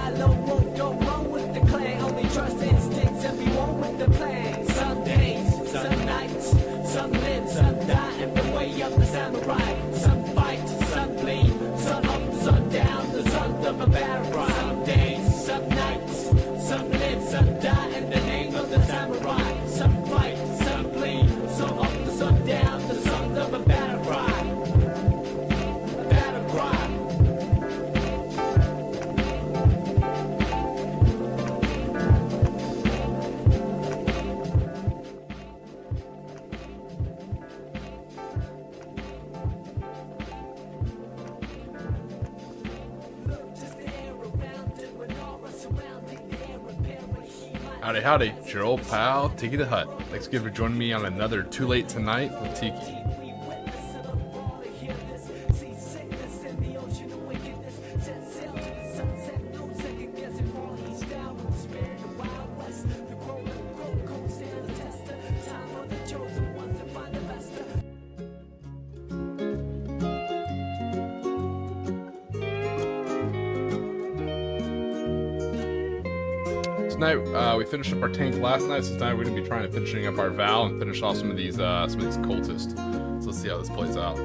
lie low, won't don't run with the clan. Only trust instincts and be one with the plan. Some days, some nights, some live, some die in the way of the samurai. Some fight, some bleed, sun up, sun down, the sons of a battle cry. Some days, some nights, some live, some die in the name of the samurai. Some fight, some bleed, sun up, the sun down, the sons of a battle cry. A battle cry. Howdy, howdy. It's your old pal, Tiki the Hut. Thanks again for joining me on another Too Late Tonight with Tiki. Tonight, we finished up our tank last night, so tonight we're going to be trying to finishing up our Val and finish off some of these cultists. So let's see how this plays out.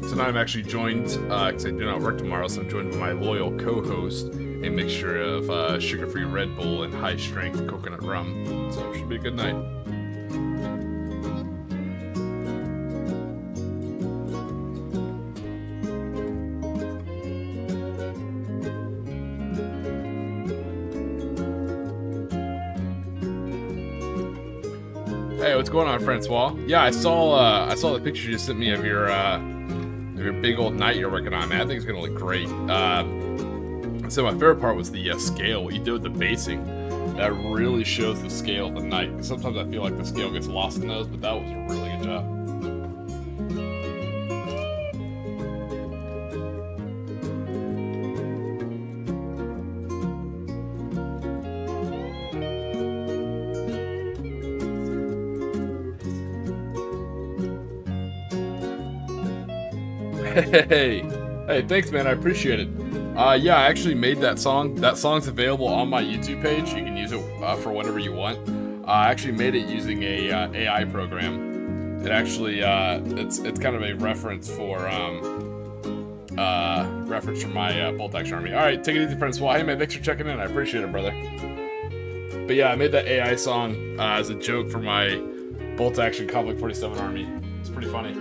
Tonight I'm actually joined, because I do not work tomorrow, so I'm joined by my loyal co-host, a mixture of sugar-free Red Bull and high-strength coconut rum. So it should be a good night. Hey, what's going on, Francois? Yeah, I saw the picture you sent me of your big old knight you're working on, man. I think it's gonna look great. So my favorite part was the scale. What you did with the basing, that really shows the scale of the knight. Sometimes I feel like the scale gets lost in those, but that was a really good job. Hey, thanks, man. I appreciate it. Yeah, I actually made that song. That song's available on my YouTube page. You can use it for whatever you want. I actually made it using a AI program. It actually it's kind of a reference for my bolt action army. All right, take it easy, friends. Well, hey, man, thanks for checking in. I appreciate it, brother. But yeah, I made that AI song as a joke for my bolt action Conflict 47 army. It's pretty funny.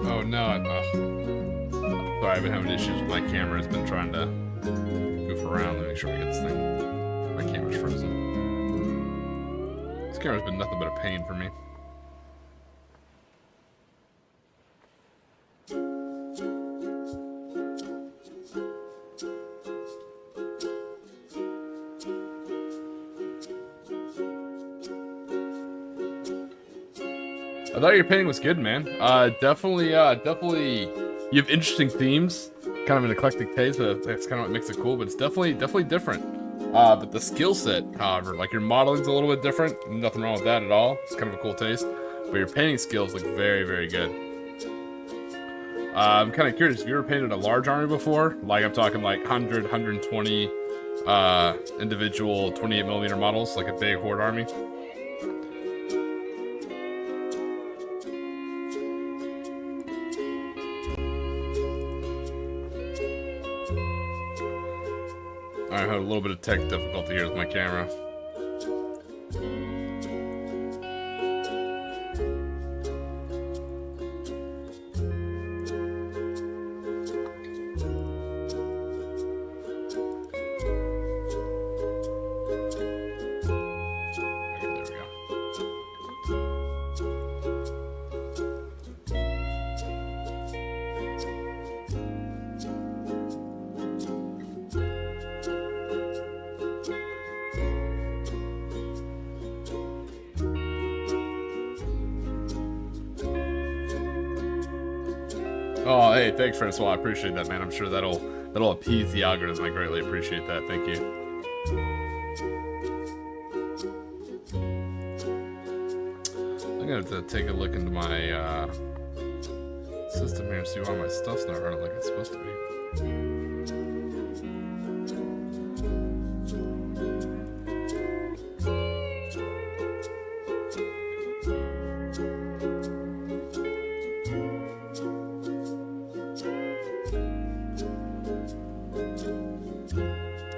Oh no, sorry, I've been having issues with my camera. It's been trying to goof around to make sure we get this thing. My camera's frozen. This camera's been nothing but a pain for me. I thought your painting was good, man. Definitely, you have interesting themes, kind of an eclectic taste, but that's kind of what makes it cool, but it's definitely different. But the skill set, however, like your modeling's a little bit different, nothing wrong with that at all. It's kind of a cool taste, but your painting skills look very, very good. I'm kind of curious, have you ever painted a large army before? Like, I'm talking like 100, 120 individual 28mm models, like a big horde army? I had a little bit of tech difficulty here with my camera. Oh, hey, thanks, Francois. I appreciate that, man. I'm sure that'll appease the algorithm. I greatly appreciate that. Thank you. I'm gonna have to take a look into my system here and see why my stuff's not running like it's supposed to be.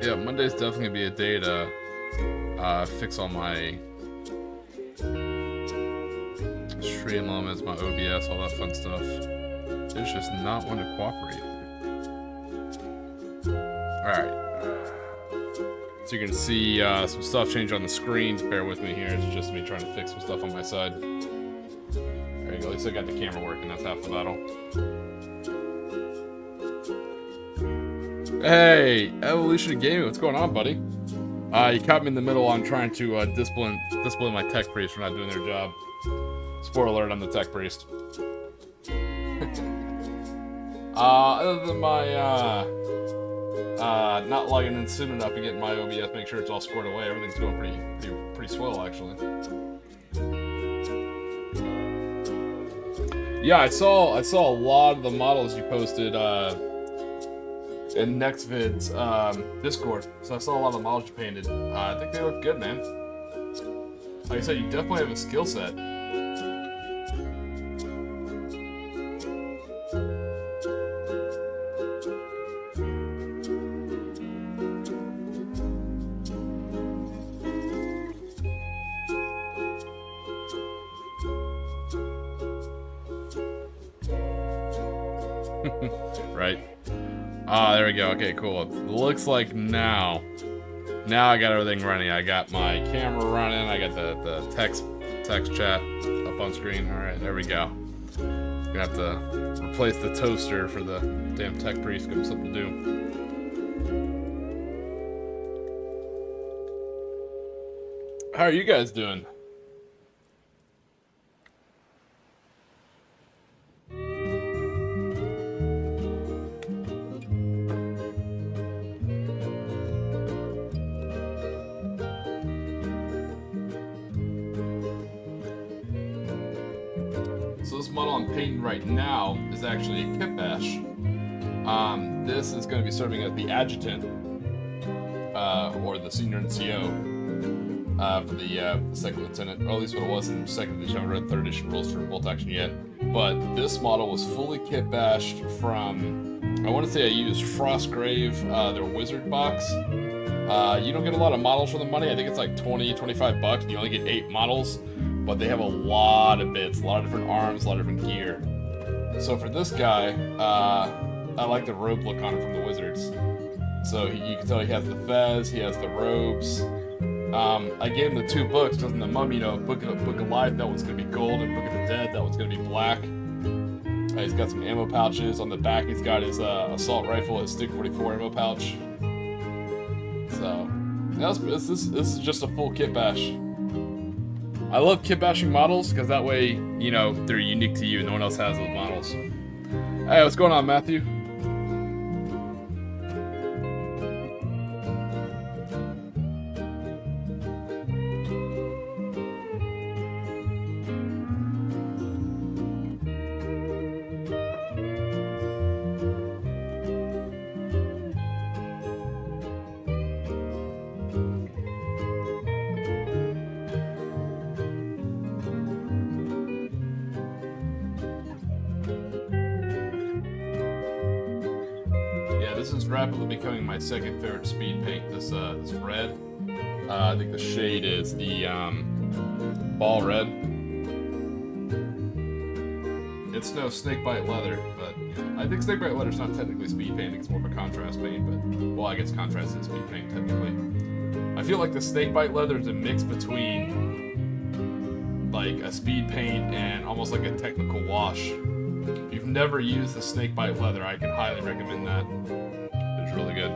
Yeah, Monday's definitely gonna be a day to fix all my stream elements, my OBS, all that fun stuff. It's just not one to cooperate. Alright. So you can see some stuff change on the screen. Bear with me here. It's just me trying to fix some stuff on my side. There you go. At least I got the camera working. That's half the battle. Hey, Evolution of Gaming, what's going on, buddy? You caught me in the middle on trying to discipline my tech priest for not doing their job. Spoiler alert, I'm the tech priest. Other than my not logging in soon enough to get my OBS, make sure it's all squared away. Everything's going pretty swell, actually. Yeah, I saw a lot of the models you posted in NextVid's Discord. So I saw a lot of the models you painted. I think they look good, man. Like I said, you definitely have a skill set. Right. Ah, there we go. Okay, cool. It looks like now I got everything running. I got my camera running. I got the text chat up on screen. All right, there we go. Gonna have to replace the toaster for the damn tech priest. Give him something to do. How are you guys doing? So this model I'm painting right now is actually a kit bash. This is going to be serving as the adjutant, or the senior NCO, for the second lieutenant, or at least what it was in second edition. I haven't read third edition rules for bolt action yet. But this model was fully kit bashed from, I want to say I used Frostgrave, their wizard box. You don't get a lot of models for the money. I think it's like 20, 25 bucks, and you only get 8 models. But they have a lot of bits, a lot of different arms, a lot of different gear. So for this guy, I like the robe look on him from the Wizards. So you can tell he has the fez, he has the robes. I gave him the 2 books, because in the Mummy, you know, Book of Life, that one's going to be gold, and Book of the Dead, that one's going to be black. He's got some ammo pouches. On the back, he's got his assault rifle, his Stick 44 ammo pouch. So, this is just a full kit bash. I love kit bashing models because that way, you know, they're unique to you and no one else has those models. Hey, what's going on, Matthew? This is rapidly becoming my second favorite speed paint. This red. I think the shade is the ball red. It's no snakebite leather, but I think snakebite leather is not technically speed paint. I think it's more of a contrast paint, but well, I guess contrast is speed paint technically. I feel like the snakebite leather is a mix between like a speed paint and almost like a technical wash. If you've never used the snakebite leather, I can highly recommend that. It's really good.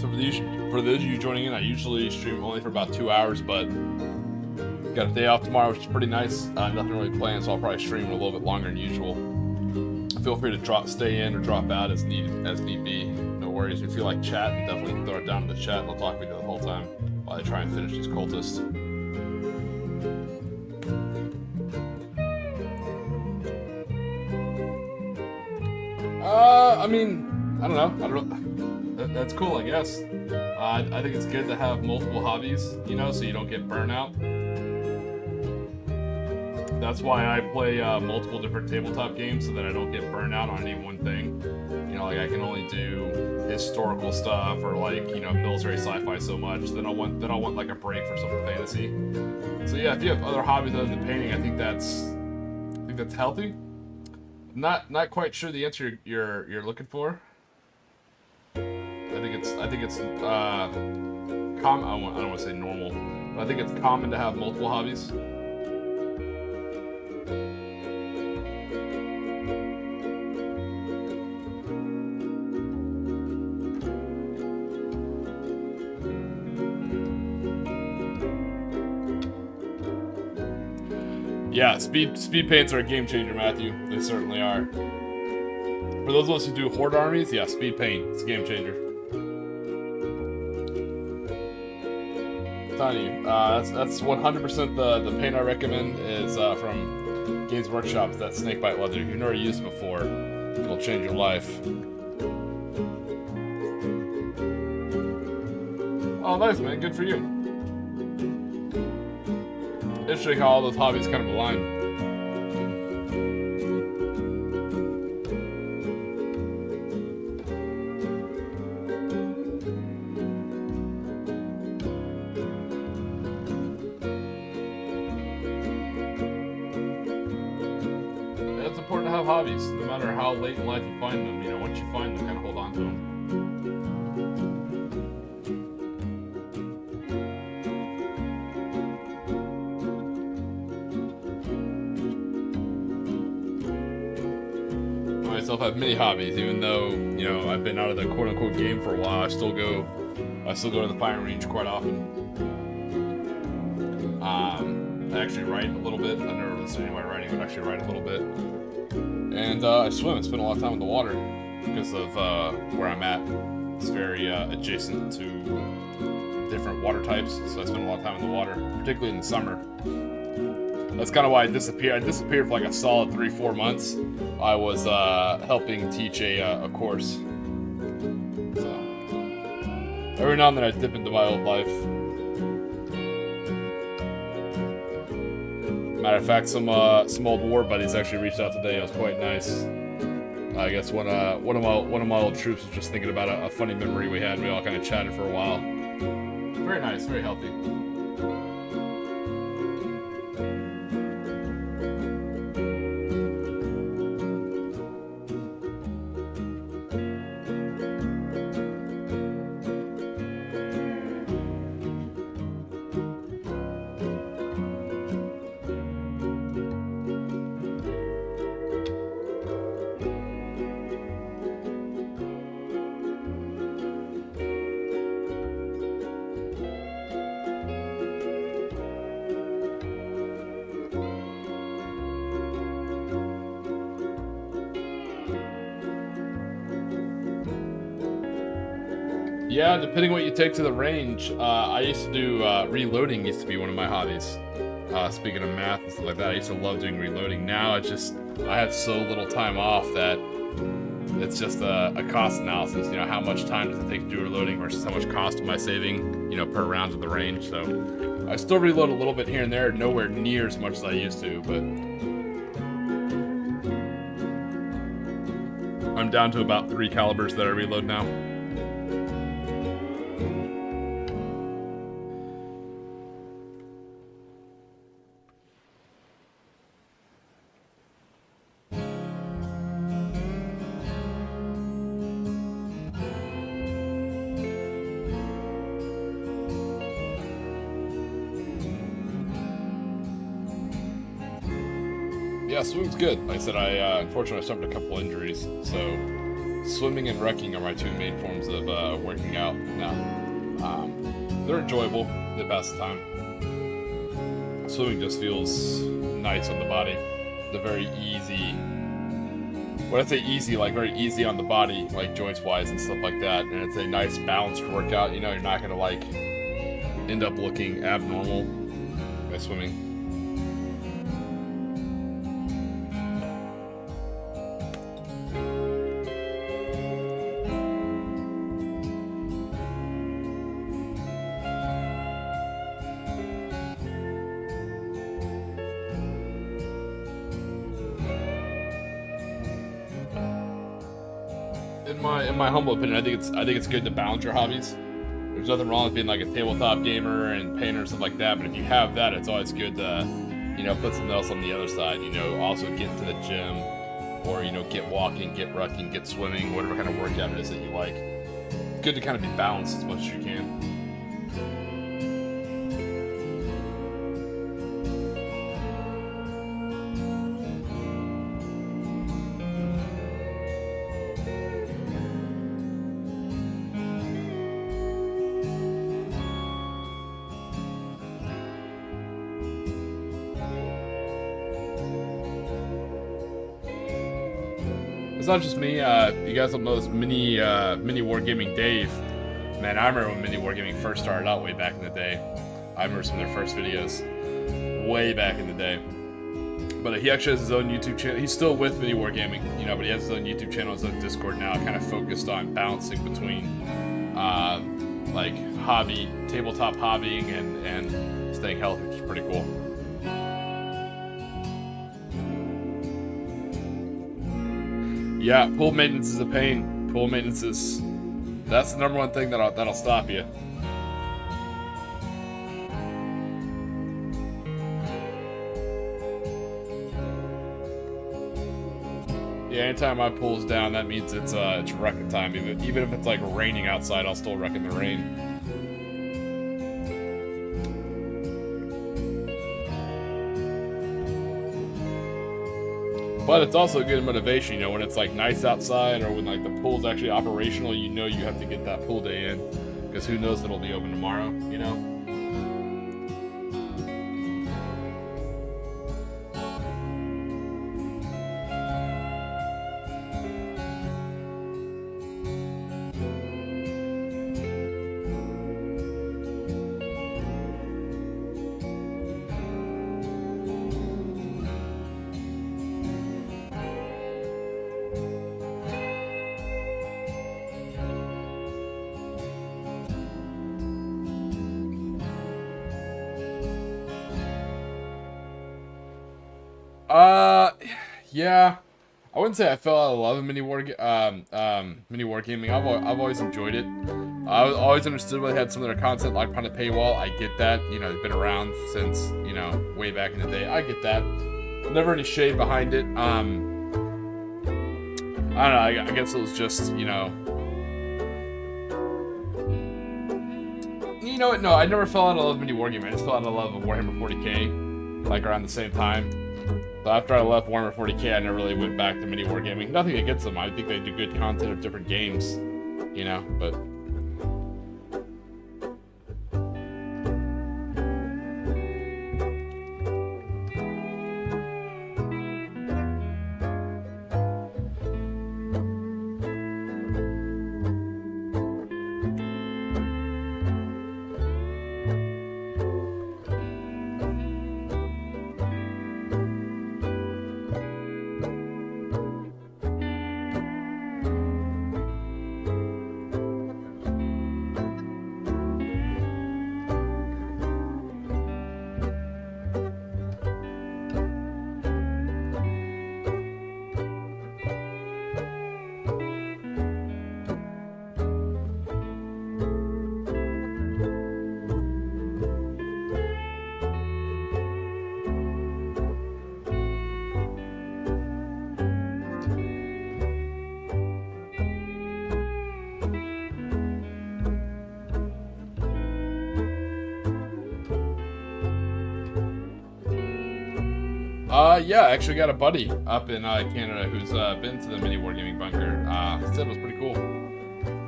So for those of you joining in, I usually stream only for about 2 hours, but got a day off tomorrow, which is pretty nice. Nothing really planned, so I'll probably stream a little bit longer than usual. Feel free to stay in or drop out as need be. No worries. If you feel like chatting, definitely throw it down in the chat. I'll talk with you the whole time while I try and finish these cultists. I mean, I don't know. That's cool, I guess. I think it's good to have multiple hobbies, you know, so you don't get burnout. That's why I play multiple different tabletop games so that I don't get burned out on any one thing. You know, like I can only do historical stuff or like, you know, military sci-fi so much. Then I'll want like a break for some fantasy. So yeah, if you have other hobbies other than painting, I think that's healthy. Not quite sure the answer you're looking for. I think it's common. I don't want to say normal, but I think it's common to have multiple hobbies. Yeah, speed paints are a game changer, Matthew. They certainly are. For those of us who do horde armies, yeah, speed paint, it's a game changer. I'm telling you, that's 100% the paint I recommend is from Games Workshop. It's that snakebite leather. If you've never used it before, it'll change your life. Oh, nice, man. Good for you. Interesting how all those hobbies kind of align. It's important to have hobbies, no matter how late in life you find them. You know, once you find them, kind of hold on to them. I have many hobbies, even though, you know, I've been out of the quote-unquote game for a while. I still go to the firing range quite often. I actually write a little bit. I've never listened to anybody writing, but I actually write a little bit. And I swim. I spend a lot of time in the water because of where I'm at. It's very adjacent to different water types, so I spend a lot of time in the water, particularly in the summer. That's kind of why I disappeared. I disappeared for like a solid 3-4 months. I was helping teach a course. So every now and then I dip into my old life. Matter of fact, some old war buddies actually reached out today. It was quite nice. I guess one of my old troops was just thinking about a funny memory we had. We all kind of chatted for a while. Very nice, very healthy. Yeah, depending on what you take to the range. I used to do reloading. Used to be one of my hobbies. Speaking of math and stuff like that, I used to love doing reloading. Now I have so little time off that it's just a cost analysis. You know, how much time does it take to do reloading versus how much cost am I saving? You know, per round of the range. So I still reload a little bit here and there, nowhere near as much as I used to, but I'm down to about 3 calibers that I reload now. Yeah, swimming's good. Like I said, unfortunately I suffered a couple injuries, so Swimming and wrecking are my two main forms of working out now. They're enjoyable. They pass the time. Swimming just feels nice on the body. They're very easy. When I say easy, like very easy on the body, like joints wise and stuff like that. And it's a nice balanced workout. You know, you're not gonna like end up looking abnormal by swimming. In my humble opinion, I think it's good to balance your hobbies. There's nothing wrong with being like a tabletop gamer and painter and stuff like that, but if you have that, it's always good to, you know, put something else on the other side. You know, also get into the gym, or, you know, get walking, get rucking, get swimming, whatever kind of workout it is that you like. It's good to kind of be balanced as much as you can. It's not just me. You guys don't know this mini wargaming Dave. Man, I remember when mini wargaming first started out way back in the day. I remember some of their first videos way back in the day. But he actually has his own YouTube channel. He's still with mini wargaming, you know, but he has his own YouTube channel, his own Discord now, kind of focused on balancing between like hobby, tabletop hobbying and staying healthy, which is pretty cool. Yeah, pool maintenance is a pain. Pool maintenance that's the number one thing that'll stop you. Yeah, anytime my pool's down, that means it's wrecking time. Even if it's like raining outside, I'll still wreck in the rain. But it's also good motivation, you know, when it's like nice outside or when like the pool's actually operational, you know you have to get that pool day in, because who knows if it'll be open tomorrow, you know? Yeah, I wouldn't say I fell out of love with mini wargaming. I've always enjoyed it. I always understood why they had some of their content locked behind a paywall. I get that. You know, they've been around since, you know, way back in the day. I get that. Never any shade behind it. I don't know. I guess it was just, you know. You know what? No, I never fell out of love with mini wargaming. I just fell out of love of Warhammer 40k, like around the same time. So after I left Warhammer 40k, I never really went back to mini wargaming. Nothing against them. I think they do good content of different games, you know, but... Yeah, I actually got a buddy up in Canada who's been to the mini wargaming bunker. Said it was pretty cool.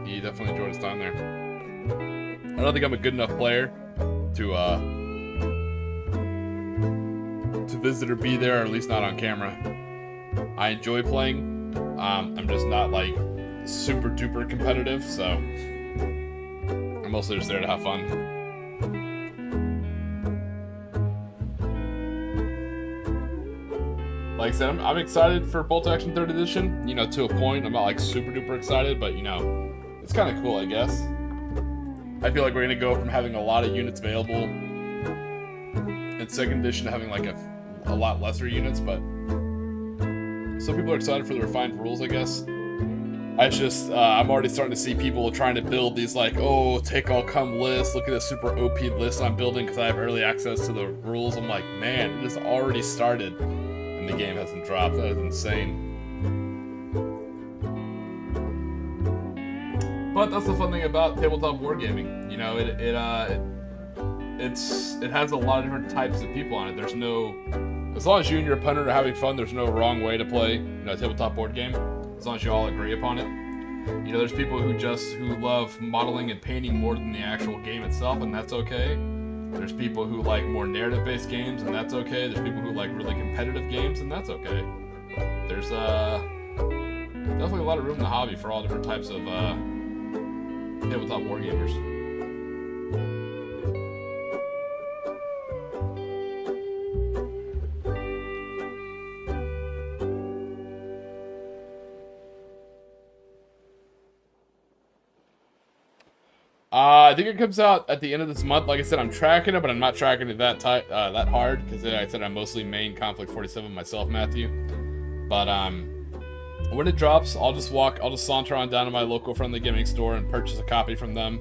He definitely enjoyed his time there. I don't think I'm a good enough player to visit or be there, or at least not on camera. I enjoy playing. I'm just not like super duper competitive, so I'm mostly just there to have fun. Like I said, I'm excited for Bolt Action 3rd Edition, you know, to a point. I'm not like super duper excited, but you know, it's kind of cool, I guess. I feel like we're gonna go from having a lot of units available in 2nd Edition to having like a lot lesser units, but some people are excited for the refined rules, I guess. I'm already starting to see people trying to build these like, oh, take all come lists. Look at this super OP list I'm building because I have early access to the rules. I'm like, man, it has already started and the game hasn't dropped. That is insane. But that's the fun thing about tabletop wargaming. You know, it has a lot of different types of people on it. There's no, as long as you and your opponent are having fun, there's no wrong way to play, you know, a tabletop board game. As long as you all agree upon it. You know, there's people who love modeling and painting more than the actual game itself, and that's okay. There's people who like more narrative-based games, and that's okay. There's people who like really competitive games, and that's okay. There's definitely a lot of room in the hobby for all different types of tabletop wargamers. I think it comes out at the end of this month. Like I said, I'm tracking it, but I'm not tracking it that hard because I said I'm mostly main Conflict 47 myself, Matthew. But when it drops, I'll just saunter on down to my local friendly gaming store and purchase a copy from them.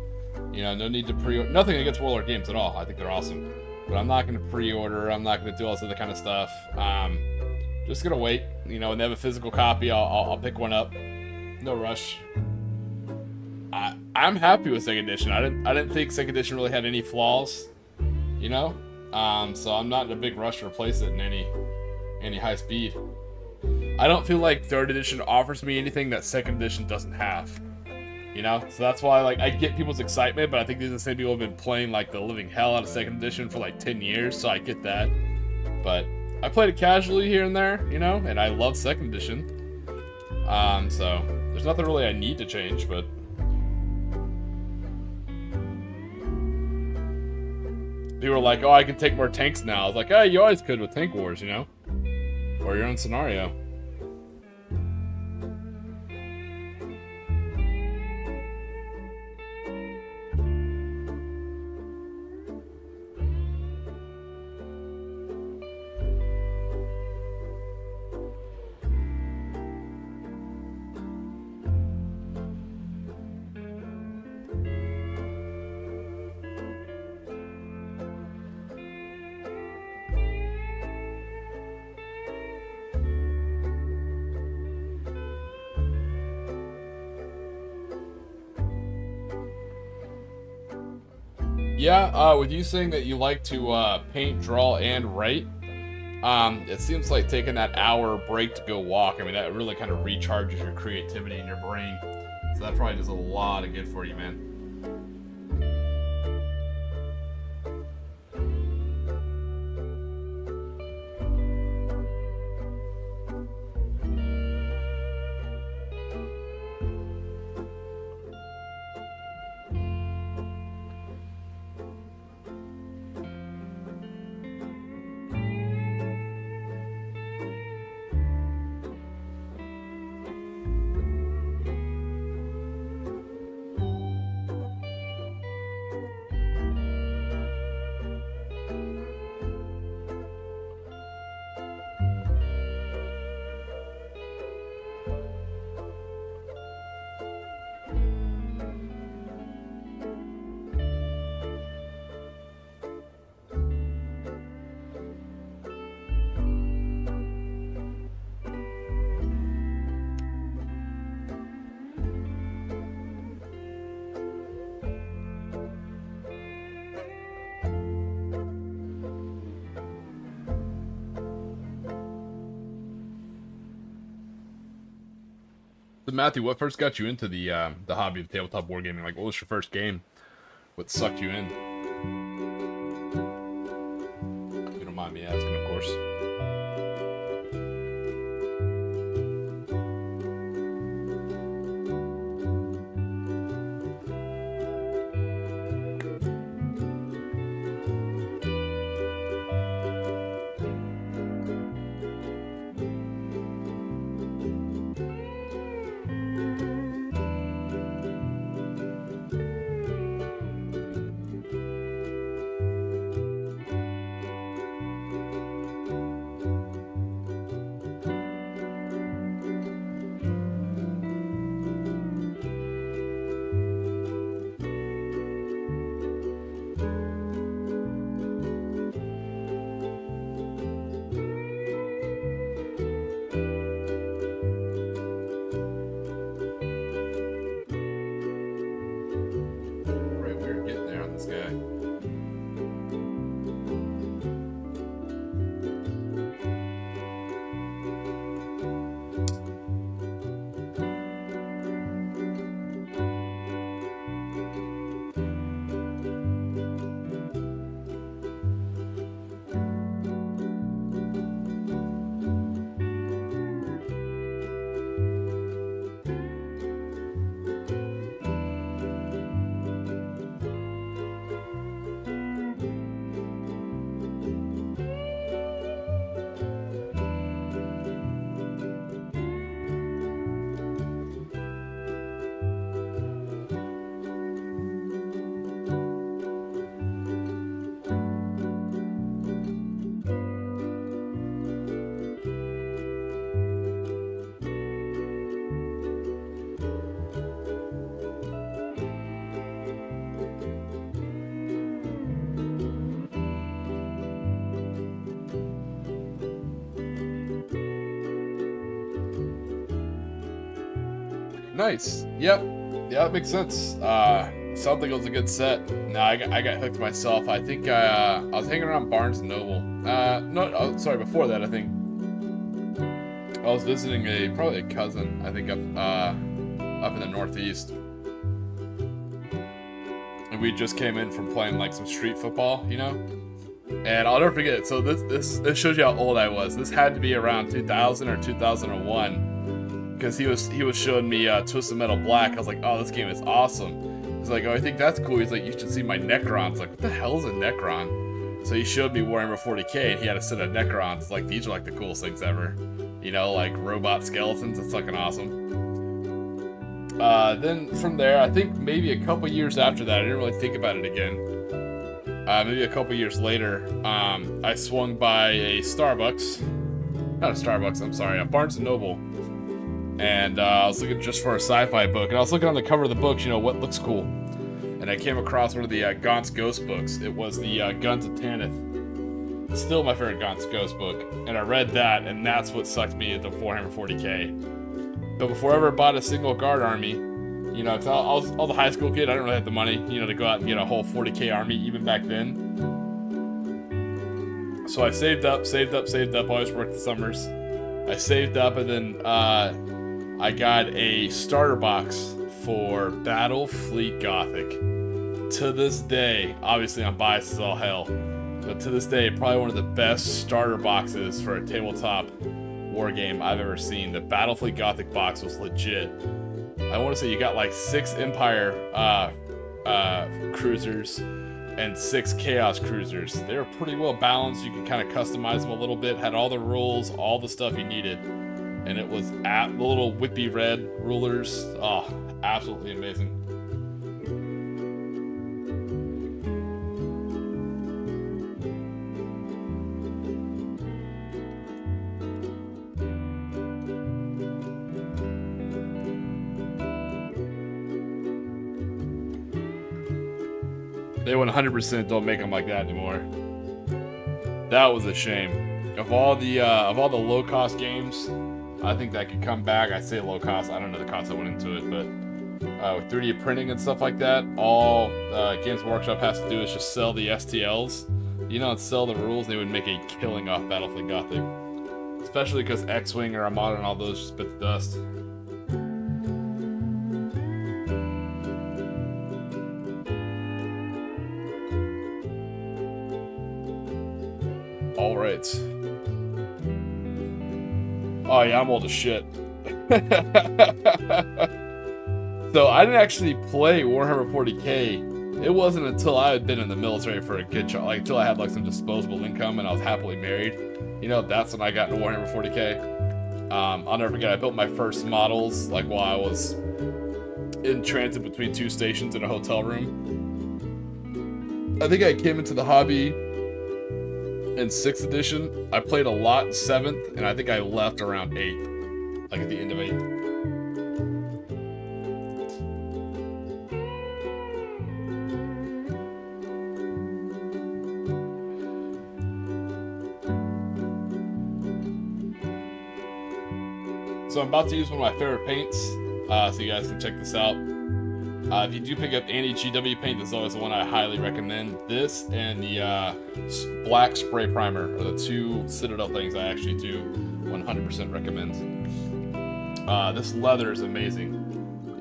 You know, no need to pre-order. Nothing against Warlord Games at all. I think they're awesome, but I'm not going to pre-order. I'm not going to do all this other kind of stuff. Just gonna wait. You know, when they have a physical copy, I'll pick one up. No rush. I'm happy with 2nd Edition. I didn't think 2nd Edition really had any flaws, you know. So I'm not in a big rush to replace it in any high speed. I don't feel like 3rd Edition offers me anything that 2nd Edition doesn't have, you know. So that's why I get people's excitement, but I think these are the same people who've been playing like the living hell out of 2nd Edition for like 10 years, so I get that. But I played it casually here and there, you know, and I love 2nd Edition. So there's nothing really I need to change, but. People were like, oh, I can take more tanks now. I was like, oh, you always could with Tank Wars, you know? Or your own scenario. Yeah, with you saying that you like to paint, draw, and write, it seems like taking that hour break to go walk, I mean, that really kind of recharges your creativity in your brain. So that probably does a lot of good for you, man. Matthew, what first got you into the hobby of tabletop wargaming? Like, what was your first game? What sucked you in? If you don't mind me asking, of course. Nice. Yep. Yeah, that makes sense. Sounds like it was a good set. No, I got hooked myself. I think I was hanging around Barnes and Noble. Sorry, before that, I think I was visiting probably a cousin. I think up in the Northeast, and we just came in from playing like some street football, you know. And I'll never forget. So this shows you how old I was. This had to be around 2000 or 2001. Because he was showing me Twisted Metal Black. I was like, oh, this game is awesome. He's like, oh, I think that's cool. He's like, you should see my Necrons. I was like, what the hell is a Necron? So he showed me Warhammer 40k, and he had a set of Necrons. Like, these are like the coolest things ever. You know, like robot skeletons. It's fucking awesome. Then from there, I think maybe a couple years after that, I didn't really think about it again. Maybe a couple years later, I swung by a Starbucks. Not a Starbucks, I'm sorry, a Barnes & Noble. And I was looking just for a sci-fi book, and I was looking on the cover of the books, you know, what looks cool. And I came across one of the Gaunt's Ghost books. It was the Guns of Tanith. Still my favorite Gaunt's Ghost book. And I read that, and that's what sucked me into Warhammer 40k. But before I ever bought a single guard army, you know, cause I was a high school kid, I didn't really have the money, you know, to go out and get a whole 40k army, even back then. So I saved up, always worked the summers. I saved up, and then I got a starter box for Battle Fleet Gothic. To this day, obviously I'm biased as all hell, but to this day, probably one of the best starter boxes for a tabletop war game I've ever seen. The Battle Fleet Gothic box was legit. I want to say you got like 6 Empire cruisers and 6 Chaos cruisers. They were pretty well balanced. You could kind of customize them a little bit. Had all the rules, all the stuff you needed. And it was at the little whippy red rulers. Oh, absolutely amazing. They 100% don't make them like that anymore. That was a shame. Of all the low cost games, I think that could come back. I say low cost. I don't know the cost that went into it, but with 3D printing and stuff like that, all Games Workshop has to do is just sell the STLs, you know, and sell the rules. They would make a killing off Battlefield Gothic, especially because X-Wing or Armada and all those just bit the dust. All right. Oh yeah, I'm old as shit. So I didn't actually play Warhammer 40K. It wasn't until I had been in the military for a good like until I had like some disposable income and I was happily married. You know, that's when I got into Warhammer 40K. I'll never forget. I built my first models like while I was in transit between 2 stations in a hotel room. I think I came into the hobby in 6th edition. I played a lot in 7th, and I think I left around 8th, like at the end of 8th. So I'm about to use one of my favorite paints, so you guys can check this out. If you do pick up any GW paint, this is always the one I highly recommend. This and the black spray primer are the 2 Citadel things I actually do 100% recommend. This leather is amazing.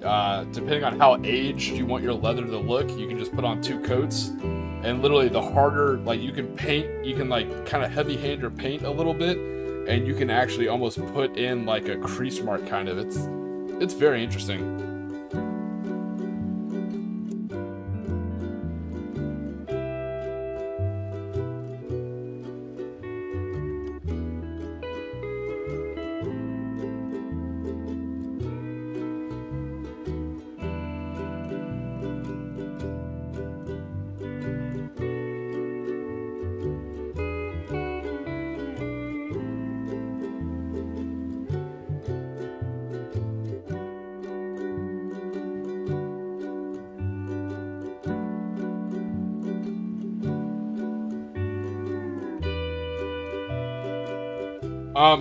Depending on how aged you want your leather to look, you can just put on 2 coats. And literally the harder, like you can paint, you can like kind of heavy hand your paint a little bit, and you can actually almost put in like a crease mark kind of. It's very interesting.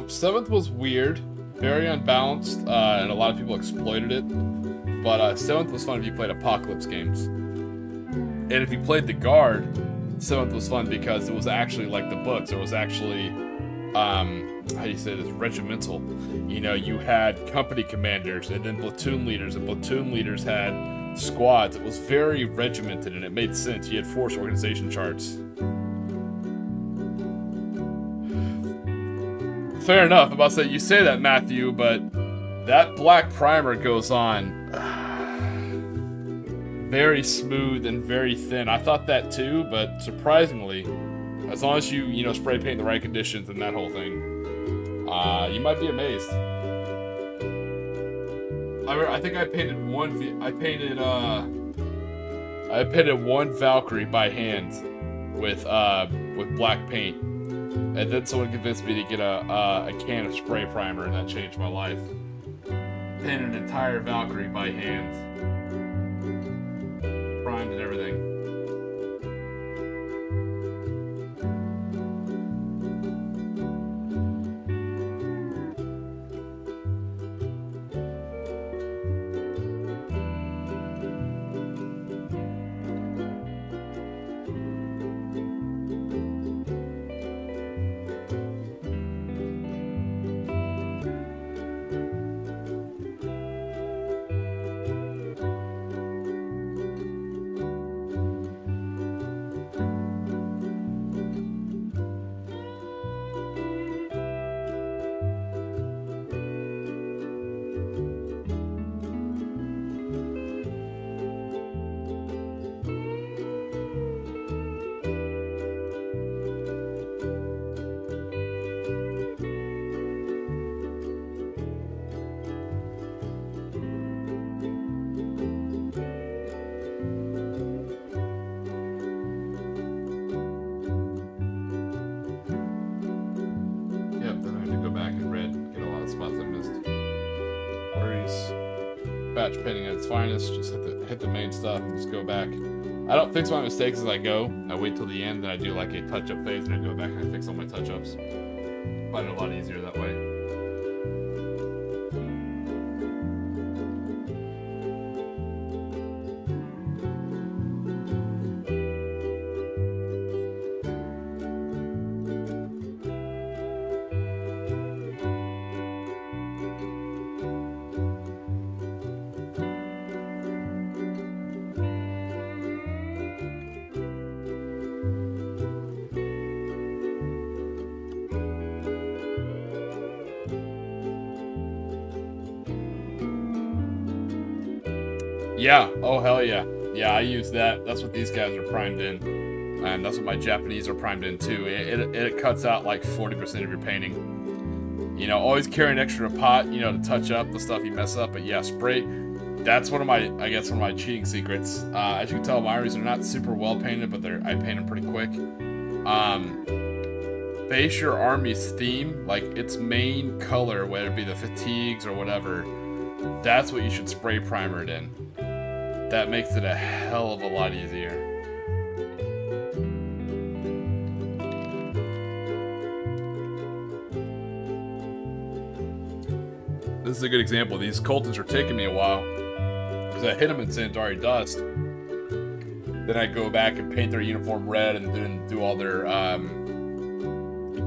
Seventh was weird, very unbalanced, and a lot of people exploited it. But 7th was fun if you played Apocalypse games. And if you played the Guard, 7th was fun because it was actually like the books. It was actually, how do you say this, regimental. You know, you had company commanders and then platoon leaders, and platoon leaders had squads. It was very regimented and it made sense. You had force organization charts. Fair enough. I'm about to say, you say that, Matthew, but that black primer goes on very smooth and very thin. I thought that too, but surprisingly, as long as you spray paint in the right conditions and that whole thing, you might be amazed. I think I painted one Valkyrie by hand with black paint. And then someone convinced me to get a can of spray primer, and that changed my life. Painted an entire Valkyrie by hand. Primed and everything. Batch painting at its finest. Just hit the main stuff and just go back. I don't fix my mistakes as I go. I wait till the end, then I do like a touch-up phase, and I go back and I fix all my touch-ups. Find it a lot easier that way. Yeah. Oh, hell yeah. Yeah, I use that. That's what these guys are primed in. And that's what my Japanese are primed in, too. It cuts out like 40% of your painting. You know, always carry an extra pot, you know, to touch up the stuff you mess up. But yeah, spray. That's one of my, I guess, one of my cheating secrets. As you can tell, my armies are not super well painted, but I paint them pretty quick. Base your army's theme, like its main color, whether it be the fatigues or whatever. That's what you should spray primer it in. That makes it a hell of a lot easier. This is a good example. These cultists are taking me a while because I hit them in Sandari Dust. Then I go back and paint their uniform red and then do all their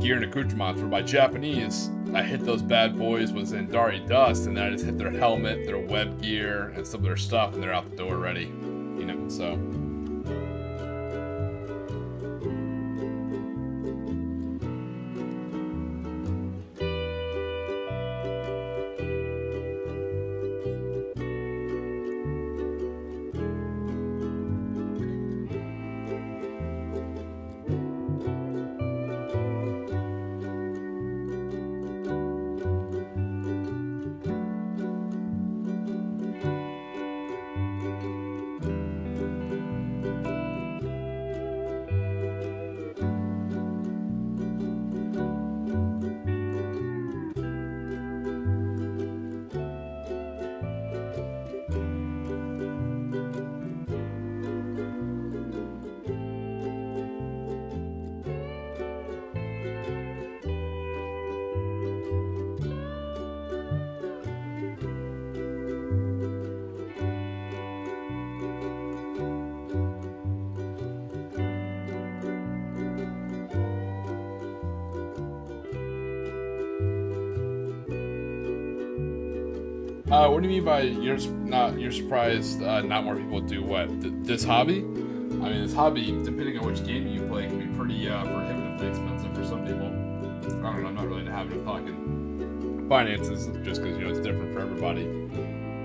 gear and accoutrements. For my Japanese, I hit those bad boys with Zandari Dust, and then I just hit their helmet, their web gear, and some of their stuff, and they're out the door ready. You know, so. What do you mean by you're surprised not more people do what? This hobby? I mean, this hobby, depending on which game you play, can be pretty prohibitively expensive for some people. I don't know, I'm not really in the habit of talking finances just because, you know, it's different for everybody.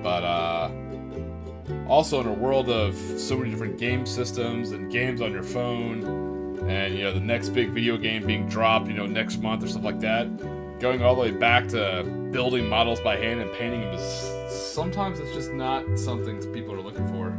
But also in a world of so many different game systems and games on your phone, and, you know, the next big video game being dropped, you know, next month or stuff like that, going all the way back to building models by hand and painting them is sometimes it's just not something people are looking for.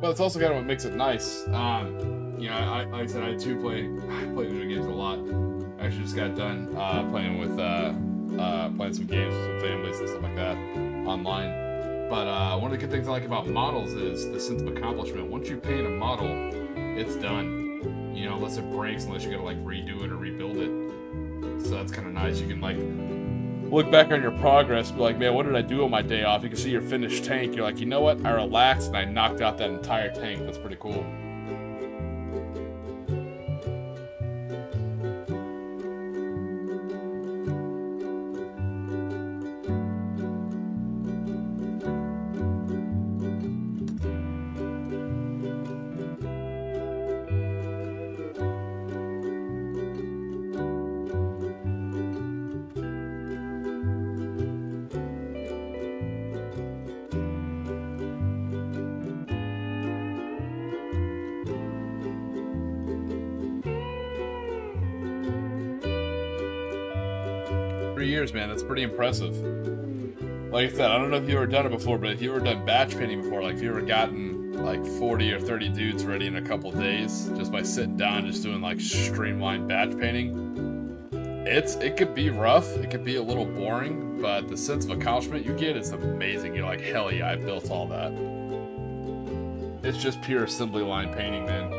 But it's also kind of what makes it nice. You know, like I said, I too play video games a lot. I actually just got done playing some games with some families and stuff like that online. But one of the good things I like about models is the sense of accomplishment. Once you paint a model, it's done. You know, unless it breaks, unless you gotta like redo it or rebuild it. So that's kind of nice. You can like look back on your progress, be like, man, what did I do on my day off? You can see your finished tank. You're like, you know what? I relaxed and I knocked out that entire tank. That's pretty cool. Years, man, that's pretty impressive. Like I said, I don't know if you've ever done it before, but if you've ever done batch painting before, like if you ever gotten like 40 or 30 dudes ready in a couple days just by sitting down just doing like streamlined batch painting, it could be rough, it could be a little boring, but the sense of accomplishment you get is amazing. You're like, hell yeah, I built all that. It's just pure assembly line painting, man.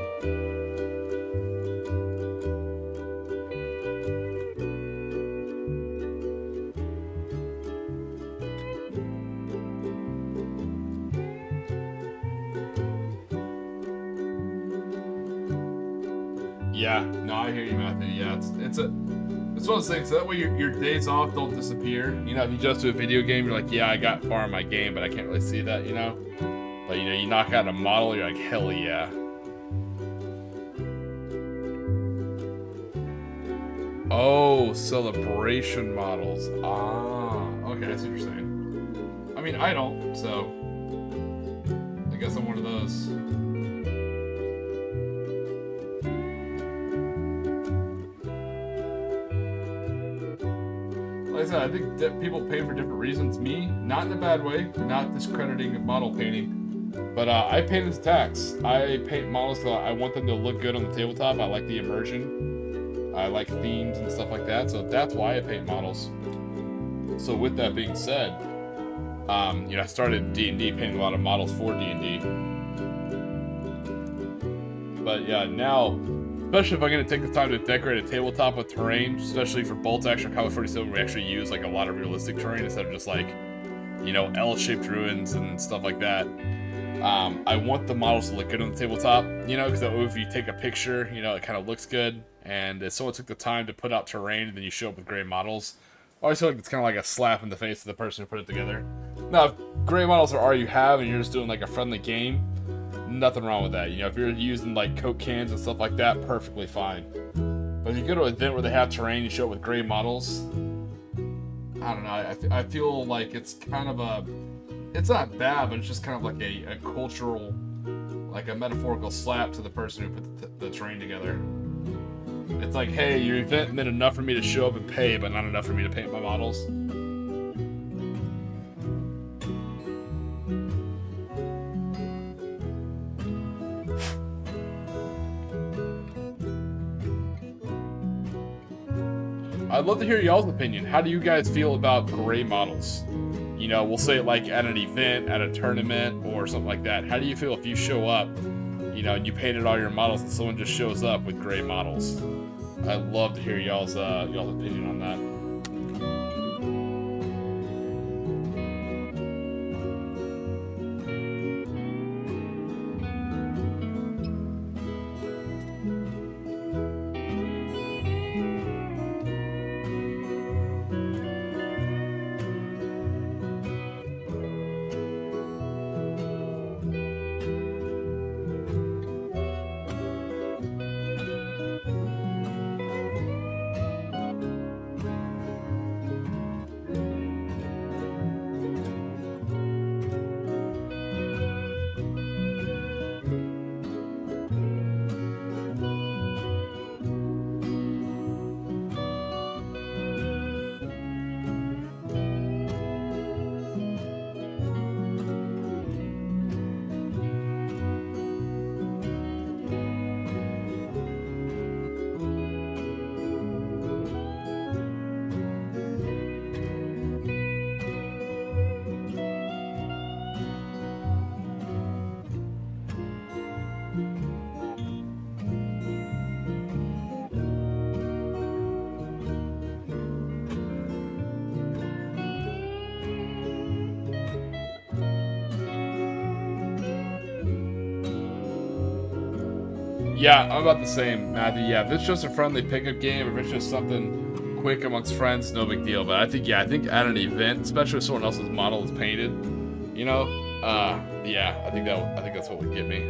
Yeah, no, I hear you, Matthew. Yeah, it's It's one of those things, so that way your days off don't disappear. You know, if you just do a video game, you're like, yeah, I got far in my game, but I can't really see that, you know? But, you know, you knock out a model, you're like, hell yeah. Oh, celebration models. Ah, okay, I see what you're saying. I mean, I don't, so I guess I'm one of those. Like I said, I think that people pay for different reasons. Me, not in a bad way, not discrediting model painting, but I paint as tax. I paint models because I want them to look good on the tabletop. I like the immersion. I like themes and stuff like that, so that's why I paint models. So with that being said, you know, I started D&D painting a lot of models for D&D. But yeah, now, especially if I'm going to take the time to decorate a tabletop with terrain, especially for Bolt Action Combat 47, we actually use like a lot of realistic terrain instead of just like, you know, L-shaped ruins and stuff like that. I want the models to look good on the tabletop, you know, because if you take a picture, you know, it kind of looks good. And if someone took the time to put out terrain and then you show up with gray models, I always feel like it's kind of like a slap in the face of the person who put it together. Now, if gray models are all you have and you're just doing like a friendly game, nothing wrong with that. You know, if you're using like Coke cans and stuff like that, perfectly fine. But if you go to an event where they have terrain, you show up with gray models, I don't know, I feel like it's kind of a, it's not bad, but it's just kind of like a cultural, like a metaphorical slap to the person who put the terrain together. It's like, hey, your event meant enough for me to show up and pay, but not enough for me to paint my models. I'd love to hear y'all's opinion. How do you guys feel about gray models? You know, we'll say like at an event, at a tournament, or something like that. How do you feel if you show up, you know, and you painted all your models and someone just shows up with gray models? I'd love to hear y'all's opinion on that. Yeah, I'm about the same, Matthew. Yeah, if it's just a friendly pickup game, if it's just something quick amongst friends, no big deal. But I think at an event, especially if someone else's model is painted, you know, yeah, I think that's what would get me.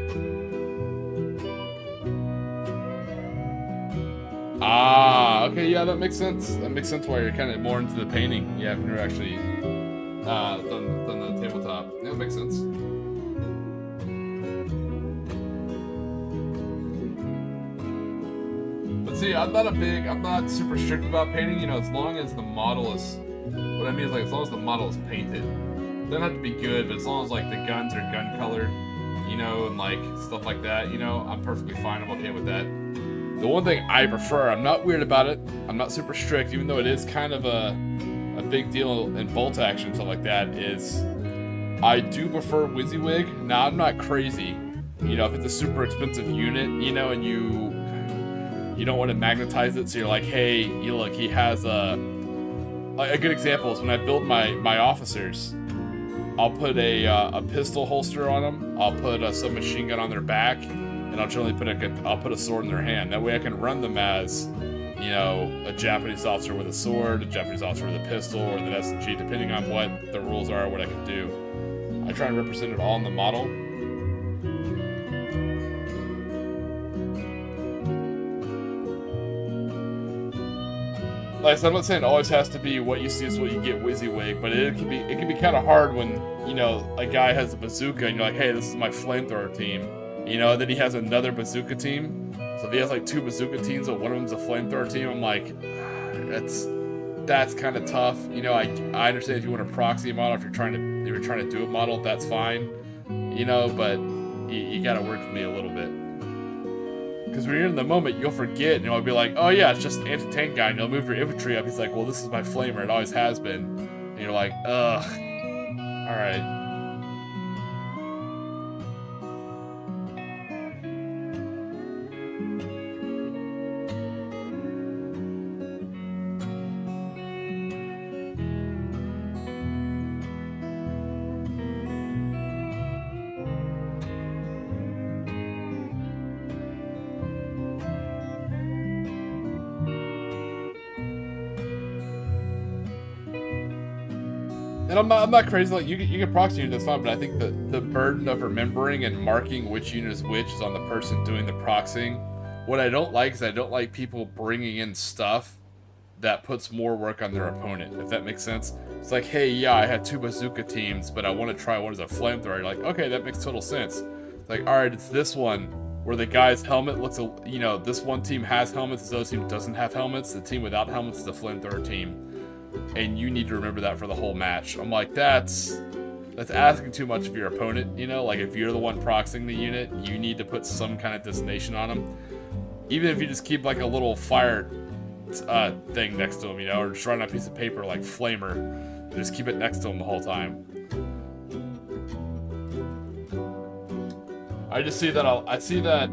Ah, okay, yeah, that makes sense. That makes sense why you're kind of more into the painting. Yeah, when you're actually done the tabletop. Yeah, that makes sense. See, I'm not super strict about painting, you know, as long as the model is, what I mean is like, as long as the model is painted. It doesn't have to be good, but as long as like the guns are gun colored, you know, and like stuff like that, you know, I'm perfectly fine, I'm okay with that. The one thing I prefer, I'm not weird about it, I'm not super strict, even though it is kind of a big deal in bolt action and stuff like that, is I do prefer WYSIWYG. Now, I'm not crazy, you know, if it's a super expensive unit, you know, and you don't want to magnetize it, so you're like, hey, you look, he has a good example is when I build my officers, I'll put a pistol holster on them, I'll put a submachine gun on their back, and I'll generally put a sword in their hand. That way I can run them as, you know, a Japanese officer with a sword, a Japanese officer with a pistol, or an SMG, depending on what the rules are, what I can do. I try and represent it all in the model. Like I said, I'm not saying it always has to be what you see is what you get WYSIWYG, but it can be kind of hard when, you know, a guy has a bazooka and you're like, hey, this is my flamethrower team, you know, and then he has another bazooka team. So if he has like 2 bazooka teams, but one of them's a flamethrower team, I'm like, that's kind of tough. You know, I understand if you want to proxy a model, if you're trying to do a model, that's fine, you know, but you got to work with me a little bit. Because when you're in the moment, you'll forget, and you'll be like, oh yeah, it's just an anti-tank guy, and you'll move your infantry up. He's like, well, this is my flamer, it always has been. And you're like, ugh, alright. And I'm not crazy, like, you can proxy unit, that's fine, but I think the burden of remembering and marking which unit is which is on the person doing the proxying. What I don't like is I don't like people bringing in stuff that puts more work on their opponent, if that makes sense. It's like, hey, yeah, I had 2 bazooka teams, but I want to try one as a flamethrower. You're like, okay, that makes total sense. It's like, alright, it's this one, where the guy's helmet looks, you know, this one team has helmets, this other team doesn't have helmets, the team without helmets is a flamethrower team. And you need to remember that for the whole match. I'm like, that's asking too much of your opponent, you know? Like, if you're the one proxying the unit, you need to put some kind of designation on them. Even if you just keep, like, a little fire thing next to them, you know? Or just write on a piece of paper, like, flamer. And just keep it next to them the whole time. I just see that, I see that,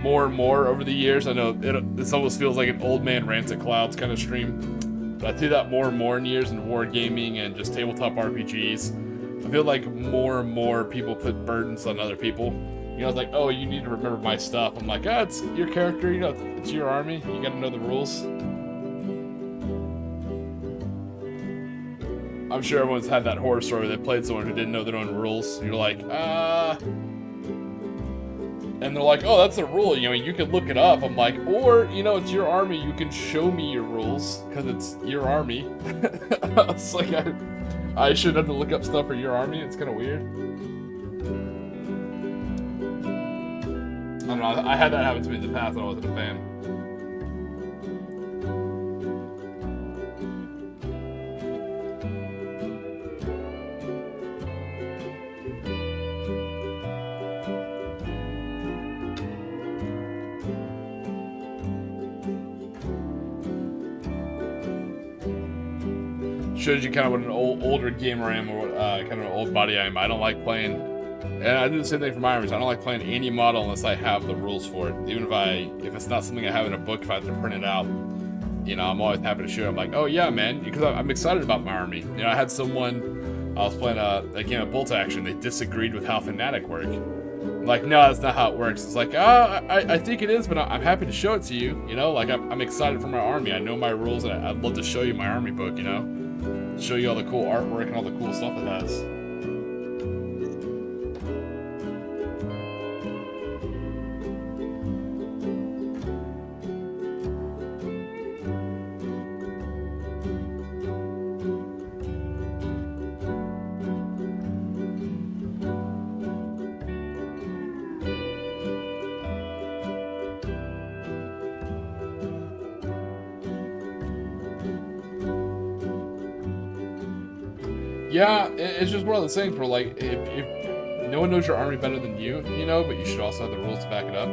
more and more over the years. I know this almost feels like an old man rants at clouds kind of stream. But I see that more and more in years in wargaming and just tabletop RPGs. I feel like more and more people put burdens on other people. You know, it's like, oh, you need to remember my stuff. I'm like, it's your character, you know, it's your army. You gotta know the rules. I'm sure everyone's had that horror story where they played someone who didn't know their own rules. And you're like, and they're like, oh, that's a rule, you know, you can look it up. I'm like, or, you know, it's your army, you can show me your rules, because it's your army. It's like, I shouldn't have to look up stuff for your army, it's kind of weird. I don't know, I had that happen to me in the past and I wasn't a fan. Shows you kind of what an older gamer I am, or what kind of an old body I am. I don't like playing, and I do the same thing for my armies. I don't like playing any model unless I have the rules for it. Even if it's not something I have in a book, if I have to print it out, you know, I'm always happy to show it. I'm like, oh yeah, man, because I'm excited about my army. You know, I had someone, I was playing a game of bolt action. They disagreed with how Fanatic work. I'm like, no, that's not how it works. It's like, I think it is, but I'm happy to show it to you. You know, like I'm excited for my army. I know my rules, and I'd love to show you my army book. You know. Show you all the cool artwork and all the cool stuff it has. Yeah, it's just one of those things where, like, if no one knows your army better than you, you know, but you should also have the rules to back it up.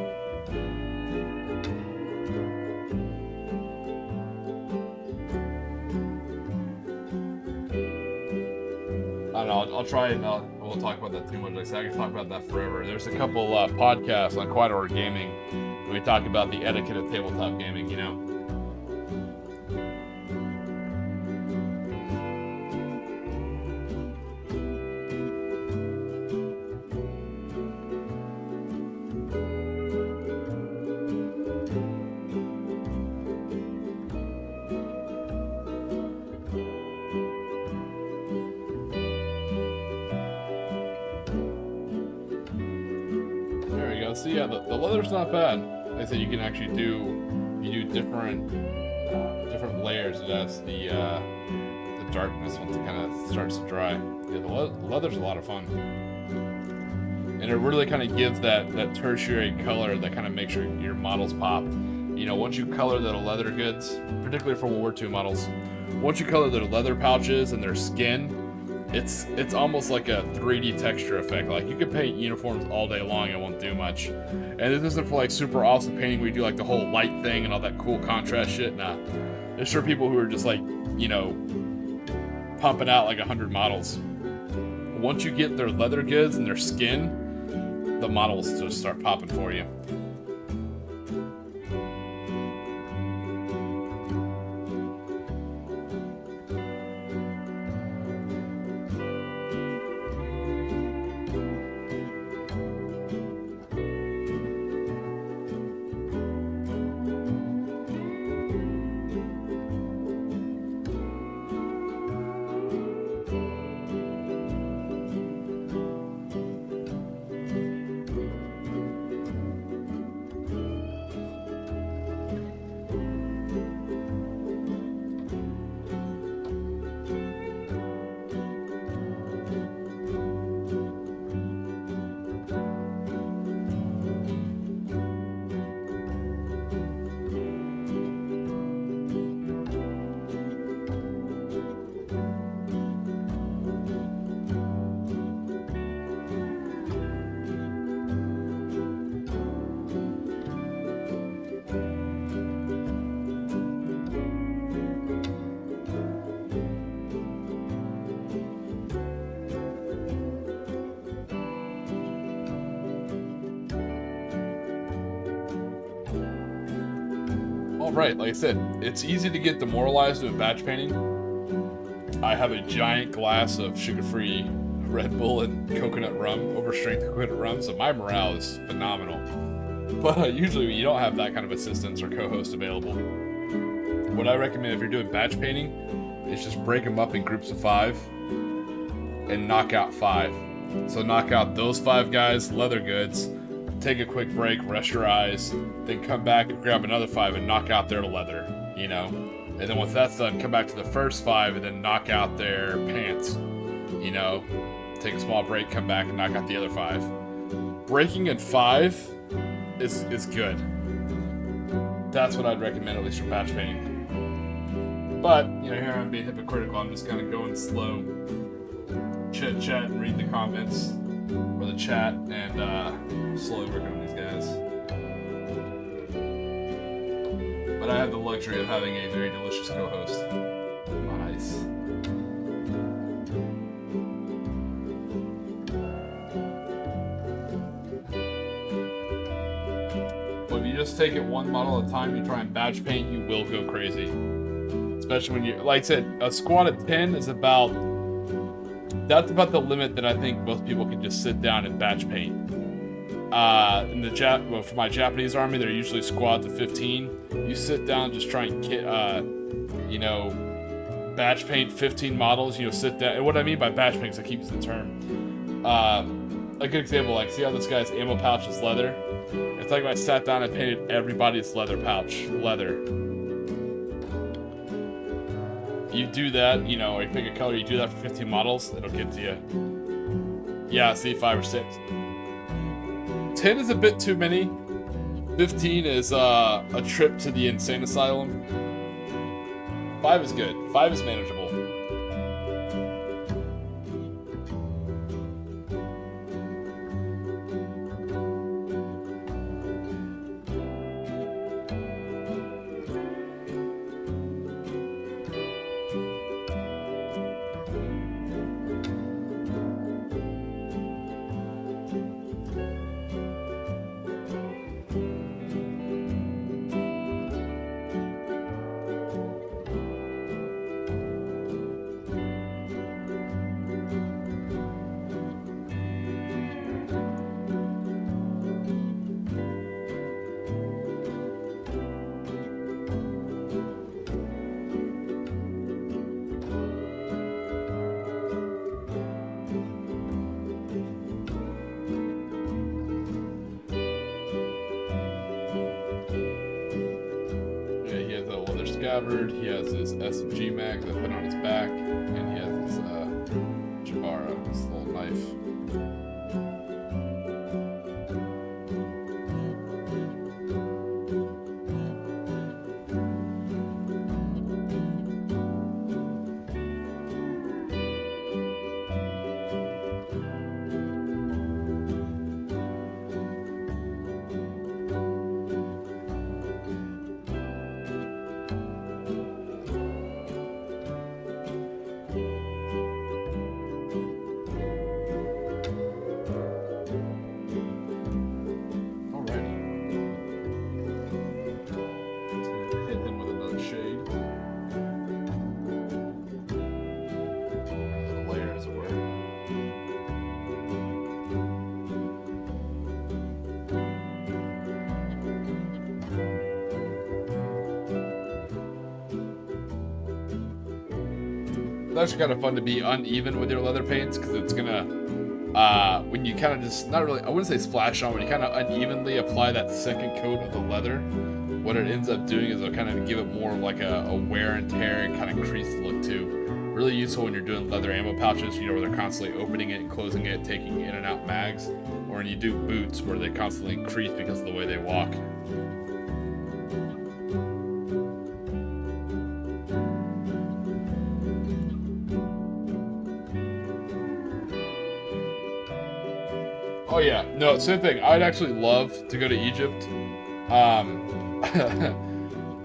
I don't know, I'll try and I won't talk about that too much. Like I said, I can talk about that forever. There's a couple podcasts on Quiet Order Gaming where we talk about the etiquette of tabletop gaming, you know. So yeah, the leather's not bad. Like I said, you can actually do different layers. It has the darkness once it kind of starts to dry. Yeah, the leather's a lot of fun, and it really kind of gives that tertiary color that kind of makes your models pop. You know, once you color the leather goods, particularly for World War II models, once you color their leather pouches and their skin, it's almost like a 3D texture effect. Like, you could paint uniforms all day long, it won't do much. And this isn't for like super awesome painting where you do like the whole light thing and all that cool contrast shit. Nah, it's for people who are just like, you know, pumping out like 100 models. Once you get their leather goods and their skin, the models just start popping for you. Right, like I said, it's easy to get demoralized with batch painting. I have a giant glass of sugar-free Red Bull and coconut rum, overstrength coconut rum, so my morale is phenomenal. But usually when you don't have that kind of assistance or co-host available, what I recommend if you're doing batch painting is just break them up in groups of 5 and knock out 5. So knock out those 5 guys, leather goods, take a quick break, rest your eyes, then come back and grab another 5 and knock out their leather, you know? And then once that's done, come back to the first 5 and then knock out their pants, you know? Take a small break, come back and knock out the other 5. Breaking in 5 is good. That's what I'd recommend, at least for batch painting. But, you know, here I'm being hypocritical, I'm just kind of going slow, chit-chat and read the comments, or the chat, and slowly working on these guys. But I have the luxury of having a very delicious co-host. Nice. But if you just take it one model at a time, you try and batch paint, you will go crazy. Especially when you, like I said, a squad of 10 is about, that's about the limit that I think most people can just sit down and batch paint. In the well, for my Japanese army, they're usually squads of 15. You sit down, just try and you know, batch paint 15 models. You know, sit down. And what I mean by batch paint, because I keep using the term. A good example, like, see how this guy's ammo pouch is leather? It's like if I sat down and painted everybody's leather pouch leather. You do that, you know, or you pick a color, you do that for 15 models, it'll get to you. Yeah, see, 5 or 6. 10 is a bit too many. 15 is a trip to the insane asylum. 5 is good. 5 is manageable. scabbard. He has his SMG mag that put on his back, and he has his Jabara, this little knife. It's actually kind of fun to be uneven with your leather paints, because it's gonna when you kind of just, not really, I wouldn't say splash on, when you kind of unevenly apply that second coat of the leather, what it ends up doing is it'll kind of give it more of like a wear and tear and kind of creased look too. Really useful when you're doing leather ammo pouches, you know, where they're constantly opening it and closing it, taking in and out mags, or when you do boots where they constantly crease because of the way they walk. Oh yeah, no, same thing. I'd actually love to go to Egypt.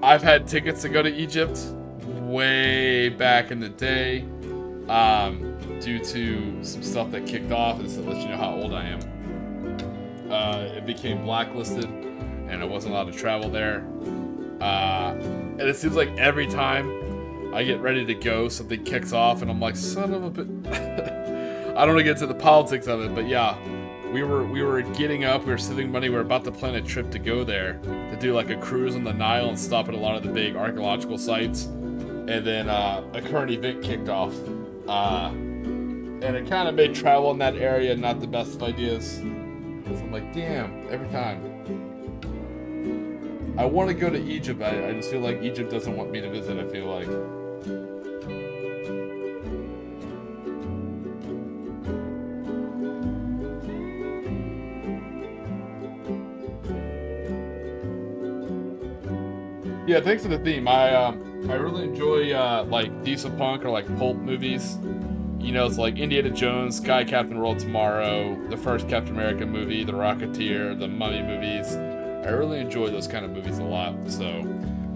I've had tickets to go to Egypt way back in the day, due to some stuff that kicked off, and so let you know how old I am. It became blacklisted, and I wasn't allowed to travel there. And it seems like every time I get ready to go, something kicks off, and I'm like, son of a bit. I don't want to get into the politics of it, but yeah. We were getting up, we were saving money, we were about to plan a trip to go there, to do like a cruise on the Nile and stop at a lot of the big archaeological sites, and then a current event kicked off, and it kind of made travel in that area not the best of ideas, so I'm like, damn, every time. I want to go to Egypt, I just feel like Egypt doesn't want me to visit, I feel like. Yeah, thanks for the theme. I really enjoy like decent punk or like pulp movies. You know, it's like Indiana Jones, Sky Captain World Tomorrow, the first Captain America movie, The Rocketeer, the Mummy movies. I really enjoy those kind of movies a lot. So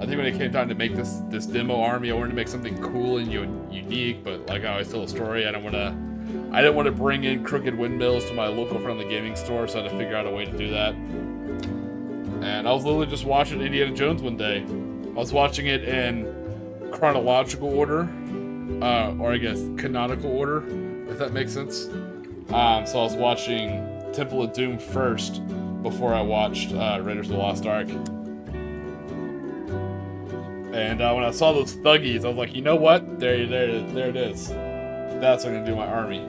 I think when it came time to make this demo army, I wanted to make something cool and unique. But like I always tell a story, I didn't want to bring in crooked windmills to my local friendly gaming store, so I had to figure out a way to do that. And I was literally just watching Indiana Jones one day. I was watching it in chronological order, or I guess canonical order, if that makes sense. So I was watching Temple of Doom first before I watched Raiders of the Lost Ark. And when I saw those thuggies, I was like, you know what? There it is. That's what I'm gonna do my army.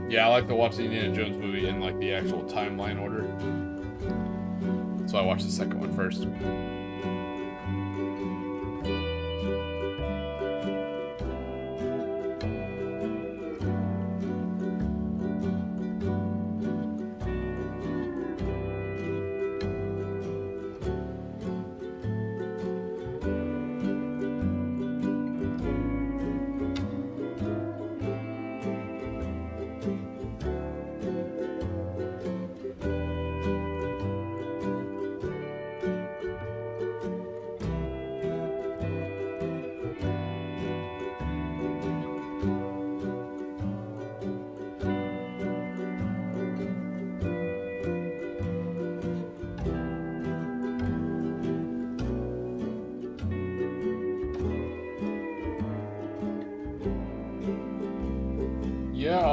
Yeah, I like to watch the Indiana Jones movie in like the actual timeline order. So I watched the second one first.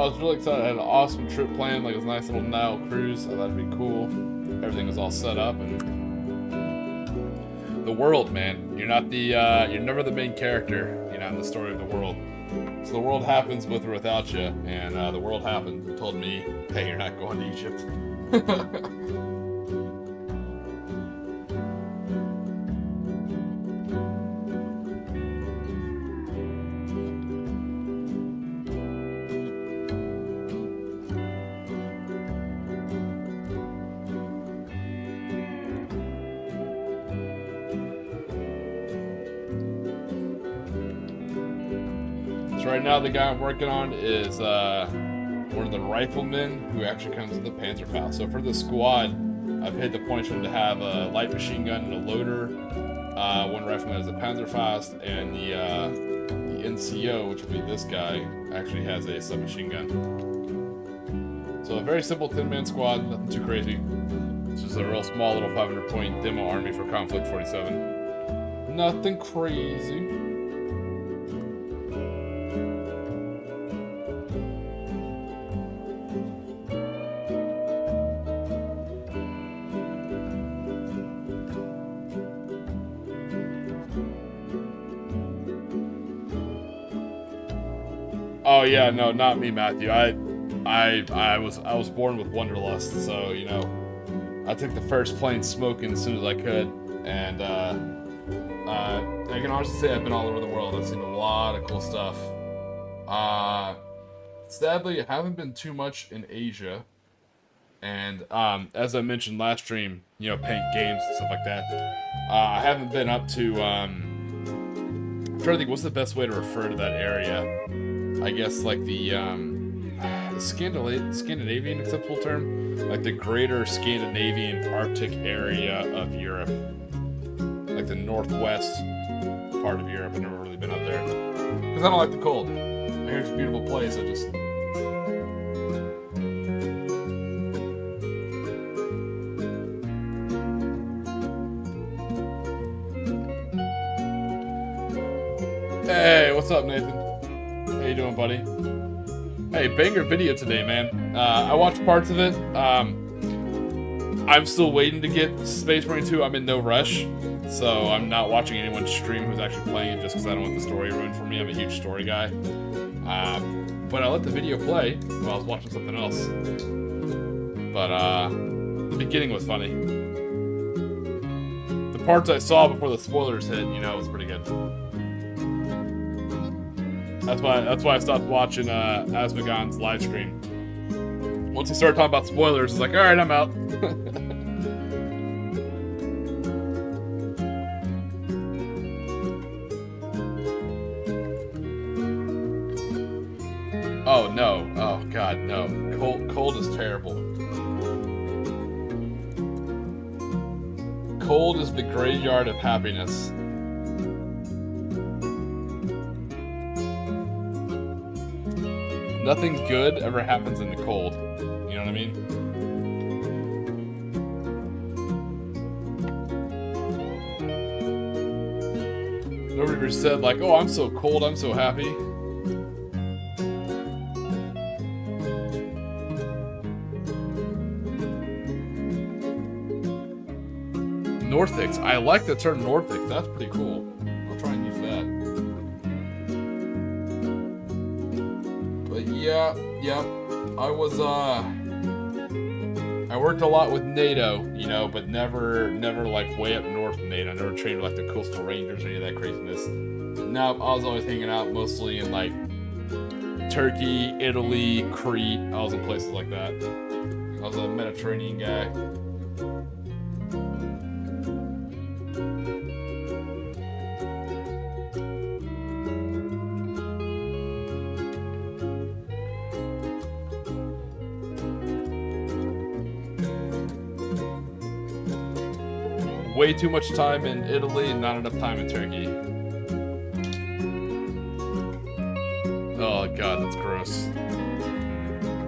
was really excited. I had an awesome trip planned, like it was a nice little Nile cruise. I thought it'd be cool. Everything was all set up, and the world, man. You're not the, you're never the main character, you know, in the story of the world. So the world happens with or without you, and the world happened and told me, hey, you're not going to Egypt. So right now the guy I'm working on is one of the riflemen who actually comes with the Panzerfaust. So for the squad, I've hit the point for them to have a light machine gun and a loader. One rifleman has a Panzerfaust, and the NCO, which will be this guy, actually has a submachine gun. So a very simple 10-man squad, nothing too crazy. It's just a real small little 500-point demo army for Conflict 47. Nothing crazy. Oh yeah, no, not me, Matthew. I was born with wanderlust, so you know, I took the first plane smoking as soon as I could, and I can honestly say I've been all over the world. I've seen a lot of cool stuff. Sadly, I haven't been too much in Asia, and as I mentioned last stream, you know, playing games and stuff like that. I haven't been up to. I'm trying to think what's the best way to refer to that area. I guess like the Scandinavian acceptable term, like the greater Scandinavian Arctic area of Europe, like the northwest part of Europe. I've never really been up there because I don't like the cold. I hear it's a beautiful place. I just Hey, what's up, Nathan? How you doing, buddy? Hey, banger video today, man. I watched parts of it. I'm still waiting to get Space Marine 2. I'm in no rush, so I'm not watching anyone stream who's actually playing it just because I don't want the story ruined for me. I'm a huge story guy. But I let the video play while I was watching something else. But the beginning was funny. The parts I saw before the spoilers hit, you know, was pretty good. That's why I stopped watching Asmagon's live stream. Once he started talking about spoilers, it's like, all right, I'm out. Oh no! Oh god, no! Cold is terrible. Cold is the graveyard of happiness. Nothing good ever happens in the cold. You know what I mean? Nobody ever said like, oh, I'm so cold, I'm so happy. Northix. I like the term Northix. That's pretty cool. I'll try and use that. But yeah, I was I worked a lot with NATO, you know, but never like way up north with NATO. I never trained with like the Coastal Rangers or any of that craziness. No, I was always hanging out mostly in like Turkey, Italy, Crete. I was in places like that. I was a Mediterranean guy. Way too much time in Italy and not enough time in Turkey. Oh god, that's gross.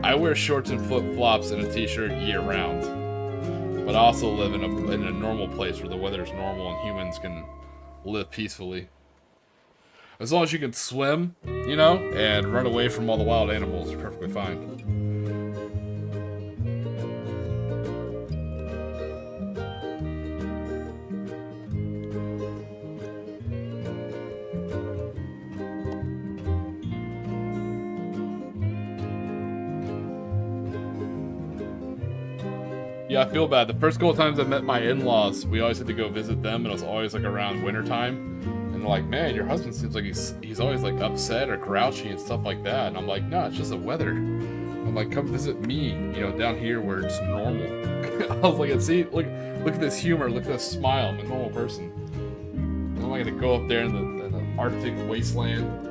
I wear shorts and flip-flops and a t-shirt year-round. But I also live in a normal place where the weather is normal and humans can live peacefully. As long as you can swim, you know, and run away from all the wild animals, you're perfectly fine. Yeah, I feel bad. The first couple times I met my in-laws, we always had to go visit them, and it was always like around wintertime. And they're like, man, your husband seems like he's always like upset or grouchy and stuff like that. And I'm like, no, it's just the weather. I'm like, come visit me, you know, down here where it's normal. I was like, see, look at this humor, look at this smile. I'm a normal person. I'm not gonna go up there in the Arctic wasteland.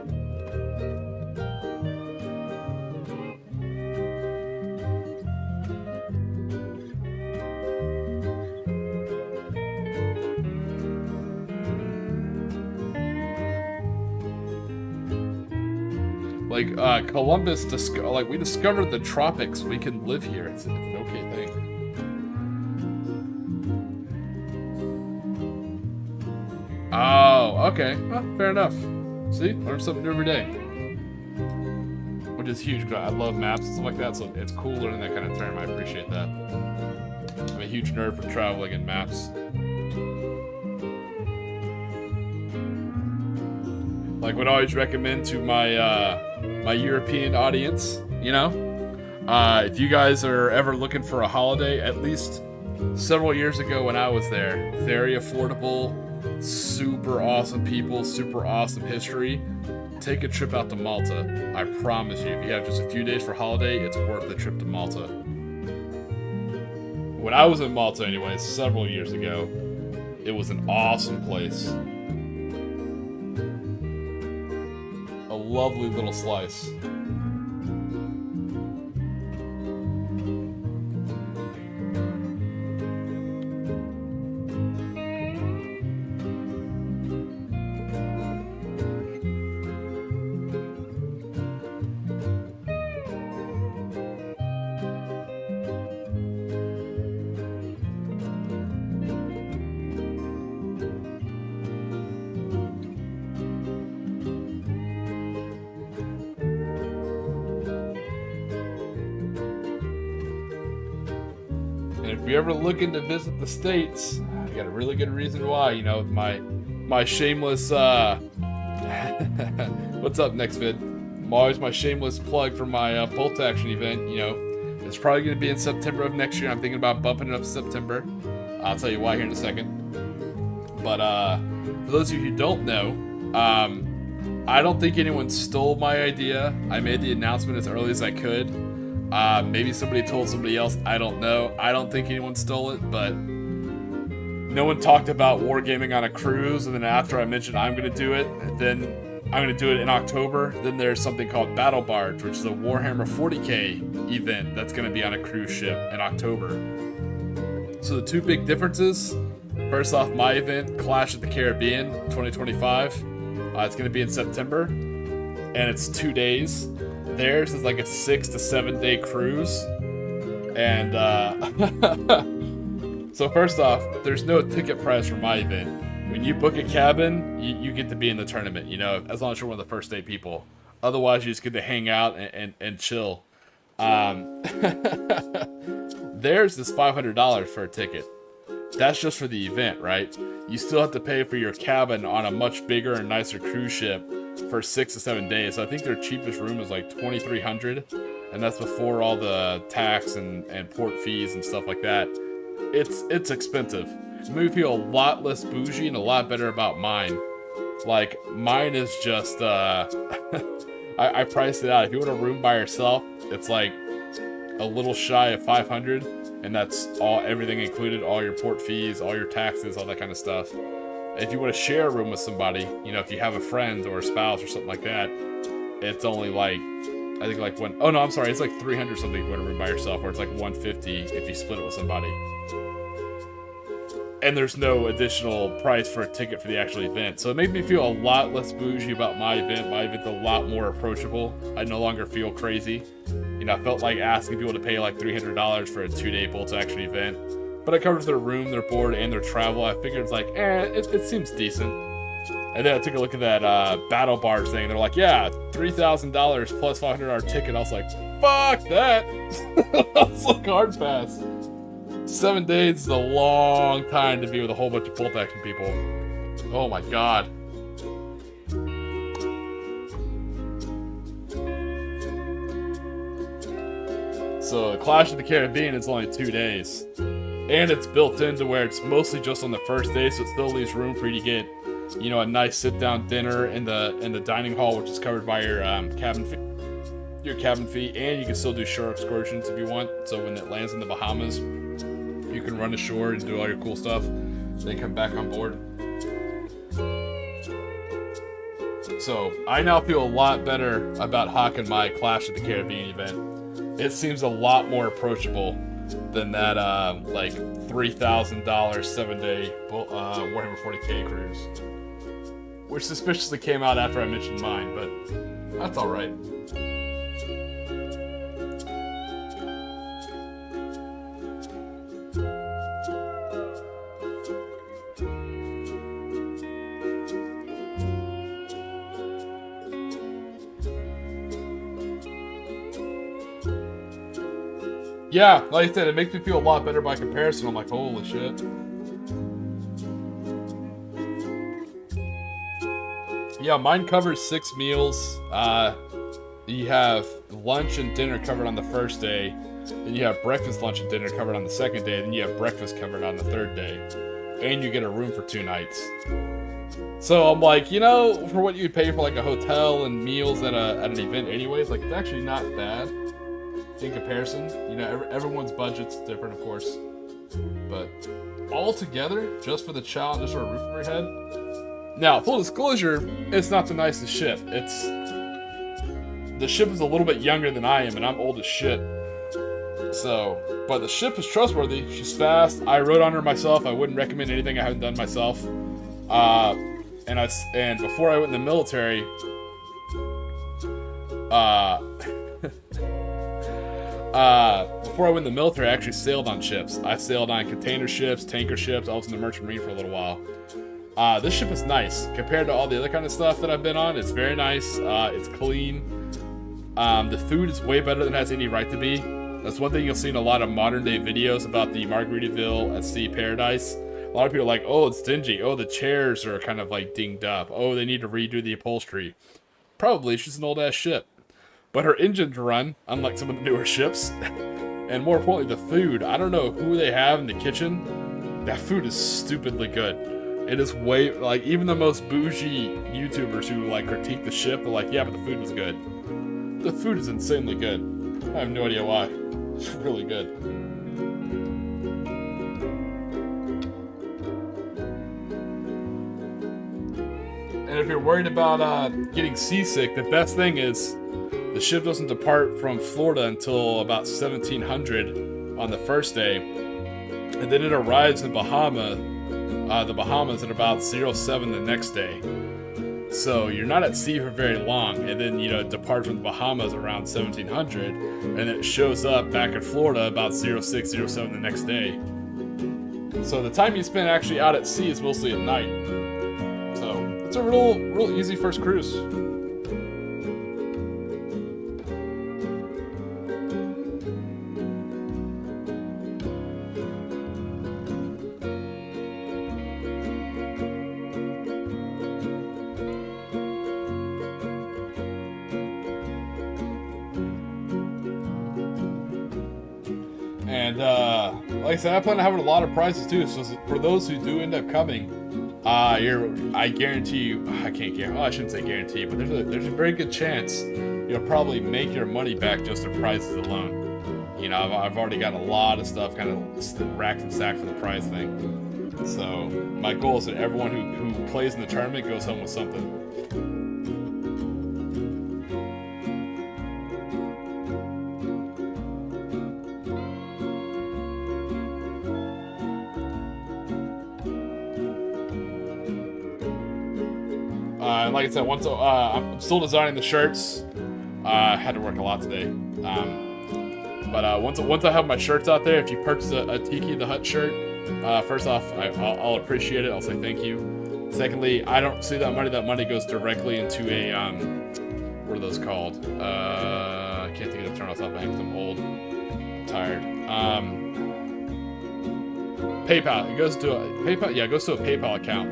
Like Columbus, we discovered the tropics. We can live here. It's an okay thing. Oh, okay. Well, fair enough. See, learn something new every day, which is huge. Cause I love maps and stuff like that, so it's cool learning that kind of term. I appreciate that. I'm a huge nerd for traveling and maps. Like, would always recommend to my my European audience, you know, if you guys are ever looking for a holiday, at least several years ago when I was there, very affordable, super awesome people, super awesome history. Take a trip out to Malta. I promise you, if you have just a few days for holiday, it's worth the trip to Malta. When I was in Malta, anyways, several years ago, it was an awesome place. A lovely little slice. If you're ever looking to visit the States, I got a really good reason why, you know, my shameless, what's up, next vid? Always my shameless plug for my bolt action event, you know, it's probably going to be in September of next year. I'm thinking about bumping it up to September. I'll tell you why here in a second. But, for those of you who don't know, I don't think anyone stole my idea. I made the announcement as early as I could. Maybe somebody told somebody else, I don't know. I don't think anyone stole it, but no one talked about wargaming on a cruise, and then after I mentioned I'm going to do it, then I'm going to do it in October. Then there's something called Battle Barge, which is a Warhammer 40k event that's going to be on a cruise ship in October. So the two big differences, first off, my event, Clash at the Caribbean 2025, it's going to be in September, and it's 2 days. Theirs is like a 6 to 7 day cruise, and so first off, there's no ticket price for my event. When you book a cabin, you get to be in the tournament, you know, as long as you're one of the first day people. Otherwise, you just get to hang out and chill. Theirs is $500 for a ticket. That's just for the event, right? You still have to pay for your cabin on a much bigger and nicer cruise ship for 6 to 7 days. So I think their cheapest room is like $2,300, and that's before all the tax and port fees and stuff like that. It's expensive. It made me feel a lot less bougie and a lot better about mine. Like, mine is just I priced it out. If you want a room by yourself, it's like a little shy of $500, and that's everything included, all your port fees, all your taxes, all that kind of stuff. If you want to share a room with somebody, you know, if you have a friend or a spouse or something like that, it's only like, I think like it's like 300 something if you want a room by yourself, or it's like 150 if you split it with somebody. And there's no additional price for a ticket for the actual event. So it made me feel a lot less bougie about my event. My event's a lot more approachable. I no longer feel crazy. You know, I felt like asking people to pay like $300 for a 2-day bolt action event. But it covers their room, their board, and their travel. I figured it's like, it seems decent. And then I took a look at that battle barge thing. They're like, yeah, $3,000 plus $500 ticket. I was like, fuck that. That's like hard pass. 7 days is a long time to be with a whole bunch of bolt action people. Oh my god. So Clash of the Caribbean is only 2 days. And it's built into where it's mostly just on the first day, so it still leaves room for you to get, you know, a nice sit-down dinner in the dining hall, which is covered by your cabin fee. And you can still do shore excursions if you want. So when it lands in the Bahamas, you can run ashore and do all your cool stuff, then come back on board. So I now feel a lot better about hawking my Clash of the Caribbean event. It seems a lot more approachable than that like $3,000 7-day Warhammer 40k cruise, which suspiciously came out after I mentioned mine, but that's all right. Yeah, like I said, it makes me feel a lot better by comparison. I'm like, holy shit. Yeah, mine covers 6 meals. You have lunch and dinner covered on the first day. Then you have breakfast, lunch, and dinner covered on the second day. Then you have breakfast covered on the third day. And you get a room for 2 nights. So I'm like, you know, for what you'd pay for like a hotel and meals at an event anyways, like it's actually not bad. In comparison, you know, everyone's budget's different, of course, but all together, just for the challenge, just for a roof over your head. Now, full disclosure, it's not the nicest ship. The ship is a little bit younger than I am, and I'm old as shit. So, but the ship is trustworthy. She's fast. I rode on her myself. I wouldn't recommend anything I haven't done myself. And before I went in the military, I actually sailed on ships. I sailed on container ships, tanker ships. I was in the Merchant Marine for a little while. This ship is nice compared to all the other kind of stuff that I've been on. It's very nice. It's clean. The food is way better than it has any right to be. That's one thing you'll see in a lot of modern day videos about the Margaritaville at sea paradise. A lot of people are like, oh, it's dingy. Oh, the chairs are kind of like dinged up. Oh, they need to redo the upholstery. Probably, it's just an old ass ship. But her engines run, unlike some of the newer ships. And more importantly, the food. I don't know who they have in the kitchen. That food is stupidly good. It is way, like, even the most bougie YouTubers who, like, critique the ship are like, yeah, but the food was good. The food is insanely good. I have no idea why. It's really good. And if you're worried about getting seasick, the best thing is the ship doesn't depart from Florida until about 1700 on the first day, and then it arrives in the Bahamas at about 07 the next day. So you're not at sea for very long, and then, you know, it departs from the Bahamas around 1700, and it shows up back in Florida about 06, 07 the next day. So the time you spend actually out at sea is mostly at night. So it's a real easy first cruise. And like I said, I plan on having a lot of prizes too. So for those who do end up coming, I guarantee you. I can't guarantee. Well, I shouldn't say guarantee, but there's a very good chance you'll probably make your money back just the prizes alone. You know, I've already got a lot of stuff kind of racked and stacked for the prize thing. So my goal is that everyone who plays in the tournament goes home with something. Like I said, I'm still designing the shirts. I had to work a lot today. But once I have my shirts out there, if you purchase a Tiki the Hut shirt, first off, I'll appreciate it. I'll say thank you. Secondly, I don't see that money. That money goes directly into a what are those called? I can't think of the term off the top of my head because I'm old, tired. PayPal. It goes to a PayPal. Yeah, it goes to a PayPal account,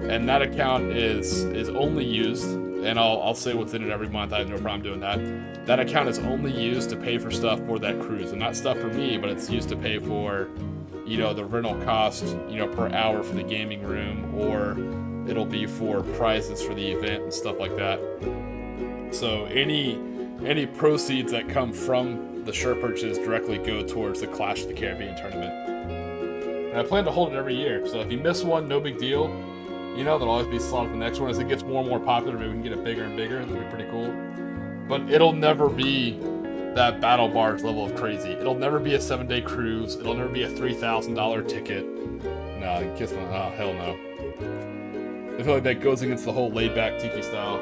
and that account is only used. And I'll say what's in it every month. I have no problem doing that. That account is only used to pay for stuff for that cruise, and not stuff for me, but it's used to pay for, you know, the rental cost, you know, per hour for the gaming room, or it'll be for prizes for the event and stuff like that. So any proceeds that come from the shirt purchase directly go towards the Clash of the Caribbean tournament. And I plan to hold it every year. So if you miss one, no big deal. You know, there'll always be a slot for the next one. As it gets more and more popular, maybe we can get it bigger and bigger. That'll be pretty cool. But it'll never be that Battle Barge level of crazy. It'll never be a 7-day cruise. It'll never be a $3,000 ticket. No, kiss my... Oh, hell no. I feel like that goes against the whole laid-back Tiki style.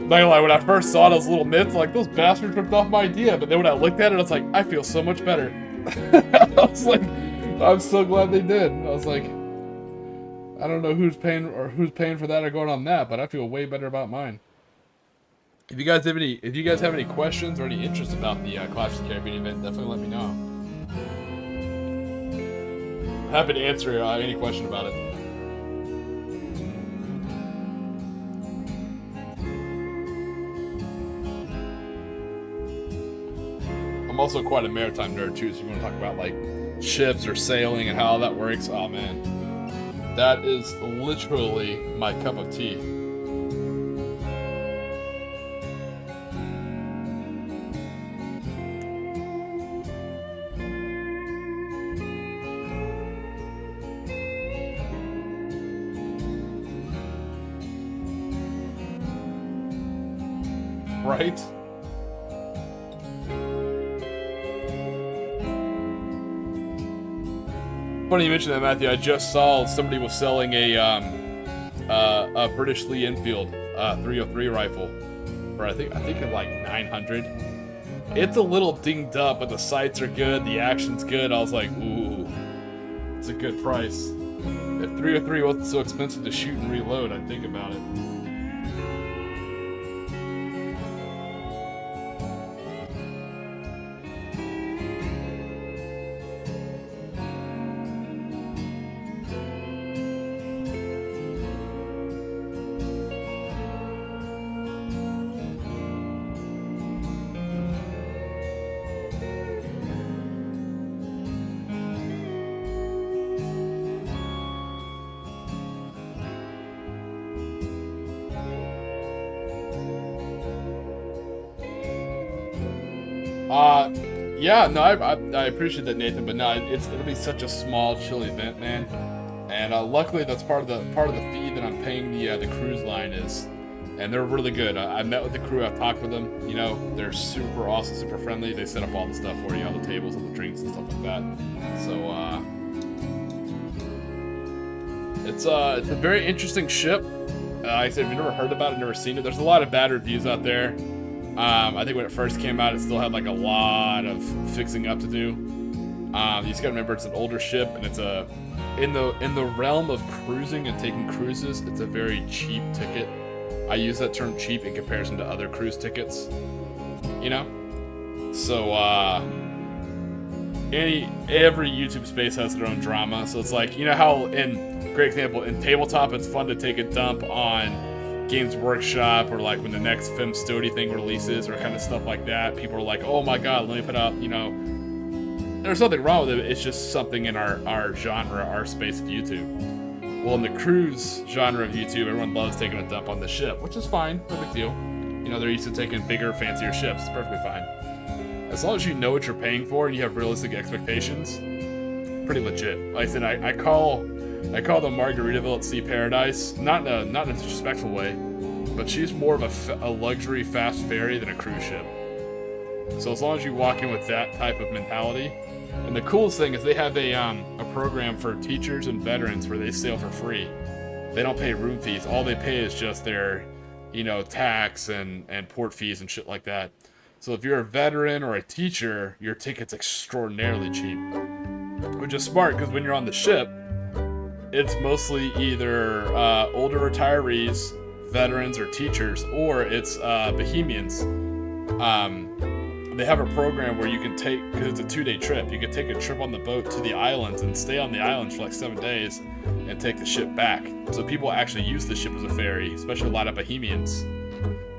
Not gonna lie, when I first saw those little mitts, like, those bastards ripped off my idea. But then when I looked at it, I was like, I feel so much better. I was like, I'm so glad they did. I was like, I don't know who's paying for that or going on that, but I feel way better about mine. If you guys have any questions or any interest about the Clash of the Caribbean event, definitely let me know. I'm happy to answer any question about it. I'm also quite a maritime nerd too, so you want to talk about like ships or sailing and how that works. Oh man, that is literally my cup of tea. Right? Funny you mentioned that, Matthew. I just saw somebody was selling a British Lee Enfield 303 rifle for I think at like 900. It's a little dinged up, but the sights are good, the action's good. I was like, ooh, it's a good price. If 303 wasn't so expensive to shoot and reload, I'd think about it. Yeah, no, I appreciate that, Nathan, but no, it'll be such a small, chill event, man. And luckily, that's part of the fee that I'm paying the cruise line is, and they're really good. I met with the crew, I've talked with them. You know, they're super awesome, super friendly. They set up all the stuff for you, all the tables, all the drinks, and stuff like that. So it's a very interesting ship. Like I said, if you've never heard about it, never seen it, there's a lot of bad reviews out there. I think when it first came out, it still had like a lot of fixing up to do. You just gotta remember it's an older ship, and it's in the realm of cruising and taking cruises, it's a very cheap ticket. I use that term cheap in comparison to other cruise tickets. You know, so every YouTube space has their own drama. So it's like, you know how great example in tabletop, it's fun to take a dump on Games Workshop, or like when the next Film Studio thing releases, or kind of stuff like that. People are like, oh my god, let me put out, you know, there's nothing wrong with it, it's just something in our genre, our space of YouTube. Well, in the cruise genre of YouTube, everyone loves taking a dump on the ship, which is fine, no big deal. You know, they're used to taking bigger, fancier ships, it's perfectly fine. As long as you know what you're paying for and you have realistic expectations, pretty legit. Like I said, I call the Margaritaville at Sea Paradise, not in a disrespectful way, but she's more of a luxury fast ferry than a cruise ship. So as long as you walk in with that type of mentality, and the coolest thing is they have a program for teachers and veterans where they sail for free. They don't pay room fees. All they pay is just their you know, tax and port fees and shit like that. So if you're a veteran or a teacher, your ticket's extraordinarily cheap, which is smart because when you're on the ship, it's mostly either older retirees, veterans, or teachers, or it's Bohemians. They have a program where you can take, because it's a 2-day trip, you can take a trip on the boat to the islands and stay on the islands for like 7 days and take the ship back. So people actually use the ship as a ferry, especially a lot of Bohemians.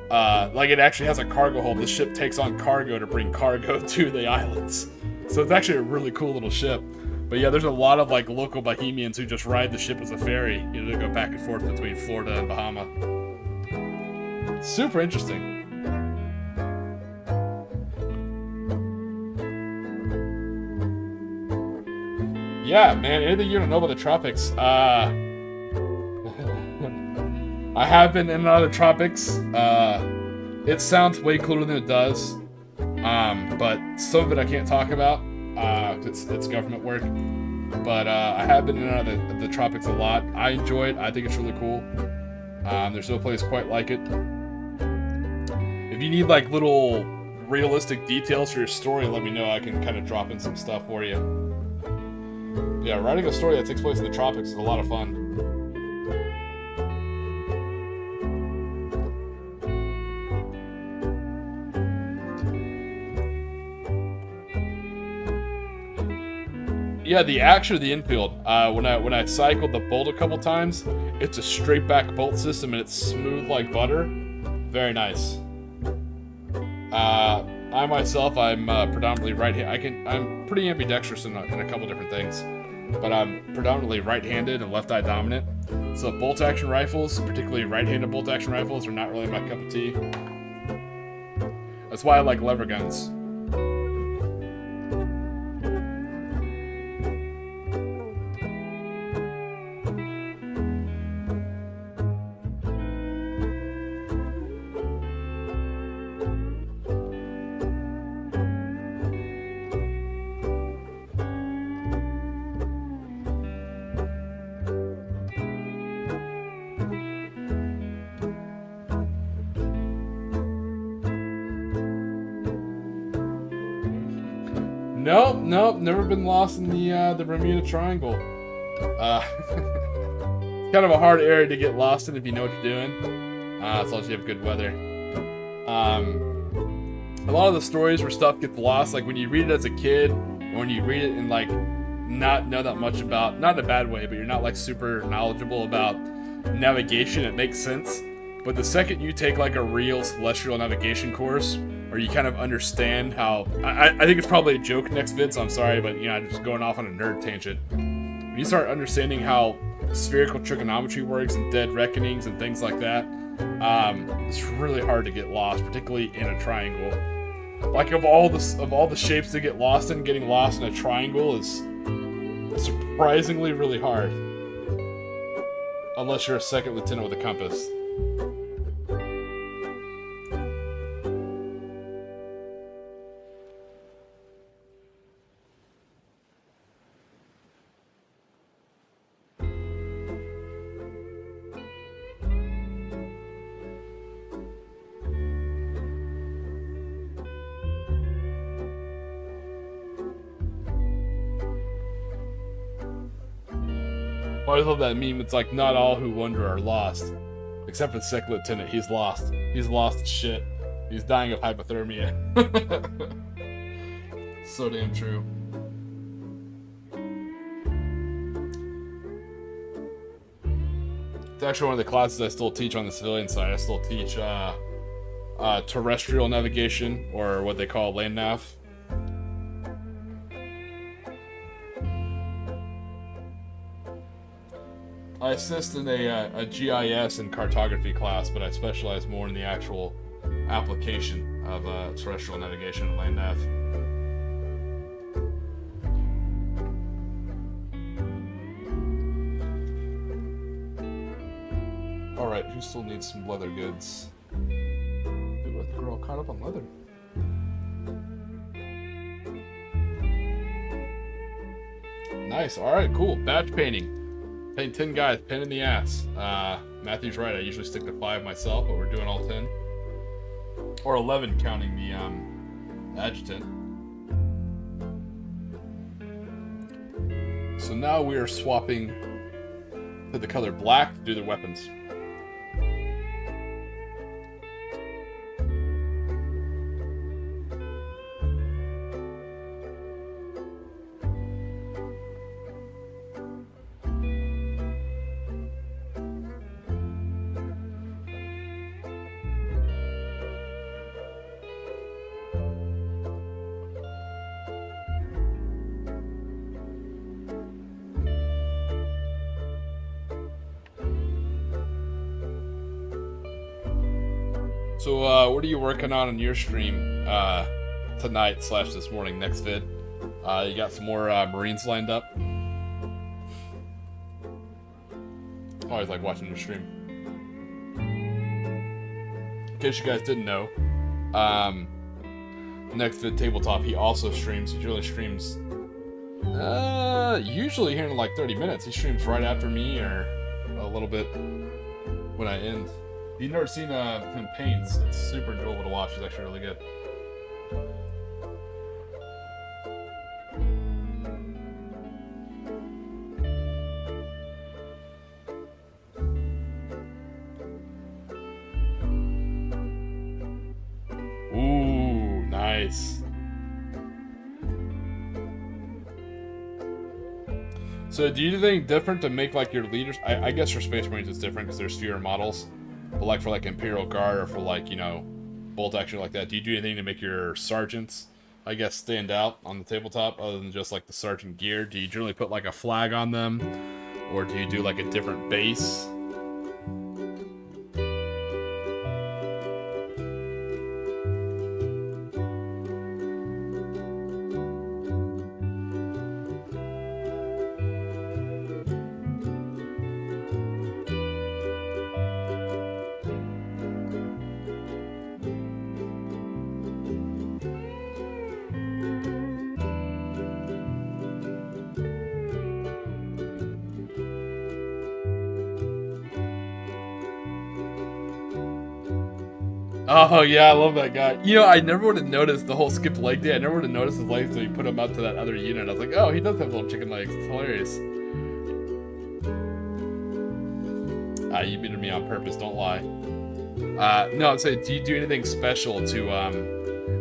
Like it actually has a cargo hold. The ship takes on cargo to bring cargo to the islands. So it's actually a really cool little ship. But yeah, there's a lot of like local Bohemians who just ride the ship as a ferry, you know, to go back and forth between Florida and Bahama. Super interesting. Yeah, man, anything you don't know about the tropics? I have been in and out of the tropics. It sounds way cooler than it does. But some of it I can't talk about. It's government work. But I have been in and out of the tropics a lot. I enjoy it. I think it's really cool. There's no place quite like it. If you need like little realistic details for your story, let me know. I can kind of drop in some stuff for you. Yeah, writing a story that takes place in the tropics is a lot of fun. Yeah, the action of the infield. When I cycled the bolt a couple times, it's a straight back bolt system and it's smooth like butter. Very nice. I myself, I'm predominantly right-handed. I'm pretty ambidextrous in a couple different things, but I'm predominantly right-handed and left-eye dominant. So bolt-action rifles, particularly right-handed bolt-action rifles, are not really my cup of tea. That's why I like lever guns. Nope, never been lost in the Bermuda Triangle. It's kind of a hard area to get lost in if you know what you're doing, as long as you have good weather. A lot of the stories where stuff gets lost, like when you read it as a kid, or when you read it and like not know that much about, not in a bad way, but you're not like super knowledgeable about navigation, it makes sense. But the second you take like a real celestial navigation course, or you kind of understand how, I think it's probably a joke next vid, so I'm sorry, but you know, I'm just going off on a nerd tangent. When you start understanding how spherical trigonometry works and dead reckonings and things like that, it's really hard to get lost, particularly in a triangle. Like of all the shapes to get lost in, getting lost in a triangle is surprisingly really hard. Unless you're a second lieutenant with a compass. I always love that meme. It's like, not all who wander are lost. Except for the second lieutenant. He's lost. He's lost his shit. He's dying of hypothermia. So damn true. It's actually one of the classes I still teach on the civilian side. I still teach terrestrial navigation, or what they call land nav. I assist in a GIS and cartography class, but I specialize more in the actual application of terrestrial navigation and land nav. Alright, who still needs some leather goods? Ooh, the girl caught up on leather. Nice, alright, cool. Badge painting. Hey, 10 guys, pain in the ass. Matthew's right. I usually stick to 5 myself, but we're doing all 10. Or 11 counting the adjutant. So now we are swapping to the color black to do the weapons. So, what are you working on your stream tonight / this morning, next vid? You got some more Marines lined up? Always like watching your stream. In case you guys didn't know, next vid tabletop, he also streams. He usually streams usually here in like 30 minutes. He streams right after me or a little bit when I end. If you've never seen him paints, it's super enjoyable to watch. He's actually really good. Ooh, nice. So do you do anything different to make like your leaders? I guess for Space Marines it's different because there's fewer models. But like for like Imperial Guard or for like, you know, bolt action like that, do you do anything to make your sergeants, I guess, stand out on the tabletop other than just like the sergeant gear? Do you generally put like a flag on them, or do you do like a different base? Oh yeah, I love that guy. You know, I never would have noticed the whole skipped leg day. I never would have noticed his legs until you put him up to that other unit. I was like, oh, he does have little chicken legs. It's hilarious. You beat me on purpose, don't lie. No, I'm saying, do you do anything special to,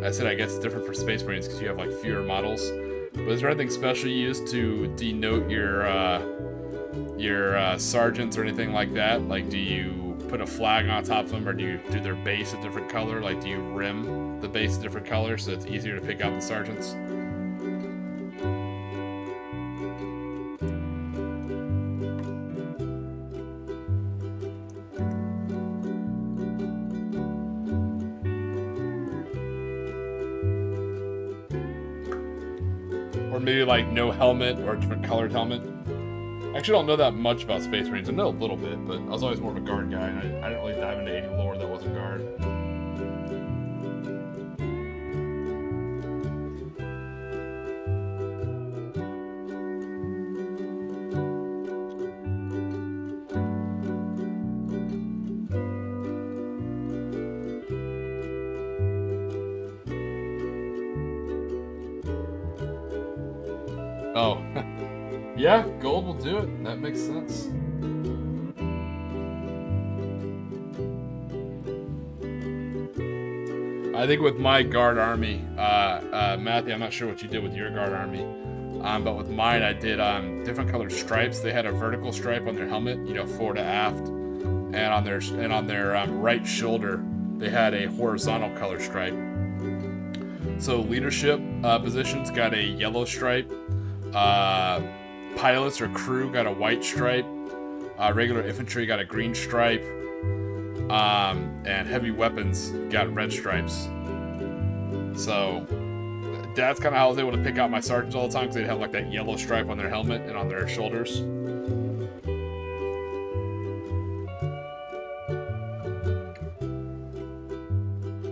I said I guess it's different for Space Marines because you have like fewer models. But is there anything special you use to denote your sergeants or anything like that? Like, do you put a flag on top of them, or do you do their base a different color? Like, do you rim the base a different color so it's easier to pick out the sergeants? Or maybe like no helmet or a different colored helmet. I actually don't know that much about Space Marines. I know a little bit, but I was always more of a guard guy, and I didn't really dive into any lore that wasn't guard. Oh. Yeah, gold will do it. That makes sense. I think with my guard army, Matthew, I'm not sure what you did with your guard army, but with mine, I did different colored stripes. They had a vertical stripe on their helmet, you know, fore to aft, and on their right shoulder, they had a horizontal color stripe. So leadership positions got a yellow stripe. Pilots or crew got a white stripe. Regular infantry got a green stripe. And heavy weapons got red stripes. So that's kind of how I was able to pick out my sergeants all the time, because they'd have like that yellow stripe on their helmet and on their shoulders.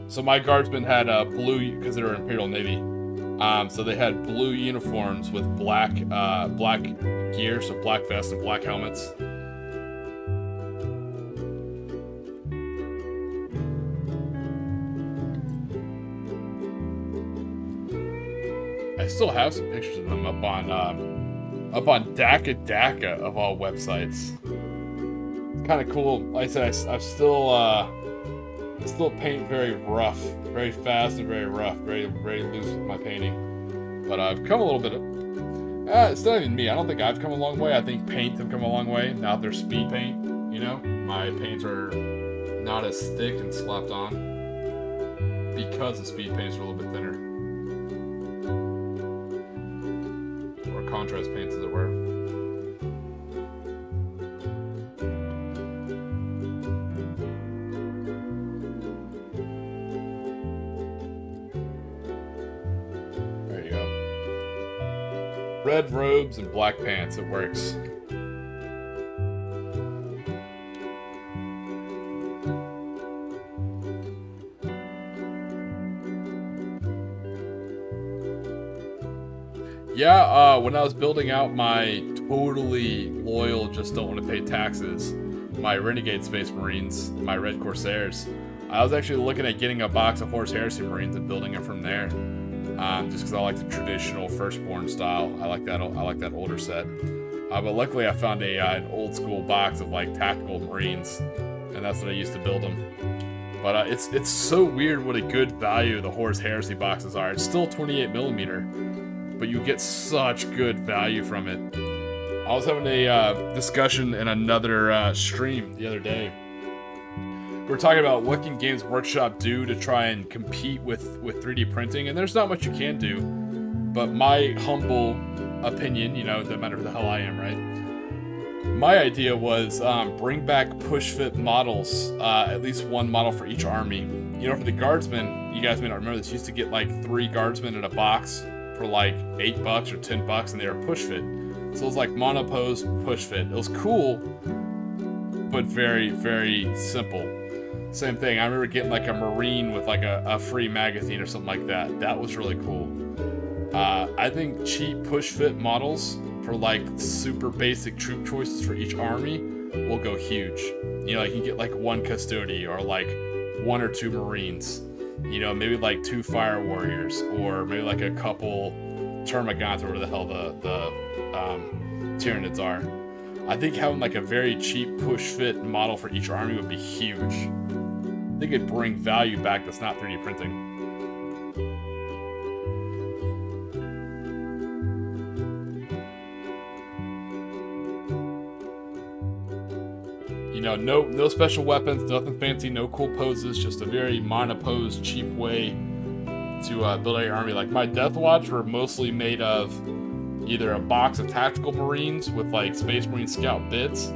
So my guardsmen had blue, because they were Imperial Navy. So they had blue uniforms with black gear, so black vest and black helmets. I still have some pictures of them up on Daka of all websites. It's kind of cool. Like I said, I still paint very rough, very fast and very rough, very loose with my painting. But I've come a little bit. It's not even me. I don't think I've come a long way. I think paint have come a long way. Now they're speed paint. You know, my paints are not as thick and slapped on because the speed paints are a little bit thinner. Contrast paints, as it were. There you go. Red robes and black pants, it works. Yeah, when I was building out my totally loyal, just don't want to pay taxes, my Renegade Space Marines, my Red Corsairs, I was actually looking at getting a box of Horse Heresy Marines and building them from there. Just because I like the traditional Firstborn style. I like that older set. But luckily I found an old school box of like tactical Marines, and that's what I used to build them. But it's so weird what a good value the Horse Heresy boxes are. It's still 28mm. But you get such good value from it. I was having a discussion in another stream the other day. We were talking about what can Games Workshop do to try and compete with 3D printing, and there's not much you can do. But my humble opinion, you know, it doesn't matter who the hell I am, right? My idea was bring back push-fit models, at least one model for each army. You know, for the guardsmen, you guys may not remember this, you used to get like 3 guardsmen in a box for like $8 or $10, and they were push fit. So it was like monopose push fit. It was cool, but very, very simple. Same thing. I remember getting like a Marine with like a free magazine or something like that. That was really cool. I think cheap push fit models for like super basic troop choices for each army will go huge. You know, like you can get like 1 custody or like 1 or 2 Marines. You know, maybe like 2 fire warriors, or maybe like a couple termagants, or whatever the hell the Tyranids are. I think having like a very cheap push fit model for each army would be huge. I think it'd bring value back that's not 3D printing. You know, no special weapons, nothing fancy, no cool poses, just a very monopose, cheap way to build your army. Like my Death Watch were mostly made of either a box of tactical Marines with like Space Marine Scout bits,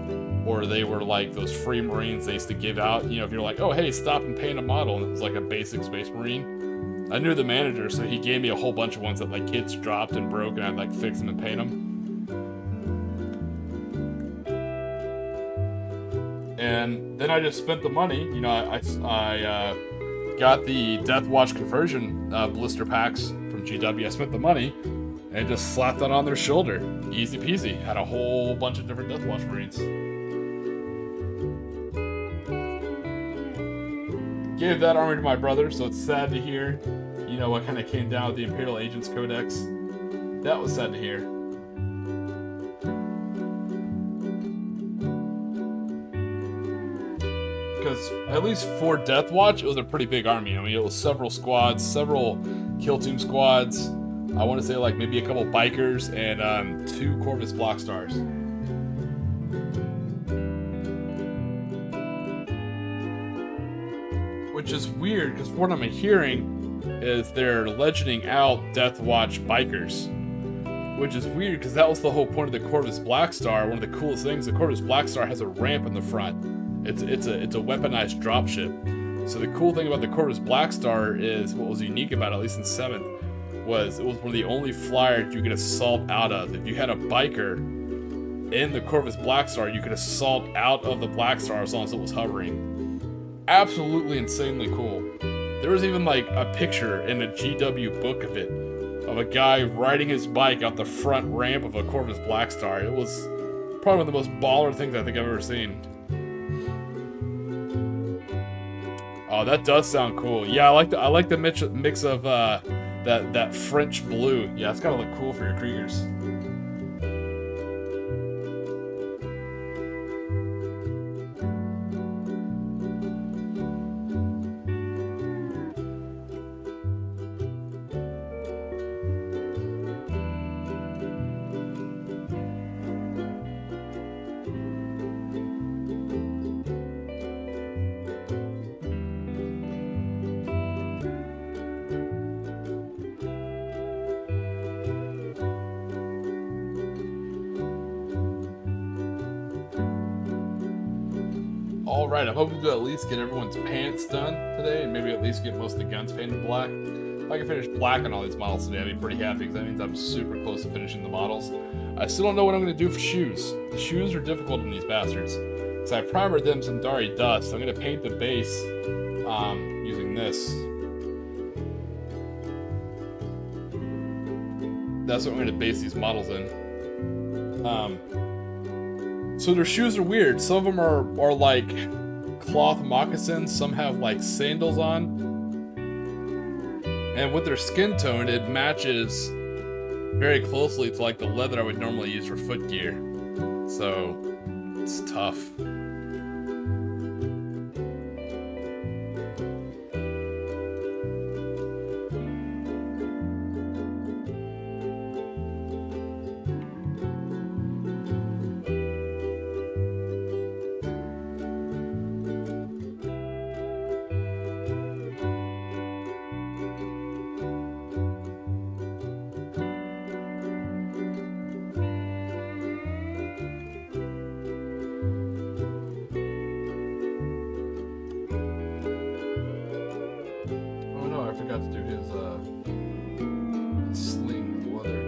or they were like those free Marines they used to give out. You know, if you're like, oh hey, stop and paint a model, and it was like a basic Space Marine. I knew the manager, so he gave me a whole bunch of ones that like kids dropped and broke, and I'd like fix them and paint them. And then I just spent the money. You know, I got the Death Watch conversion blister packs from GW. I spent the money and just slapped that on their shoulder. Easy peasy. Had a whole bunch of different Death Watch Marines. Gave that army to my brother, so it's sad to hear, you know, what kind of came down with the Imperial Agents Codex. That was sad to hear. Because at least for Death Watch, it was a pretty big army. I mean, it was several squads, several kill team squads. I want to say like maybe a couple bikers and 2 Corvus Block Stars. Which is weird, because what I'm hearing is they're legending out Death Watch bikers. Which is weird, because that was the whole point of the Corvus Black Star. One of the coolest things, the Corvus Black Star has a ramp in the front. It's a weaponized dropship. So the cool thing about the Corvus Black Star is, what was unique about it, at least in 7th, was it was one of the only flyers you could assault out of. If you had a biker in the Corvus Black Star, you could assault out of the Black Star as long as it was hovering. Absolutely insanely cool. There was even like a picture in a GW book of it, of a guy riding his bike out the front ramp of a Corvus Blackstar. It was probably one of the most baller things I think I've ever seen. Oh, that does sound cool. Yeah, I like the mix of that French blue. Yeah, it's gotta look cool for your Kriegers. Alright, I'm hoping to at least get everyone's pants done today, and maybe at least get most of the guns painted black. If I can finish black on all these models today, I'd be pretty happy, because that means I'm super close to finishing the models. I still don't know what I'm going to do for shoes. The shoes are difficult in these bastards. So I primered them some Dari Dust. So I'm going to paint the base using this. That's what I'm going to base these models in. So their shoes are weird. Some of them are like cloth moccasins. Some have like sandals on. And with their skin tone, it matches very closely to like the leather I would normally use for foot gear. So it's tough. Forgot to do his sling leather.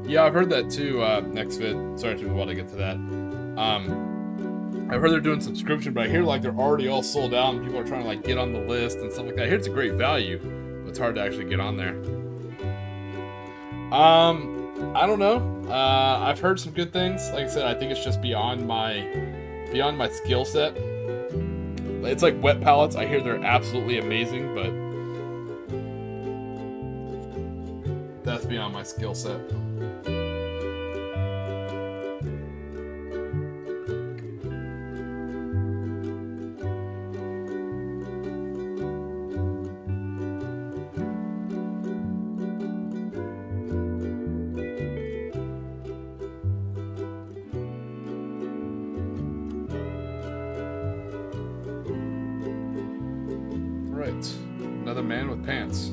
Yeah, I've heard that too. Next vid. Sorry, it took me a while to get to that. I've heard they're doing subscription, but I hear like they're already all sold out, and people are trying to like get on the list and stuff like that. I hear it's a great value, but it's hard to actually get on there. I don't know. I've heard some good things. Like I said, I think it's just beyond my skill set. It's like wet palettes. I hear they're absolutely amazing, but that's beyond my skill set. Another man with pants.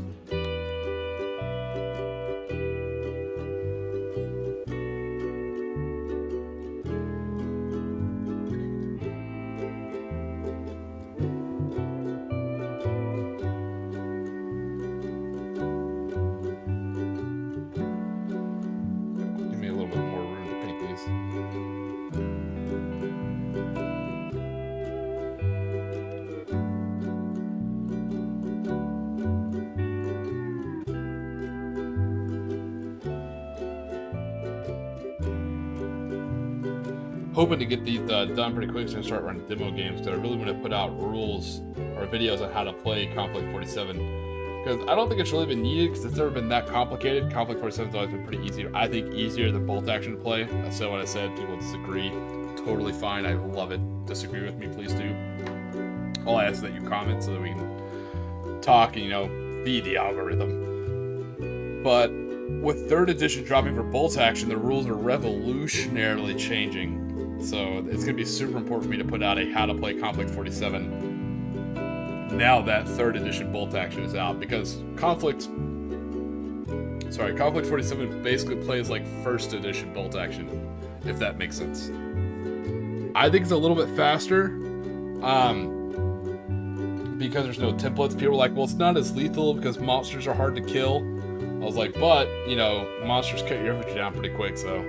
Give me a little bit more room to paint these. Hoping to get these done pretty quick so I can start running demo games, because I really want to put out rules or videos on how to play Conflict 47, because I don't think it's really been needed, because it's never been that complicated. Conflict 47's always been pretty easy. I think easier than bolt action to play. I said what I said. People disagree. Totally fine. I love it. Disagree with me, please do. All I ask is that you comment so that we can talk and, you know, feed the algorithm. But with 3rd edition dropping for bolt action, the rules are revolutionarily changing. So it's going to be super important for me to put out a how to play Conflict 47 now that 3rd edition bolt action is out, because Conflict 47 basically plays like 1st edition bolt action, if that makes sense. I think it's a little bit faster because there's no templates. People are like, well, it's not as lethal because monsters are hard to kill. I was like, but, you know, monsters cut your infantry down pretty quick, so.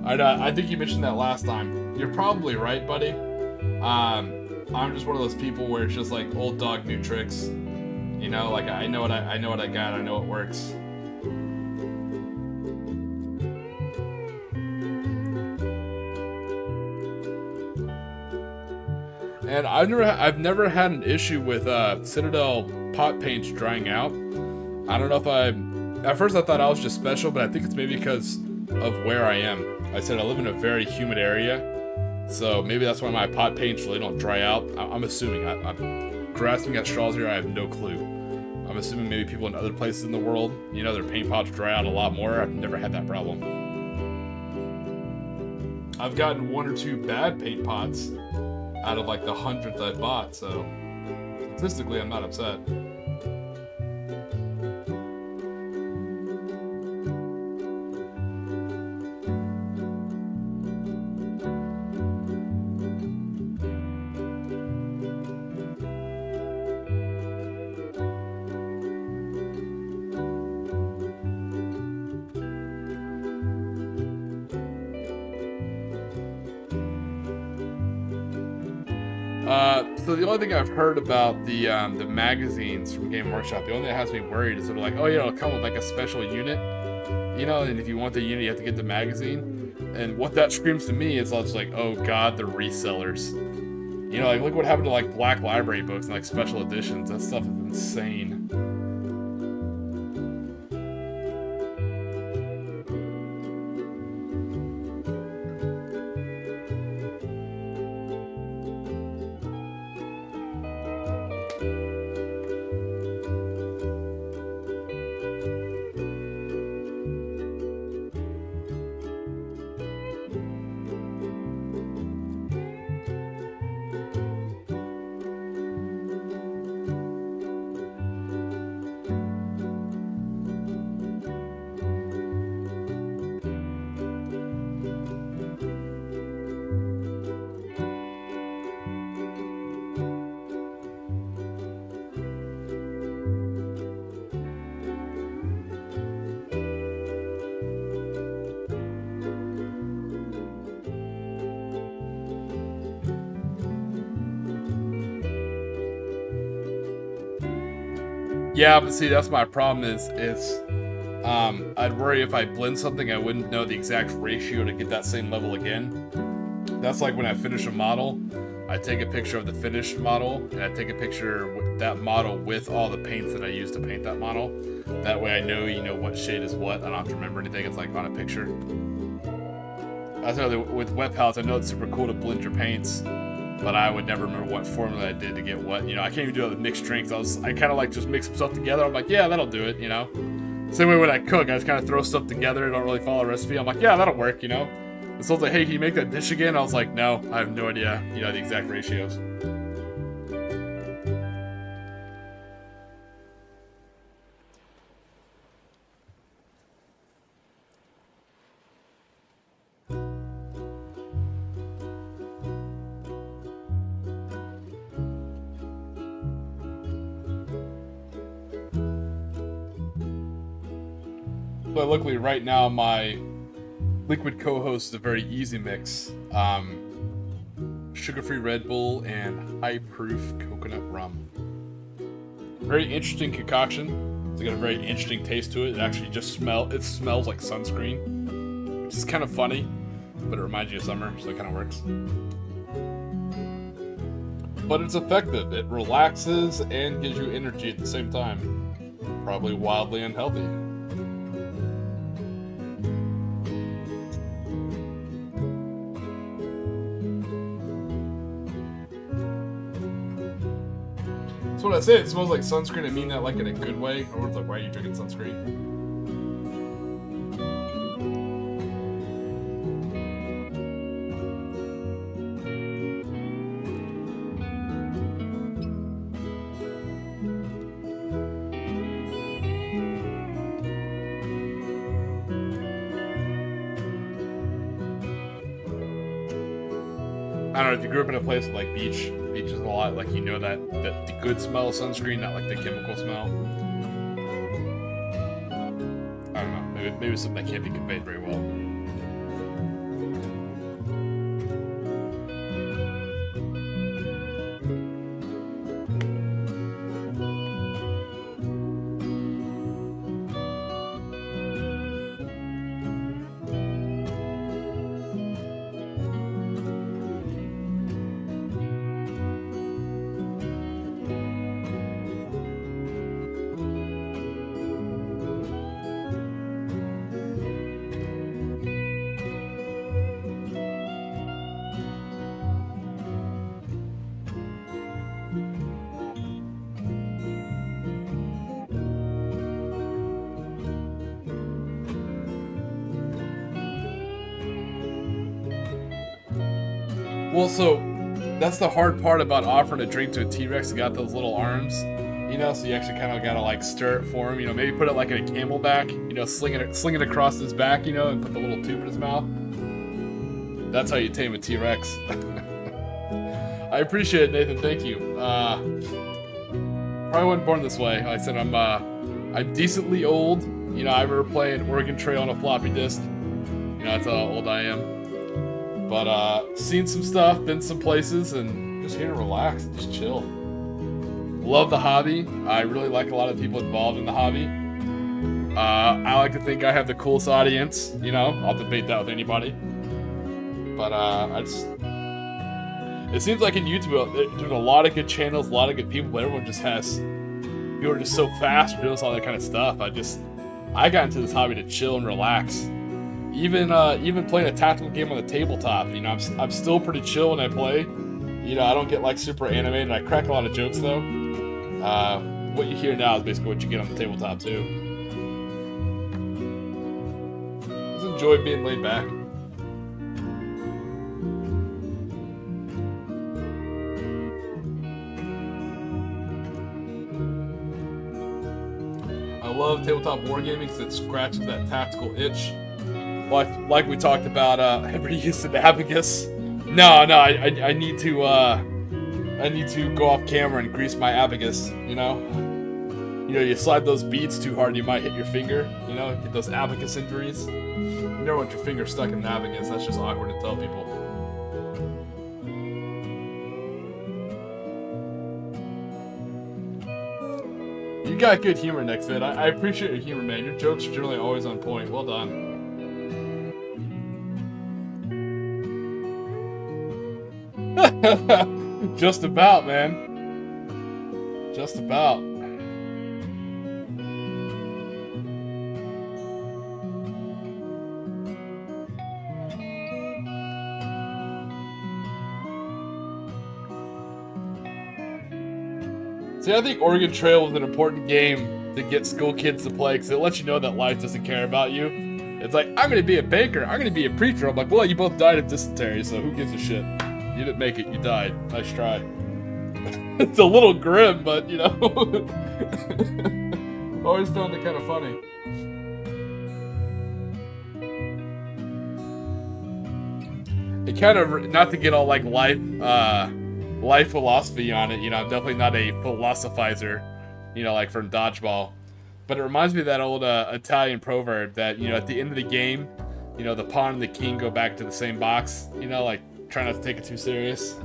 I think you mentioned that last time. You're probably right, buddy. I'm just one of those people where it's just like old dog, new tricks. You know, like I know what I got. I know it works. And I've never had an issue with Citadel pot paints drying out. I don't know if at first I thought I was just special, but I think it's maybe because of where I am. I said I live in a very humid area, so maybe that's why my pot paints really don't dry out. I'm assuming. I'm grasping at straws here. I have no clue. I'm assuming maybe people in other places in the world, you know, their paint pots dry out a lot more. I've never had that problem. I've gotten 1 or 2 bad paint pots out of like the 100th I bought, so statistically I'm not upset. So the only thing I've heard about the magazines from Game Workshop, the only thing that has me worried is they're like, oh yeah, it'll come with like a special unit, you know, and if you want the unit, you have to get the magazine. And what that screams to me is I was like, oh god, the resellers. You know, like look what happened to like Black Library books and like special editions. That stuff is insane. Yeah, but see, that's my problem is I'd worry if I blend something, I wouldn't know the exact ratio to get that same level again. That's like when I finish a model, I take a picture of the finished model, and I take a picture with that model with all the paints that I used to paint that model. That way I know, you know, what shade is what. I don't have to remember anything. It's like on a picture. I know that with wet palettes, I know it's super cool to blend your paints, but I would never remember what formula I did to get what. You know, I can't even do it with mixed drinks. I kind of like just mix some stuff together. I'm like, yeah, that'll do it, you know? Same way when I cook, I just kind of throw stuff together. I don't really follow a recipe. I'm like, yeah, that'll work, you know? And someone's like, hey, can you make that dish again? I was like, no, I have no idea, you know, the exact ratios. But luckily right now my liquid co-host is a very easy mix. Sugar-free Red Bull and high-proof coconut rum. Very interesting concoction. It's got a very interesting taste to it. It actually just smells like sunscreen, which is kind of funny, but it reminds you of summer, so it kind of works. But it's effective. It relaxes and gives you energy at the same time. Probably wildly unhealthy. That's what I say. It smells like sunscreen. I mean that like in a good way. Everyone's like, why are you drinking sunscreen? I don't know, if you grew up in a place with like beaches a lot, like you know that the good smell of sunscreen, not like the chemical smell. I don't know, maybe something that can't be conveyed very well. Well, so that's the hard part about offering a drink to a T-Rex. It got those little arms, you know, so you actually kind of gotta like stir it for him, you know, maybe put it like in a camelback, you know, sling it across his back, you know, and put the little tube in his mouth. That's how you tame a T-Rex. I appreciate it, Nathan. Thank you. Probably wasn't born this way. Like I said, I'm decently old. You know, I remember playing Oregon Trail on a floppy disk. You know, that's how old I am. But seen some stuff, been some places, and just here to relax and just chill. Love the hobby. I really like a lot of people involved in the hobby. I like to think I have the coolest audience. You know, I'll debate that with anybody. But it seems like in YouTube, there's a lot of good channels, a lot of good people, but everyone just has, people are just so fast for doing all that kind of stuff. I got into this hobby to chill and relax. Even playing a tactical game on the tabletop, you know, I'm still pretty chill when I play. You know, I don't get like super animated. I crack a lot of jokes though. What you hear now is basically what you get on the tabletop too. Just enjoy being laid back. I love tabletop wargaming because it scratches that tactical itch. Like we talked about, everybody used an abacus. No, I need to go off camera and grease my abacus. You know, you slide those beads too hard, you might hit your finger. You know, get those abacus injuries. You never want your finger stuck in an abacus. That's just awkward to tell people. You got good humor, Next Vid. I appreciate your humor, man. Your jokes are generally always on point. Well done. Just about, man. Just about. See, I think Oregon Trail was an important game to get school kids to play because it lets you know that life doesn't care about you. It's like, I'm going to be a banker. I'm going to be a preacher. I'm like, well, you both died of dysentery, so who gives a shit? You didn't make it. You died. Nice try. It's a little grim, but, you know. Always found it kind of funny. It kind of, not to get all like life philosophy on it, you know, I'm definitely not a philosophizer, you know, like from Dodgeball. But it reminds me of that old Italian proverb that, you know, at the end of the game, you know, the pawn and the king go back to the same box, you know, like, try not to take it too serious.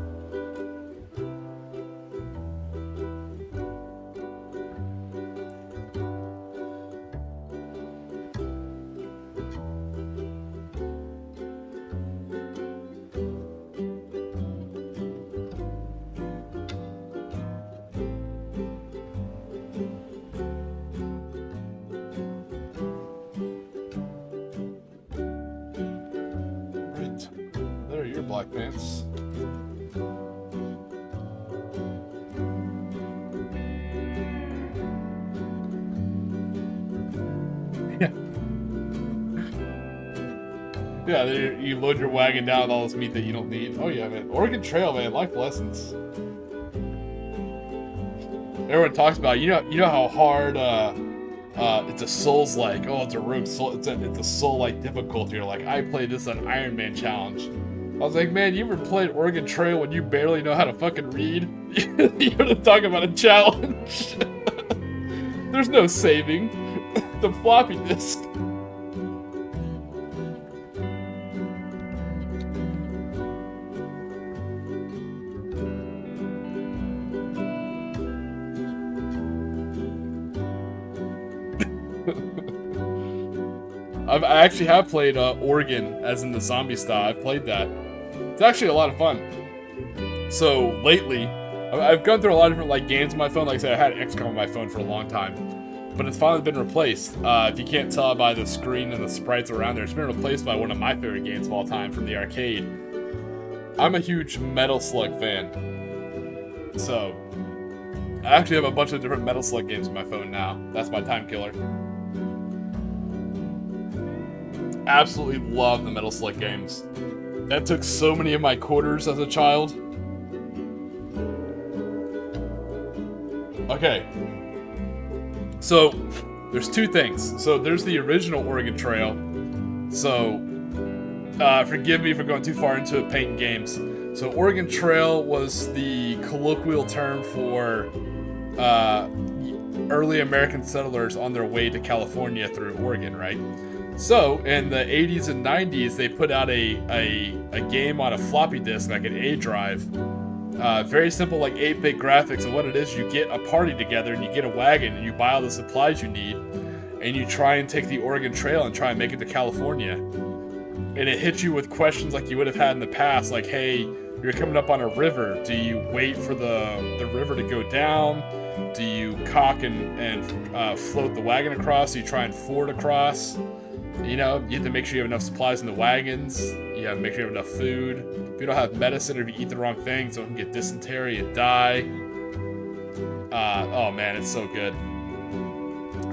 Black pants. Yeah, you load your wagon down with all this meat that you don't need. Oh yeah, man. Oregon Trail, man. Life lessons. Everyone talks about, you know how hard it's a Souls-like. Oh, it's a rogue soul. It's a soul-like difficulty. Or like, I played this on Iron Man challenge. was like, man, you ever played Oregon Trail when you barely know how to fucking read? You want to talk about a challenge? There's no saving the floppy disk. I actually have played Oregon, as in the zombie style. I've played that. It's actually a lot of fun. So lately, I've gone through a lot of different like games on my phone. Like I said, I had XCOM on my phone for a long time, but it's finally been replaced. If you can't tell by the screen and the sprites around there, it's been replaced by one of my favorite games of all time from the arcade. I'm a huge Metal Slug fan, so I actually have a bunch of different Metal Slug games on my phone now. That's my time killer. Absolutely love the Metal Slug games. That took so many of my quarters as a child. Okay. So, there's two things. So, there's the original Oregon Trail. So, forgive me for going too far into it, painting games. So, Oregon Trail was the colloquial term for early American settlers on their way to California through Oregon, right? So, in the 80s and 90s, they put out a game on a floppy disk, like an A drive. Very simple, like 8-bit graphics. And what it is, you get a party together and you get a wagon and you buy all the supplies you need. And you try and take the Oregon Trail and try and make it to California. And it hits you with questions like you would have had in the past. Like, hey, you're coming up on a river. Do you wait for the river to go down? Do you cock and float the wagon across? Do you try and ford across? You know, you have to make sure you have enough supplies in the wagons. You have to make sure you have enough food. If you don't have medicine, or if you eat the wrong thing, so you can get dysentery and die. Oh man, it's so good.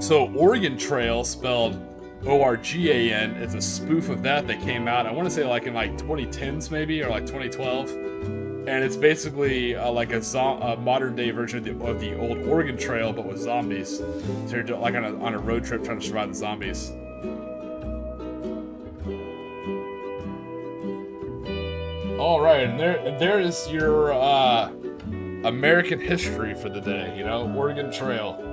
So Oregon Trail, spelled O-R-G-A-N, is a spoof of that came out, I want to say like in like 2010s maybe, or like 2012. And it's basically like a modern day version of the old Oregon Trail, but with zombies. So you're like on a road trip trying to survive the zombies. All right, and there is your American history for the day. You know, Oregon Trail.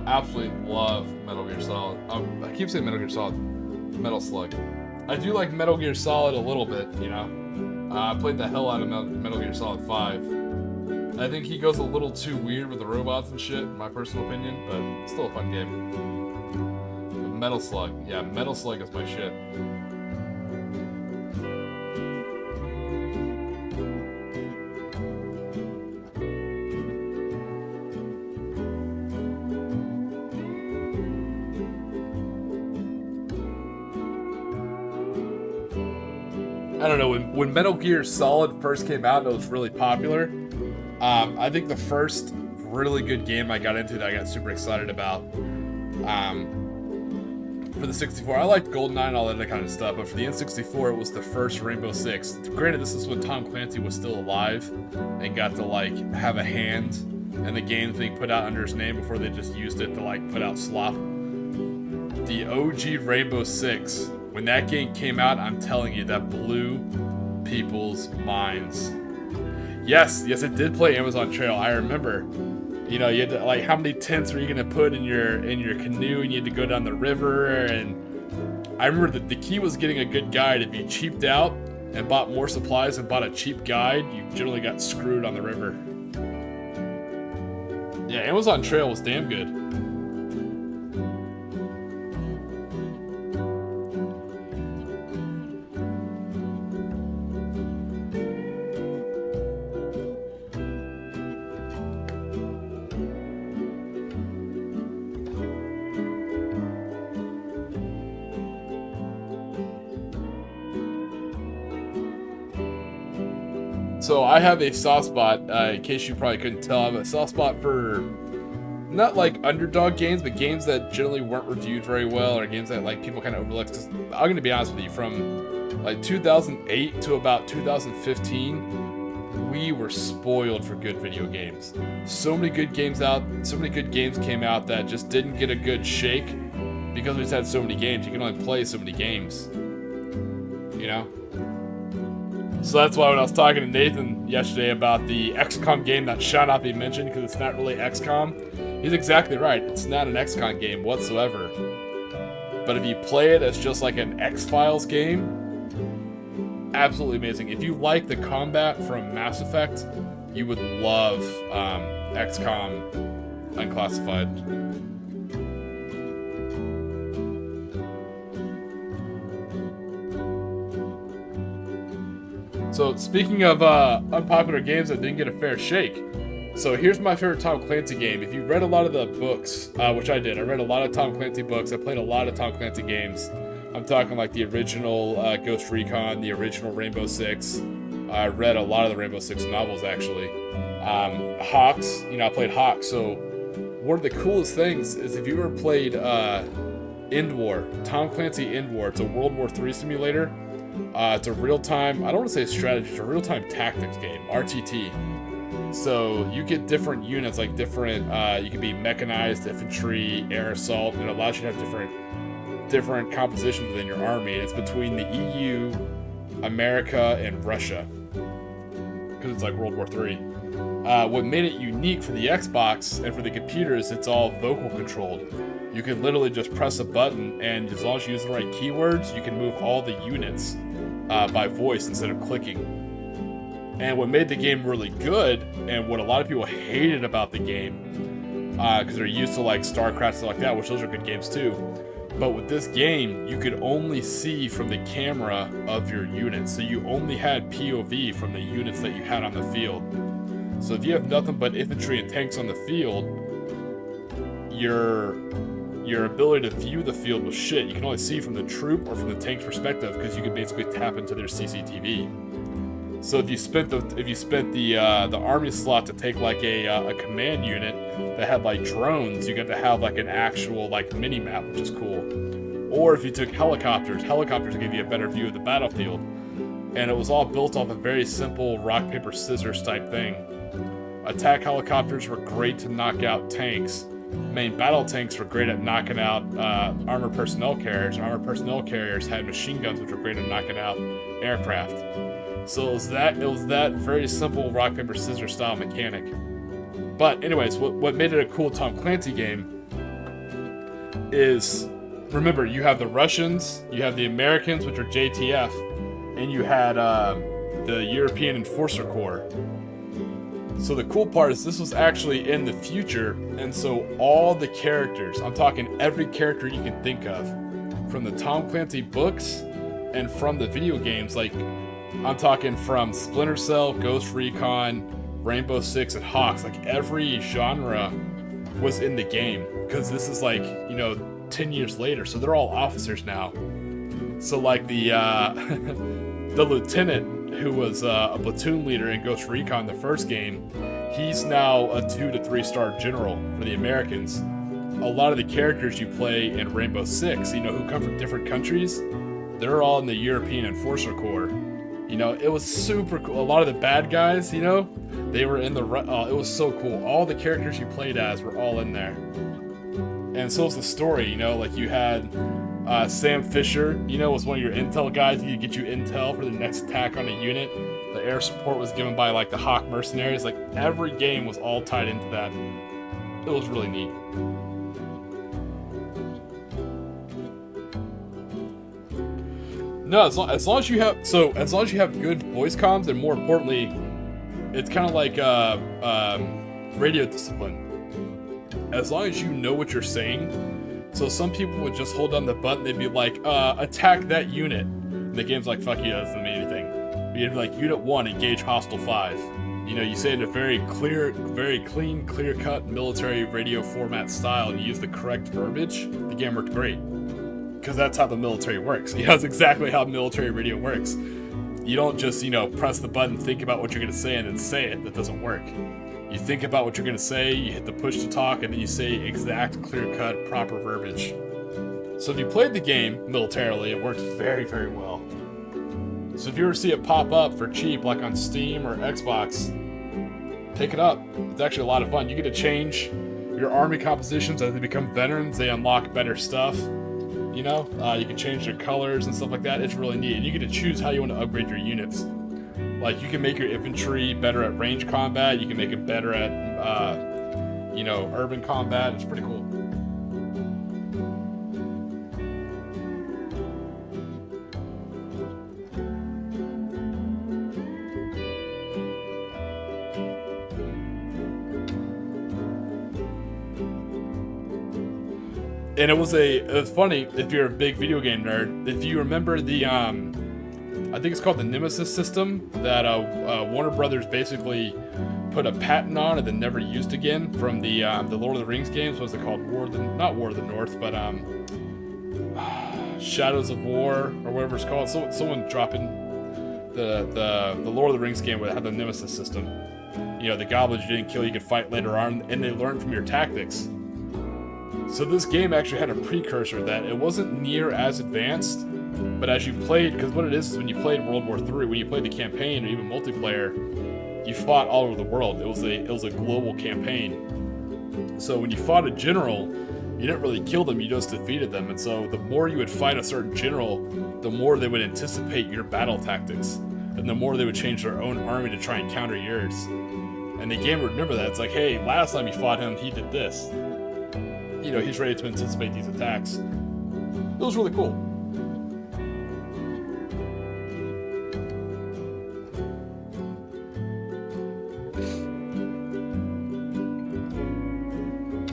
Absolutely love Metal Gear Solid. I keep saying Metal Gear Solid, Metal Slug. I do like Metal Gear Solid a little bit, you know. I played the hell out of Metal Gear Solid 5. I think he goes a little too weird with the robots and shit, in my personal opinion, but still a fun game. But Metal Slug, yeah, Metal Slug is my shit. I don't know, when Metal Gear Solid first came out, it was really popular. I think the first really good game I got into that I got super excited about for the 64, I liked GoldenEye and all that kind of stuff, but for the N64, it was the first Rainbow Six. Granted, this is when Tom Clancy was still alive and got to like have a hand in the games being put out under his name before they just used it to like put out slop. The OG Rainbow Six. When that game came out, I'm telling you, that blew people's minds. Yes, it did play Amazon Trail. I remember. You know, you had to, like, how many tents were you gonna put in your canoe, and you had to go down the river. And I remember that the key was getting a good guide. If you cheaped out and bought more supplies and bought a cheap guide, you generally got screwed on the river. Yeah, Amazon Trail was damn good. So I have a soft spot, in case you probably couldn't tell, I have a soft spot for not like underdog games, but games that generally weren't reviewed very well, or games that like people kind of overlooked. Because I'm gonna be honest with you, from like 2008 to about 2015, we were spoiled for good video games. So many good games came out that just didn't get a good shake because we just had so many games. You can only play so many games, you know? So that's why when I was talking to Nathan yesterday about the XCOM game that shall not be mentioned because it's not really XCOM, he's exactly right. It's not an XCOM game whatsoever. But if you play it as just like an X-Files game, absolutely amazing. If you like the combat from Mass Effect, you would love XCOM Unclassified. So speaking of unpopular games that didn't get a fair shake, so here's my favorite Tom Clancy game. If you read a lot of the books, which I did, I read a lot of Tom Clancy books, I played a lot of Tom Clancy games. I'm talking like the original Ghost Recon, the original Rainbow Six. I read a lot of the Rainbow Six novels actually. Hawks, I played Hawks. So one of the coolest things is if you ever played End War, Tom Clancy End War, it's a World War III simulator. It's a real-time, I don't want to say strategy, it's a real-time tactics game, RTT. So you get different units, like different, you can be mechanized, infantry, air assault, and it allows you to have different compositions within your army. And it's between the EU, America, and Russia, because it's like World War III. What made it unique for the Xbox and for the computers, it's all vocal controlled. You can literally just press a button, and as long as you use the right keywords, you can move all the units by voice instead of clicking. And what made the game really good, and what a lot of people hated about the game, because they're used to like StarCraft and stuff like that, which those are good games too. But with this game, you could only see from the camera of your units. So you only had POV from the units that you had on the field. So if you have nothing but infantry and tanks on the field, your ability to view the field was shit. You can only see from the troop or from the tank's perspective because you could basically tap into their CCTV. So if you spent the army slot to take like a command unit that had like drones, you get to have like an actual like mini map, which is cool. Or if you took helicopters give you a better view of the battlefield. And it was all built off a very simple rock paper scissors type thing. Attack helicopters were great to knock out tanks. Main battle tanks were great at knocking out armored personnel carriers. Armored personnel carriers had machine guns, which were great at knocking out aircraft. So it was that very simple rock paper scissors style mechanic. But anyways, what made it a cool Tom Clancy game is, remember, you have the Russians, you have the Americans, which are JTF, and you had the European Enforcer Corps. So the cool part is this was actually in the future, and so all the characters, I'm talking every character you can think of, from the Tom Clancy books and from the video games, like I'm talking from Splinter Cell, Ghost Recon, Rainbow Six, and Hawks, like every genre was in the game, because this is like, 10 years later, so they're all officers now. So like the the lieutenant who was a platoon leader in Ghost Recon, the first game, he's now a 2 to 3 star general for the Americans. A lot of the characters you play in Rainbow Six, who come from different countries, they're all in the European Enforcer Corps. It was super cool. A lot of the bad guys, they were in the, it was so cool. All the characters you played as were all in there. And so was the story, like you had Sam Fisher, was one of your intel guys. He could get you intel for the next attack on a unit. The air support was given by like the Hawk mercenaries. Like every game was all tied into that. It was really neat. No, as long as you have good voice comms, and more importantly, it's kind of like radio discipline. As long as you know what you're saying. So some people would just hold down the button, they'd be like, attack that unit. And the game's like, fuck you, that doesn't mean anything. But you'd be like, Unit 1, engage Hostile 5. You say it in a very clean, clear-cut military radio format style, and you use the correct verbiage, the game worked great. Because that's how the military works. That's exactly how military radio works. You don't just, press the button, think about what you're going to say, and then say it. That doesn't work. You think about what you're going to say, you hit the push to talk, and then you say exact, clear-cut, proper verbiage. So if you played the game militarily, it worked very, very well. So if you ever see it pop up for cheap, like on Steam or Xbox, pick it up. It's actually a lot of fun. You get to change your army compositions as they become veterans. They unlock better stuff. You can change their colors and stuff like that. It's really neat. And you get to choose how you want to upgrade your units. Like, you can make your infantry better at range combat. You can make it better at, urban combat. It's pretty cool. And it was funny, if you're a big video game nerd, if you remember the, I think it's called the Nemesis system, that Warner Brothers basically put a patent on and then never used again from the Lord of the Rings games. What was it called? Not War of the North, but Shadows of War, or whatever it's called. Someone dropping the Lord of the Rings game where it had the Nemesis system. The goblins you didn't kill, you could fight later on, and they learned from your tactics. So this game actually had a precursor that it wasn't near as advanced, but as you played, because what it is when you played World War III, when you played the campaign or even multiplayer, you fought all over the world. It was a global campaign. So when you fought a general, you didn't really kill them, you just defeated them. And so the more you would fight a certain general, the more they would anticipate your battle tactics, and the more they would change their own army to try and counter yours. And the game would remember that. It's like, hey, last time you fought him, he did this. He's ready to anticipate these attacks. It was really cool.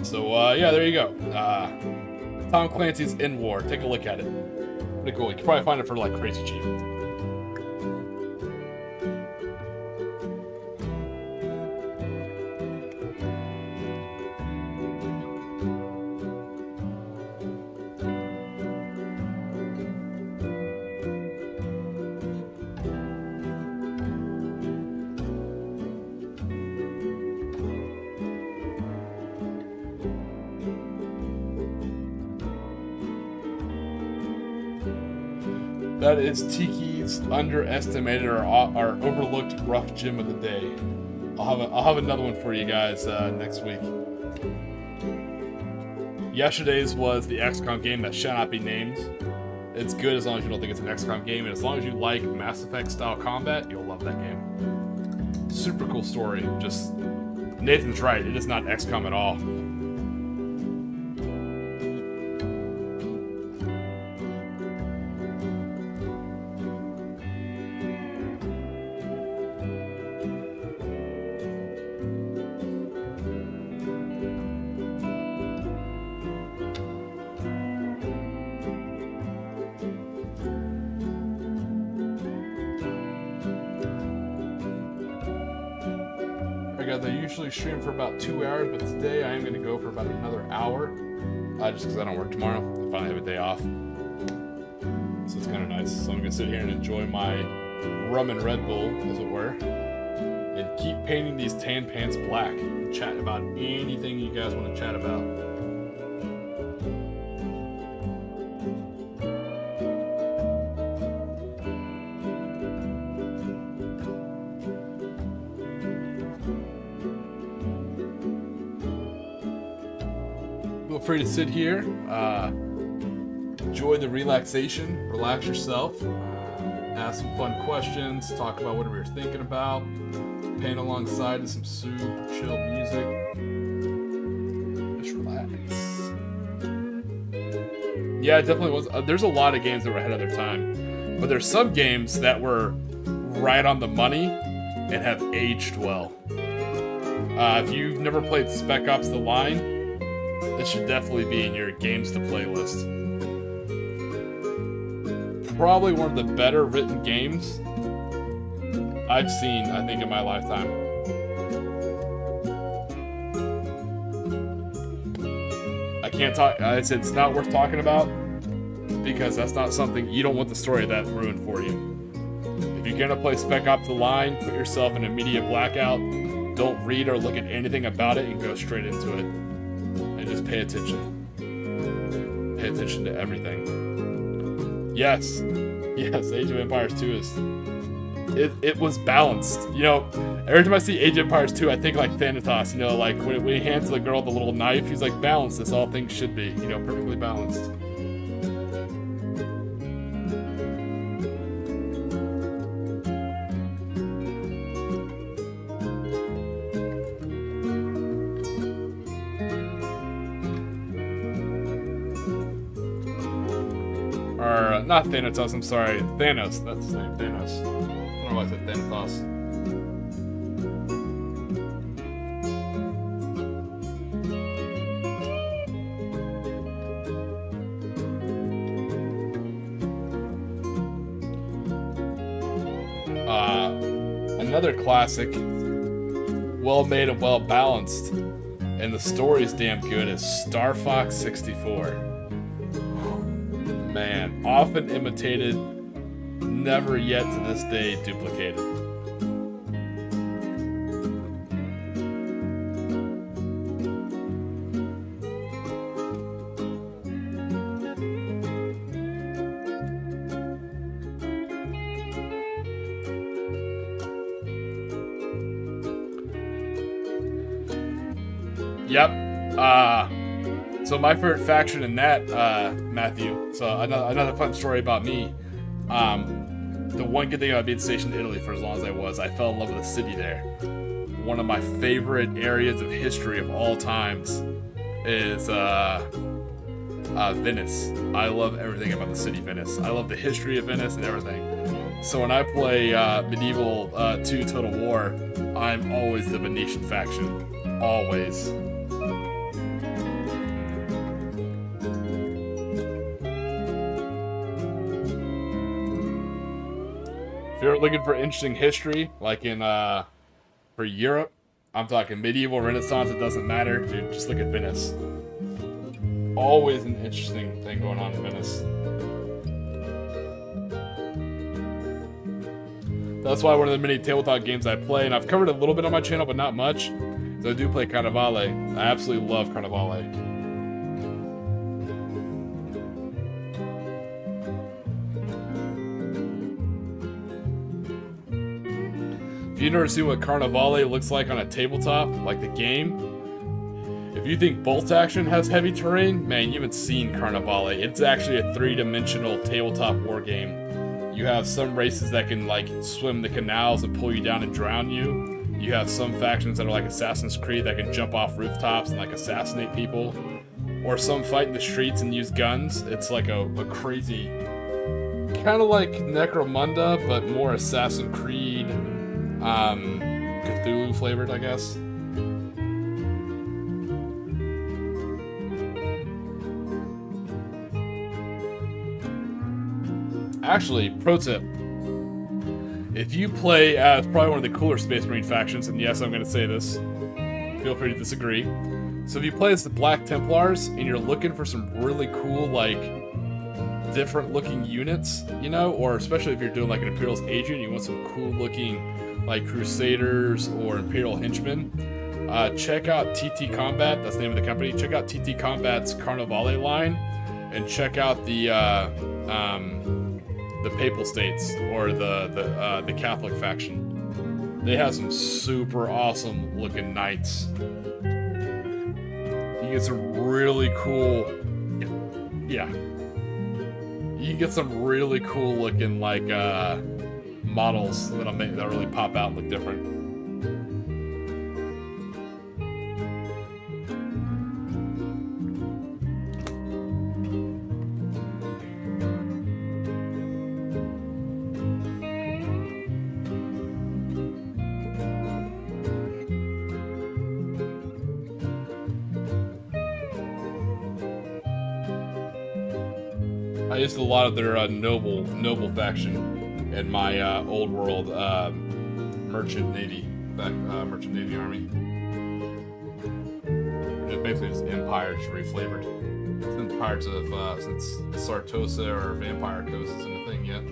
So, there you go. Tom Clancy's In War. Take a look at it. Pretty cool. You can probably find it for, crazy cheap. That is Tiki's underestimated or overlooked rough gym of the day. I'll have another one for you guys next week. Yesterday's was the XCOM game that shall not be named. It's good as long as you don't think it's an XCOM game, and as long as you like Mass Effect style combat, you'll love that game. Super cool story. Just Nathan's right. It is not XCOM at all. Guys, I usually stream for about 2 hours, but today I am going to go for about another hour, just because I don't work tomorrow. I finally have a day off, so it's kind of nice. So I'm going to sit here and enjoy my rum and Red Bull, as it were, and keep painting these tan pants black, and chat about anything you guys want to chat about. Feel free to sit here, enjoy the relaxation, relax yourself, ask some fun questions, talk about whatever you're thinking about, paint alongside to some super chill music. Just relax. Yeah, it definitely was. There's a lot of games that were ahead of their time, but there's some games that were right on the money and have aged well. If you've never played Spec Ops: The Line, it should definitely be in your games to play list. Probably one of the better written games I've seen, I think, in my lifetime. I can't talk, it's not worth talking about because that's not something, you don't want the story of that ruined for you. If you you're gonna play Spec Ops: The Line, put yourself in immediate blackout. Don't read or look at anything about it and go straight into it. And just pay attention. Pay attention to everything. Yes. Yes, Age of Empires 2 is... It was balanced. You know, every time I see Age of Empires 2, I think like Thanatos, you know, like when he hands the girl the little knife, he's like, balanced, as all things should be. You know, perfectly balanced. Or, not Thanatos, I'm sorry. Thanos, that's his name, Thanos. I don't know why I said Thanatos. Another classic, well made and well balanced, and the story's damn good, is Star Fox 64. Man, often imitated, never yet to this day duplicated. Yep. So my favorite faction in that, Matthew. So another fun story about me. The one good thing about being stationed in Italy for as long as I was, I fell in love with the city there. One of my favorite areas of history of all times is Venice. I love everything about the city Venice. I love the history of Venice and everything. So when I play Medieval 2 Total War, I'm always the Venetian faction. Always. If you're looking for interesting history, like in for Europe, I'm talking medieval, Renaissance, it doesn't matter, dude. Just look at Venice. Always an interesting thing going on in Venice. That's why one of the many tabletop games I play, and I've covered a little bit on my channel, but not much. So I do play Carnivale. I absolutely love Carnivale. If you've never seen what Carnivale looks like on a tabletop, like the game, if you think Bolt Action has heavy terrain, man, you haven't seen Carnivale. It's actually a three-dimensional tabletop war game. You have some races that can like swim the canals and pull you down and drown you. You have some factions that are like Assassin's Creed that can jump off rooftops and like assassinate people. Or some fight in the streets and use guns. It's like a crazy, kind of like Necromunda, but more Assassin's Creed, Cthulhu flavored, I guess. Actually, pro tip. If you play as probably one of the cooler Space Marine factions, and yes, I'm going to say this, feel free to disagree. So if you play as the Black Templars, and you're looking for some really cool, like, different looking units, you know, or especially if you're doing like an Imperial's Agent, you want some cool looking, like, Crusaders or Imperial Henchmen, check out TT Combat, that's the name of the company. Check out TT Combat's Carnivale line, and check out the Papal States, or the Catholic faction. They have some super awesome looking knights. You get some really cool, yeah. You get some really cool looking like models that really pop out and look different. I used a lot of their noble faction in my old world merchant navy army. It's basically just Empire, just reflavored. Since Pirates of since Sartosa or Vampire Coast isn't a thing yet.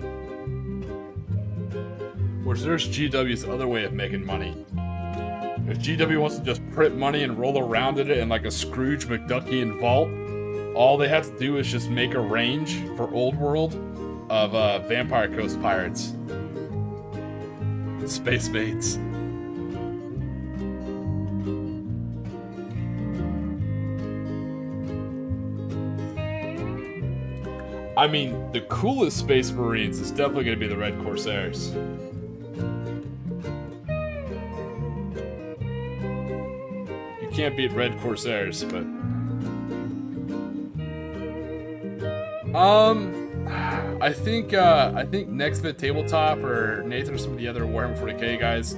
Whereas there's GW's other way of making money. If GW wants to just print money and roll around in it in like a Scrooge McDuckian vault, all they have to do is just make a range for Old World of Vampire Coast pirates. Space mates. I mean, the coolest Space Marines is definitely going to be the Red Corsairs. You can't beat Red Corsairs, but... I think next vid tabletop or Nathan or some of the other Warhammer 40k guys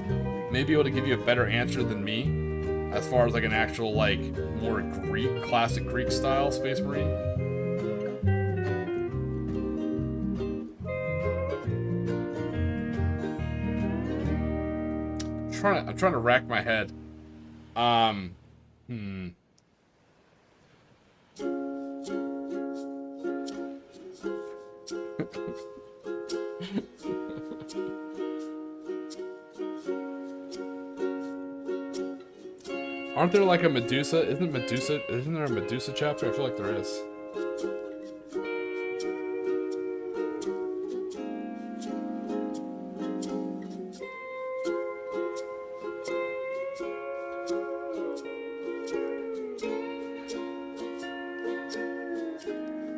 may be able to give you a better answer than me as far as like an actual like more Greek, classic Greek style Space Marine. I'm trying to rack my head. Aren't there like a Medusa? Isn't there a Medusa chapter? I feel like there is.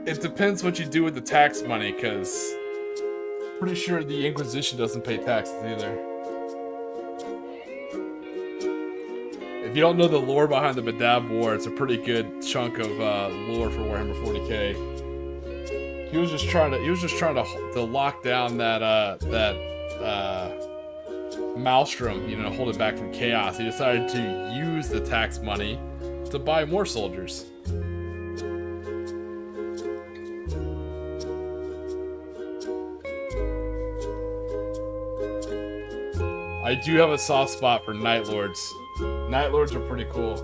It depends what you do with the tax money, because pretty sure the Inquisition doesn't pay taxes either. If you don't know the lore behind the Badab War, it's a pretty good chunk of lore for Warhammer 40k. He was just trying to lock down that Maelstrom, you know, hold it back from chaos. He decided to use the tax money to buy more soldiers. I do have a soft spot for Night Lords. Night Lords are pretty cool.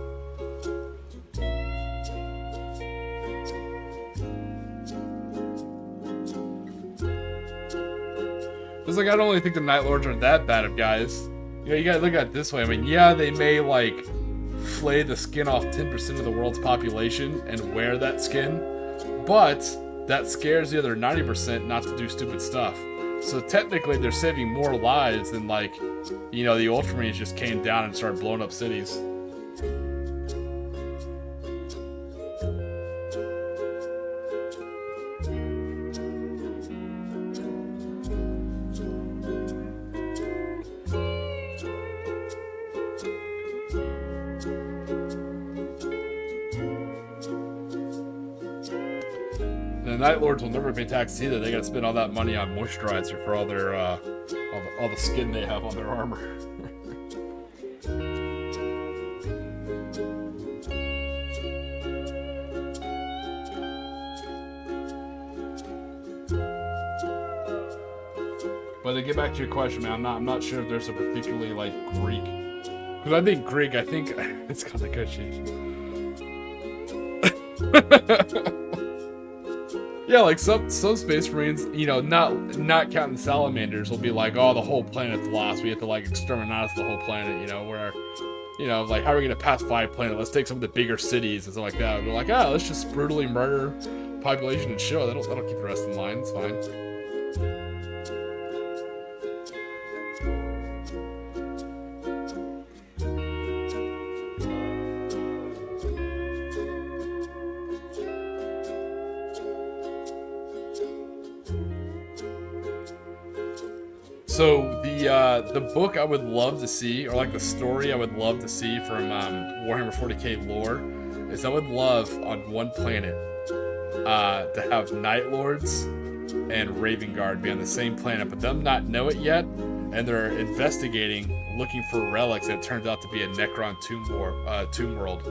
It's like, I don't really think the Night Lords are that bad of guys. You know, you gotta look at it this way. I mean, yeah, they may, like, flay the skin off 10% of the world's population and wear that skin, but that scares the other 90% not to do stupid stuff. So technically, they're saving more lives than, like, you know, the Ultramarines just came down and started blowing up cities. The Night Lords will never pay taxes either. They gotta spend all that money on moisturizer for all their all the skin they have on their armor. But to get back to your question, man, I'm not sure if there's a particularly like Greek, because I think Greek, it's got like a shit. Yeah, like some Space Marines, you know, not counting salamanders, will be like, oh, the whole planet's lost. We have to like exterminate the whole planet, you know, where, you know, like, how are we gonna pacify a planet? Let's take some of the bigger cities and stuff like that. We're like, let's just brutally murder population and show. That'll keep the rest in line. It's fine. So the book I would love to see, or like the story I would love to see from Warhammer 40k lore, is I would love on one planet to have Night Lords and Raven Guard be on the same planet, but them not know it yet, and they're investigating, looking for relics, and it turns out to be a Necron tomb world.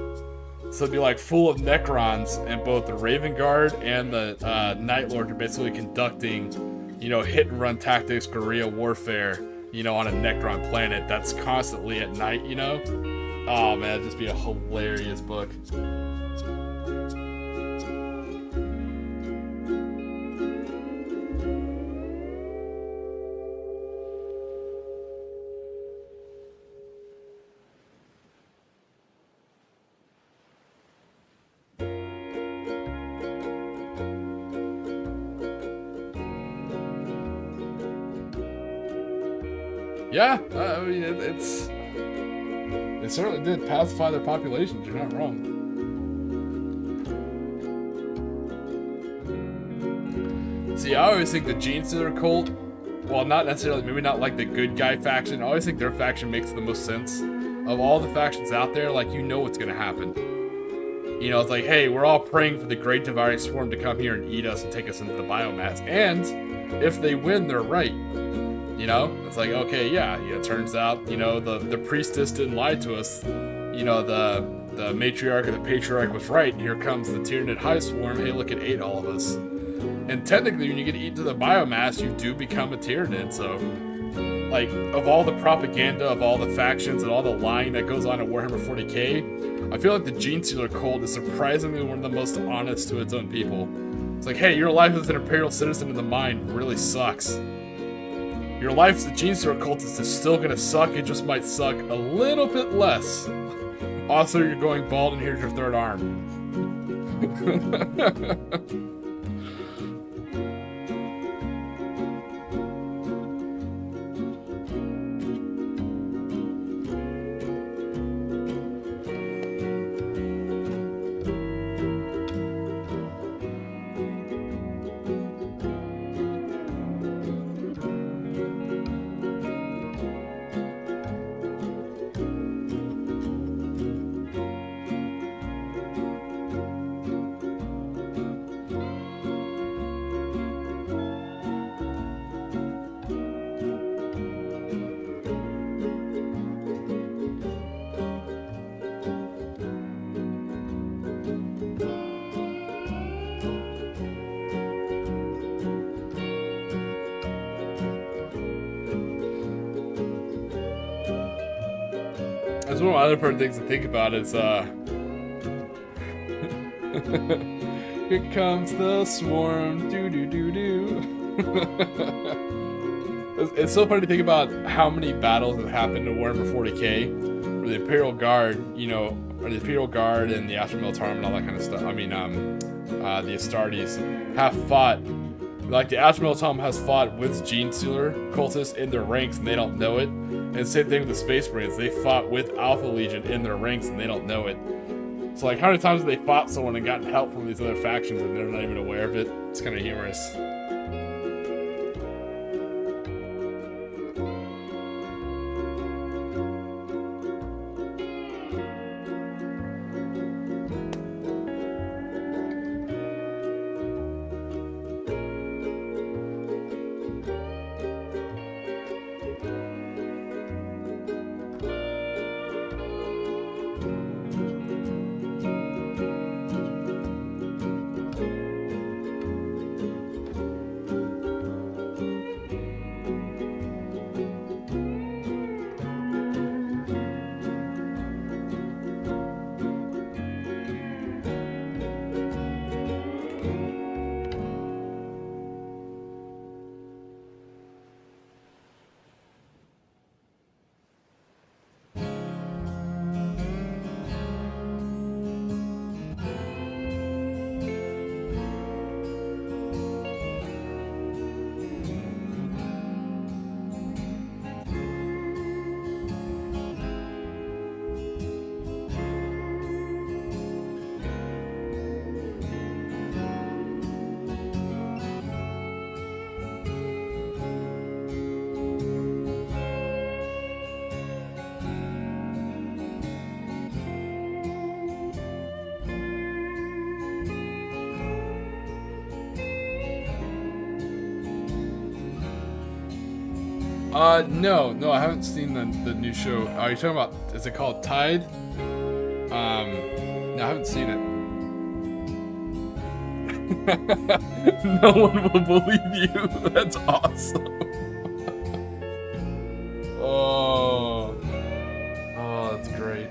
So it'd be like full of Necrons, and both the Raven Guard and the Night Lord are basically conducting, you know, hit and run tactics, guerrilla warfare, you know, on a Necron planet that's constantly at night, you know? Oh man, that'd just be a hilarious book. Yeah, I mean, it's... They certainly did pacify their populations, you're not wrong. See, I always think the Gene Stealer cult, while not necessarily, maybe not like the good guy faction, I always think their faction makes the most sense. Of all the factions out there, like, you know what's gonna happen. You know, it's like, hey, we're all praying for the Great Devouring Swarm to come here and eat us and take us into the biomass. And if they win, they're right. You know? It's like, okay, yeah, it turns out, you know, the priestess didn't lie to us. You know, the matriarch or the patriarch was right. Here comes the Tyranid High Swarm. Hey, look, it ate all of us. And technically, when you get eaten to the biomass, you do become a Tyranid, so... Like, of all the propaganda, of all the factions, and all the lying that goes on in Warhammer 40k, I feel like the Gene Stealer cult is surprisingly one of the most honest to its own people. It's like, hey, your life as an Imperial citizen in the mind really sucks. Your life as a Gene Stealer cultist is still gonna suck, it just might suck a little bit less. Also, you're going bald and here's your third arm. That's one of my other favorite things to think about is, here comes the swarm, do-do-do-do. It's so funny to think about how many battles have happened in Warhammer 40k, where the Imperial Guard, you know, or the Imperial Guard and the Astra Militarum and all that kind of stuff, I mean, the Astartes, have fought, like the Astra Militarum has fought with Gene Stealer cultists in their ranks and they don't know it. And same thing with the Space Marines. They fought with Alpha Legion in their ranks and they don't know it. So like, how many times have they fought someone and gotten help from these other factions and they're not even aware of it? It's kind of humorous. No, I haven't seen the new show. Are you talking about, is it called Tide? No, I haven't seen it. No one will believe you. That's awesome. Oh, that's great.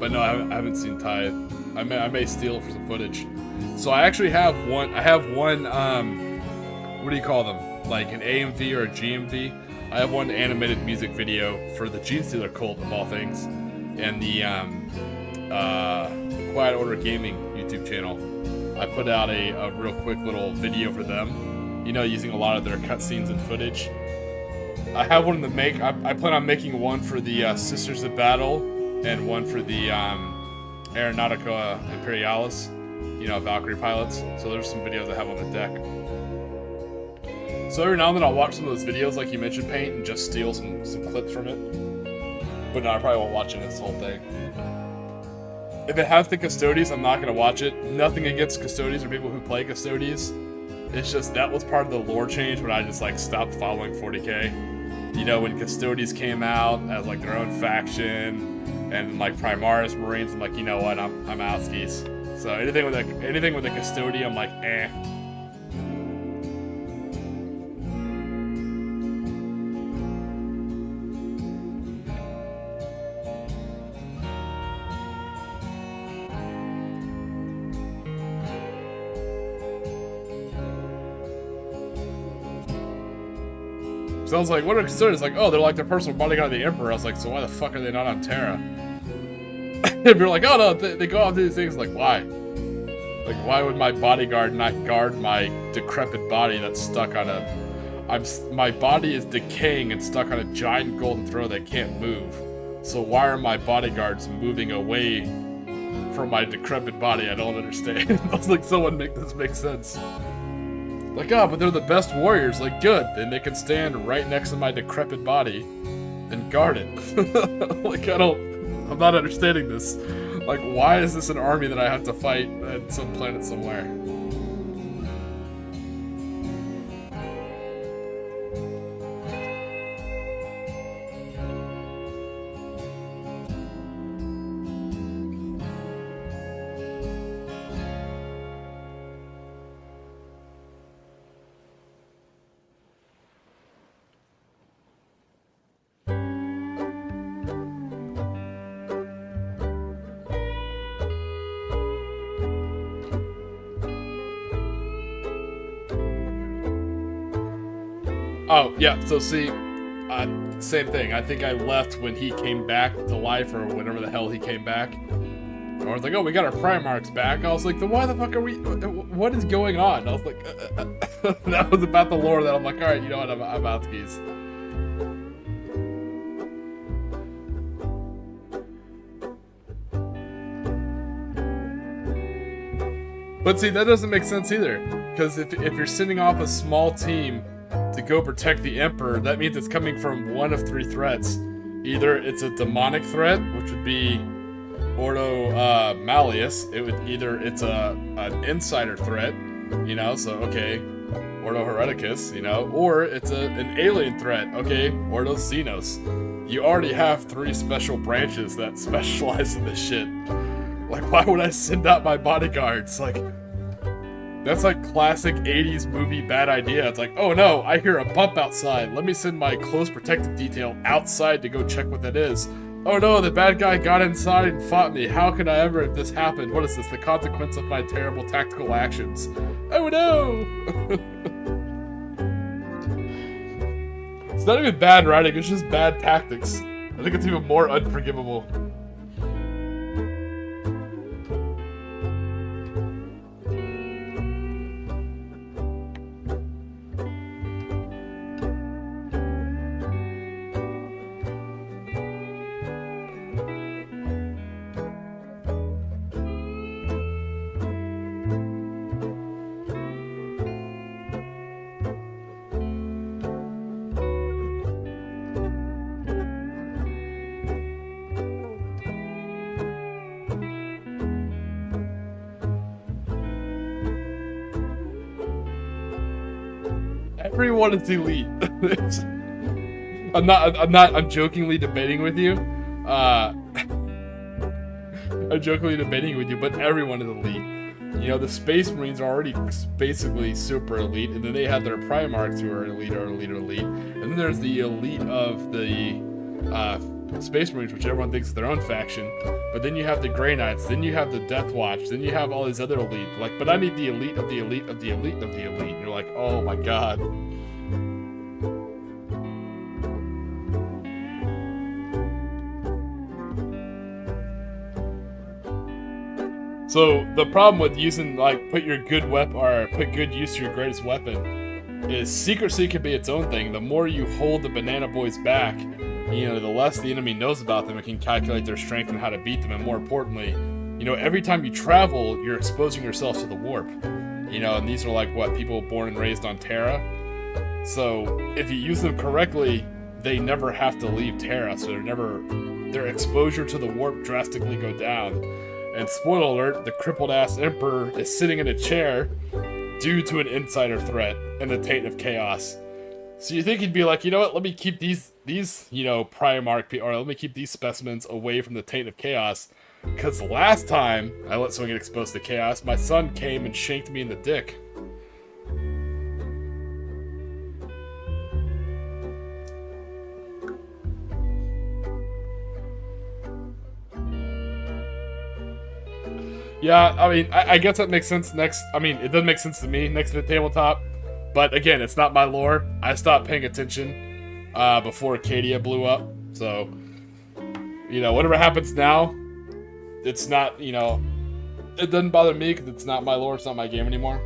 But no, I haven't seen Tide. I may steal it for some footage. So I actually have one. I have one. What do you call them? Like an AMV or a GMV. I have one animated music video for the Gene Stealer cult of all things, and the Quiet Order Gaming YouTube channel. I I put out a real quick little video for them, you know, using a lot of their cutscenes and footage. I have one in the make. I plan on making one for the Sisters of Battle and one for the Aeronautica Imperialis, you know, Valkyrie pilots. So there's some videos I have on the deck. So every now and then I'll watch some of those videos like you mentioned, Paint, and just steal some clips from it. But no, I probably won't watch it this whole thing. If it has the Custodes, I'm not going to watch it. Nothing against Custodes or people who play Custodes. It's just that was part of the lore change when I just like stopped following 40k. You know, when Custodes came out as like their own faction, and like Primaris Marines, I'm like, you know what, I'm out skis. So anything with a Custodian, I'm like, eh. So I was like, what are Custodians? Like, oh, they're like the personal bodyguard of the Emperor. I was like, so why the fuck are they not on Terra? And you're like, oh no, they go out and do these things. Like, why? Like, why would my bodyguard not guard my decrepit body that's stuck on my body is decaying and stuck on a giant golden throne that can't move. So why are my bodyguards moving away from my decrepit body? I don't understand. I was like, someone make this make sense. Like, oh, but they're the best warriors. Like, good. Then they can stand right next to my decrepit body and guard it. Like, I'm not understanding this. Like, why is this an army that I have to fight at some planet somewhere? Oh, yeah, so see, same thing. I think I left when he came back to life, or whenever the hell he came back. I was like, oh, we got our Primarchs back. I was like, then why the fuck are we, what is going on? I was like, that was about the lore that I'm like, alright, you know what, I'm out skis. But see, that doesn't make sense either. Because if you're sending off a small team to go protect the Emperor, that means it's coming from one of three threats. Either it's a demonic threat, which would be Ordo Malleus. It's an insider threat, you know, so okay, Ordo Hereticus, you know, or it's an alien threat, okay, Ordo Xenos. You already have three special branches that specialize in this shit. Like, why would I send out my bodyguards? Like, that's like classic 80s movie bad idea. It's like, oh no, I hear a bump outside. Let me send my close protective detail outside to go check what that is. Oh no, the bad guy got inside and fought me. How could I ever, if this happened? What is this? The consequence of my terrible tactical actions. Oh no! It's not even bad writing, it's just bad tactics. I think it's even more unforgivable. Everyone is elite. I'm jokingly debating with you. I'm jokingly debating with you, but everyone is elite. You know, the Space Marines are already basically super elite, and then they have their Primarchs who are elite. And then there's the elite of the Space Marines, which everyone thinks is their own faction. But then you have the Grey Knights, then you have the Death Watch, then you have all these other elite. Like, but I need the elite of the elite of the elite of the elite. And you're like, oh my god. So the problem with using like put good use to your greatest weapon is secrecy can be its own thing. The more you hold the banana boys back, the less the enemy knows about them and can calculate their strength and how to beat them. And more importantly, every time you travel, you're exposing yourself to the warp. And these are like people born and raised on Terra. So if you use them correctly, they never have to leave Terra. So their exposure to the warp drastically go down. And spoiler alert, the crippled ass Emperor is sitting in a chair due to an insider threat and the Taint of Chaos. So you think he'd be like, let me keep these Primarch, or let me keep these specimens away from the Taint of Chaos. Because last time I let someone get exposed to chaos, my son came and shanked me in the dick. Yeah, I mean, I guess that makes sense it doesn't make sense to me next to the tabletop. But again, it's not my lore. I stopped paying attention before Acadia blew up. So, whatever happens now, it's not, it doesn't bother me because it's not my lore. It's not my game anymore.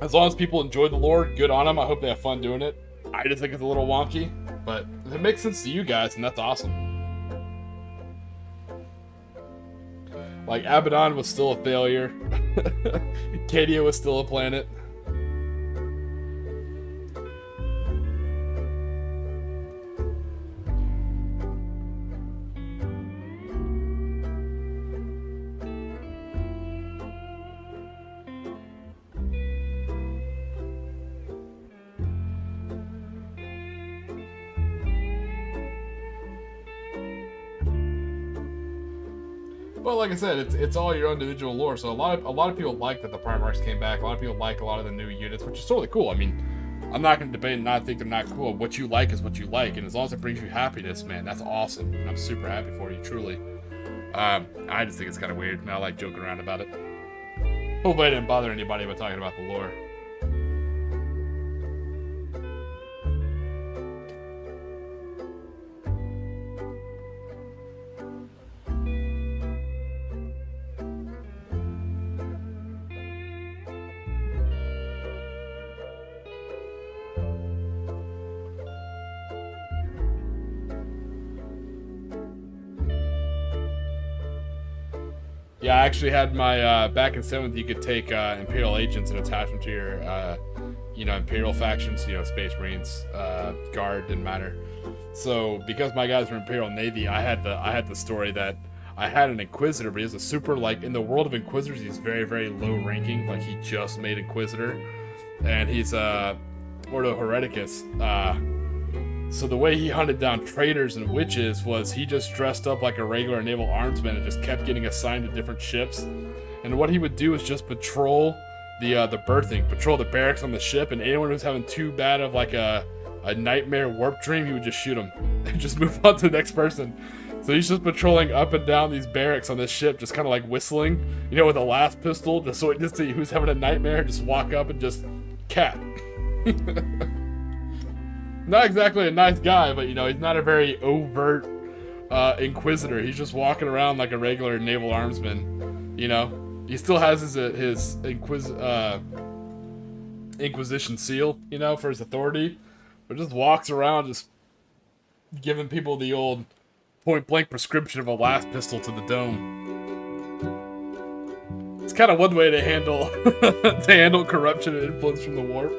As long as people enjoy the lore, good on them. I hope they have fun doing it. I just think it's a little wonky. But if it makes sense to you guys, then that's awesome. Like, Abaddon was still a failure. Acadia was still a planet. But like I said, it's all your individual lore. So a lot of people like that the Primarchs came back. A lot of people like a lot of the new units, which is totally cool. I mean, I'm not going to debate and not think they're not cool. What you like is what you like, and as long as it brings you happiness, man, that's awesome. And I'm super happy for you, truly. I just think it's kind of weird, and I like joking around about it. Hopefully I didn't bother anybody by talking about the lore. Yeah, I actually had my, back in 7th, you could take Imperial agents and attach them to your, Imperial factions, Space Marines, Guard, didn't matter. So, because my guys were Imperial Navy, I had the story that I had an Inquisitor, but he's a super, in the world of Inquisitors, he's very, very low ranking, he just made Inquisitor, and he's, Ordo Hereticus, so the way he hunted down traitors and witches was he just dressed up like a regular naval armsman and just kept getting assigned to different ships. And what he would do is just patrol patrol the barracks on the ship, and anyone who's having too bad of a nightmare warp dream, he would just shoot him and just move on to the next person. So he's just patrolling up and down these barracks on this ship, just kind of whistling, with a last pistol, just so he just see who's having a nightmare, just walk up and just cat. Not exactly a nice guy, but he's not a very overt Inquisitor. He's just walking around like a regular naval armsman. He still has his Inquisition seal, for his authority, but just walks around just giving people the old point-blank prescription of a last pistol to the dome. It's kind of one way to handle corruption and influence from the warp.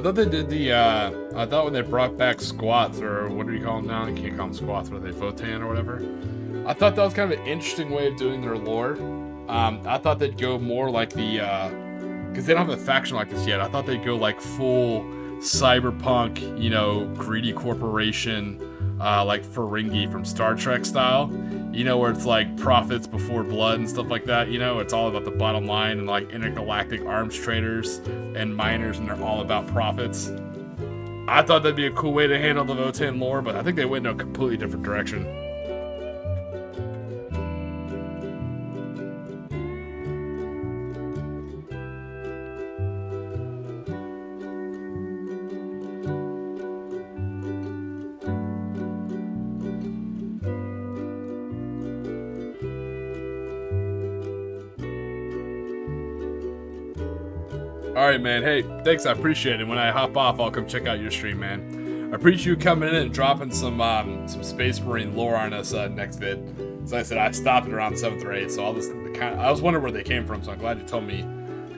I thought they did the, I thought when they brought back squats, or what do you call them now? You can't call them squats, what are they, Votan or whatever? I thought that was kind of an interesting way of doing their lore. I thought they'd go more like the, because they don't have a faction like this yet. I thought they'd go like full cyberpunk, you know, greedy corporation, like Ferengi from Star Trek style. You know, where it's like profits before blood and stuff like that, you know? It's all about the bottom line and like intergalactic arms traders and miners, and they're all about profits. I thought that'd be a cool way to handle the Votan lore, but I think they went in a completely different direction. Alright, man. Hey, thanks. I appreciate it. When I hop off, I'll come check out your stream, man. I appreciate you coming in and dropping some Space Marine lore on us next vid. As I said, I stopped at around 7th or 8th, so all this, I was wondering where they came from, so I'm glad you told me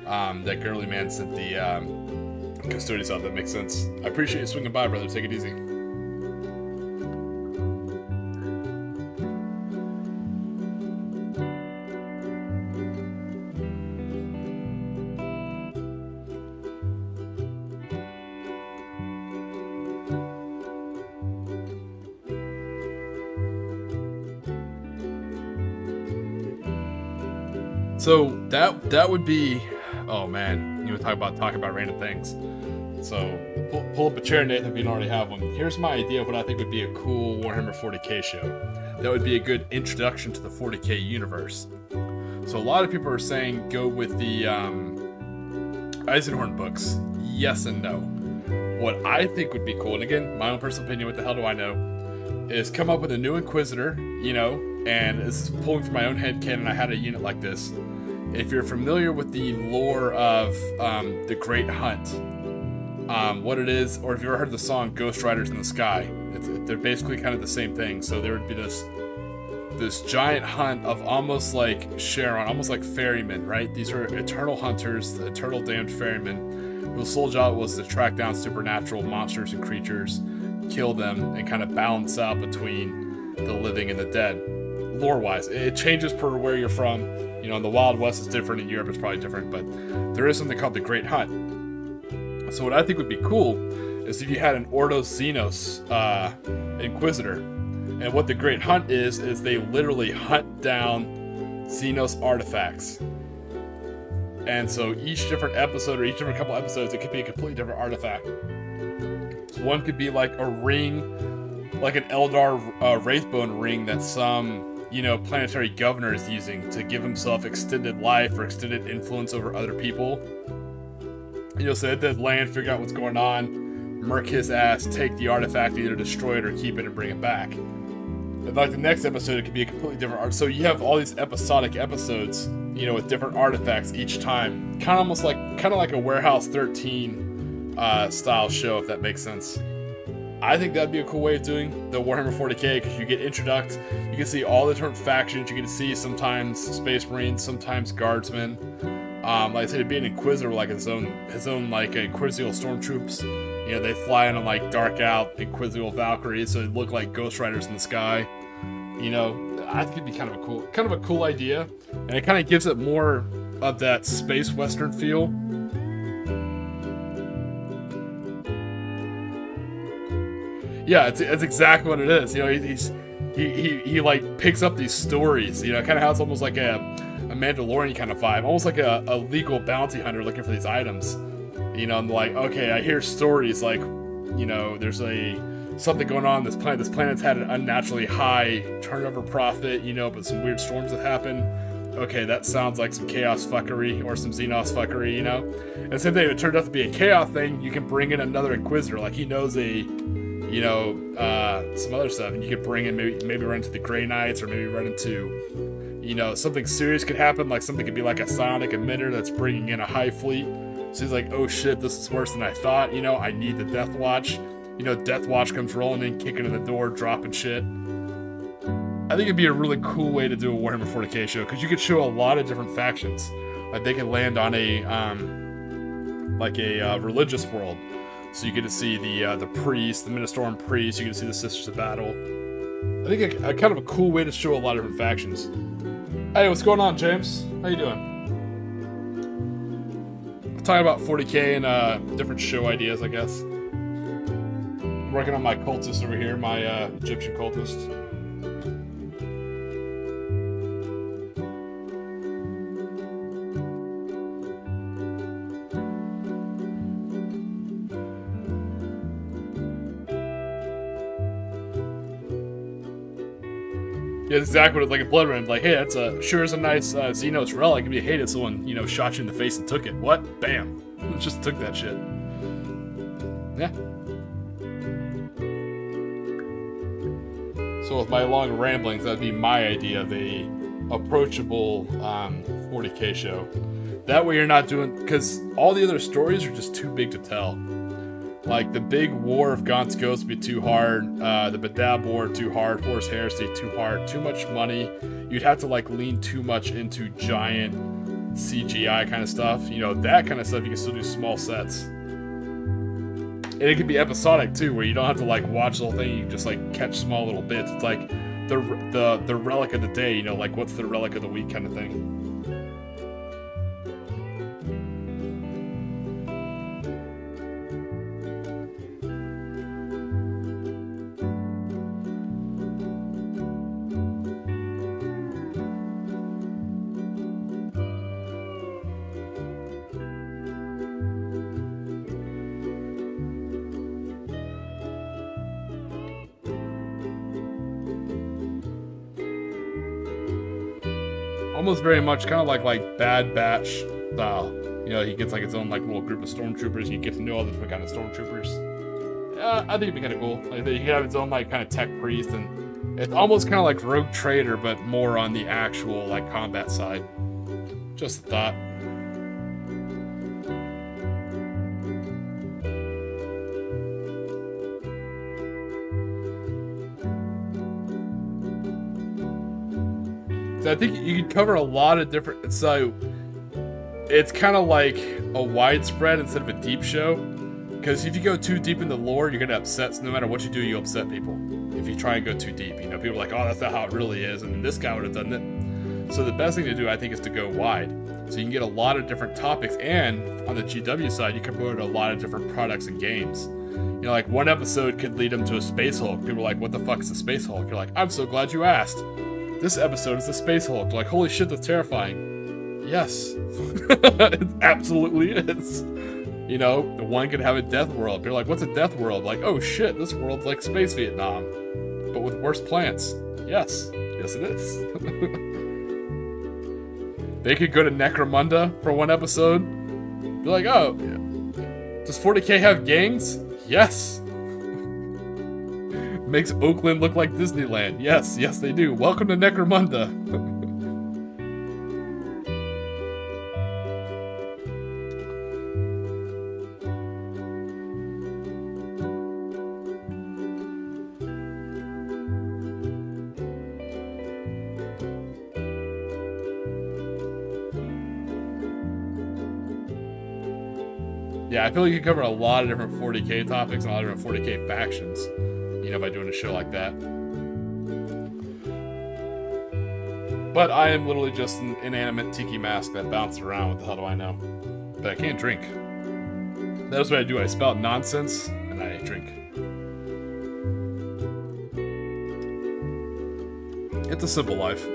that girly man sent the custodians out. That makes sense. I appreciate you swinging by, brother. Take it easy. So that would be, oh man, you would talk about random things. So pull up a chair, Nathan, if you don't already have one. Here's my idea of what I think would be a cool Warhammer 40k show. That would be a good introduction to the 40k universe. So a lot of people are saying go with the Eisenhorn books. Yes and no. What I think would be cool, and again, my own personal opinion, what the hell do I know, is come up with a new Inquisitor, you know, and this is pulling from my own headcanon. I had a unit like this. If you're familiar with the lore of the Great Hunt, what it is, or if you've ever heard the song Ghost Riders in the Sky, they're basically kind of the same thing. So there would be this giant hunt of almost like Charon, almost like ferrymen, right? These are eternal hunters, the eternal damned ferrymen, whose sole job was to track down supernatural monsters and creatures, kill them, and kind of balance out between the living and the dead. Lore-wise, it changes per where you're from. You know, in the Wild West it's different, in Europe it's probably different, but there is something called the Great Hunt. So what I think would be cool is if you had an Ordos Xenos Inquisitor. And what the Great Hunt is they literally hunt down Xenos artifacts. And so each different episode, or each different couple episodes, it could be a completely different artifact. One could be like a ring, like an Eldar Wraithbone ring that some, you know, planetary governor is using to give himself extended life or extended influence over other people. You know, so that they land, figure out what's going on, murk his ass, take the artifact, either destroy it or keep it and bring it back. And like the next episode, it could be a completely different art. So you have all these episodic episodes, you know, with different artifacts each time. Kind of like a Warehouse 13 style show, if that makes sense. I think that'd be a cool way of doing the Warhammer 40k, because you get introduced, you can see all the different factions, you get to see sometimes Space Marines, sometimes Guardsmen. Like I said, it'd be an Inquisitor, like his own like Inquisitorial Stormtroops. You know, they fly in on like dark out Inquisitorial Valkyries, so it look like Ghost Riders in the sky. You know, I think it'd be kind of a cool idea, and it kind of gives it more of that space western feel. Yeah, it's exactly what it is. You know, he like picks up these stories. You know, kind of has almost like a Mandalorian kind of vibe, almost like a legal bounty hunter looking for these items. You know, I'm like, okay, I hear stories like, you know, there's something going on. This planet's had an unnaturally high turnover profit. You know, but some weird storms have happened. Okay, that sounds like some chaos fuckery or some Xenos fuckery. You know, and same thing. If it turned out to be a chaos thing, you can bring in another Inquisitor. Like he knows some other stuff, and you could bring in maybe run into the Grey Knights, or maybe run into, you know, something serious could happen, like something could be like a psionic emitter that's bringing in a hive fleet. So he's like, oh shit, this is worse than I thought, you know, I need the Death Watch. You know, Death Watch comes rolling in, kicking in the door, dropping shit. I think it'd be a really cool way to do a Warhammer 40k show, because you could show a lot of different factions. Like they could land on a religious world, So you get to see the priest, the Ministorum priest. You get to see the Sisters of Battle. I think a kind of a cool way to show a lot of different factions. Hey, what's going on, James? How you doing? Talking about 40k and different show ideas, I guess. I'm working on my cultist over here, my Egyptian cultist. Yeah, that's exactly what it's like a blood rim. Like, hey, that's sure is a nice Xenos relic. If you hated someone, shot you in the face and took it. What? Bam. Just took that shit. Yeah. So with my long ramblings, that'd be my idea of a approachable 40k show. That way you're not doing, because all the other stories are just too big to tell. Like the big War of Gaunt's Ghost would be too hard, the Badab War too hard, Horus Heresy too hard, too much money. You'd have to like lean too much into giant CGI kind of stuff. That kind of stuff you can still do small sets. And it could be episodic too, where you don't have to like watch the whole thing, you can just like catch small little bits. It's like the relic of the day, like what's the relic of the week kind of thing. Almost very much kind of like Bad Batch style. He gets like his own like little group of stormtroopers. You get to know all the different kind of stormtroopers. I think it'd be kind of cool. Like he could have his own like kind of tech priest, and it's almost kind of like Rogue Trader, but more on the actual like combat side. Just a thought. So I think you could cover a lot of different. So it's kind of like a widespread instead of a deep show. Because if you go too deep in the lore, you're gonna upset. So no matter what you do, you upset people. If you try and go too deep, people are like, "Oh, that's not how it really is," and this guy would have done it. So the best thing to do, I think, is to go wide. So you can get a lot of different topics, and on the GW side, you can promote a lot of different products and games. Like one episode could lead them to a Space Hulk. People are like, "What the fuck is a Space Hulk?" You're like, "I'm so glad you asked." This episode is the Space Hulk. They're like, holy shit, that's terrifying. Yes. It absolutely is. The one could have a death world. They're like, what's a death world? Like, oh shit, this world's like Space Vietnam. But with worse plants. Yes. Yes, it is. They could go to Necromunda for one episode. Be like, oh, does 40k have gangs? Yes. Makes Oakland look like Disneyland. Yes, yes they do. Welcome to Necromunda. Yeah, I feel like you cover a lot of different 40k topics and a lot of different 40k factions. By doing a show like that. But I am literally just an inanimate tiki mask that bounces around. What the hell do I know? But I can't drink. That's what I do. I spout nonsense and I drink. It's a simple life.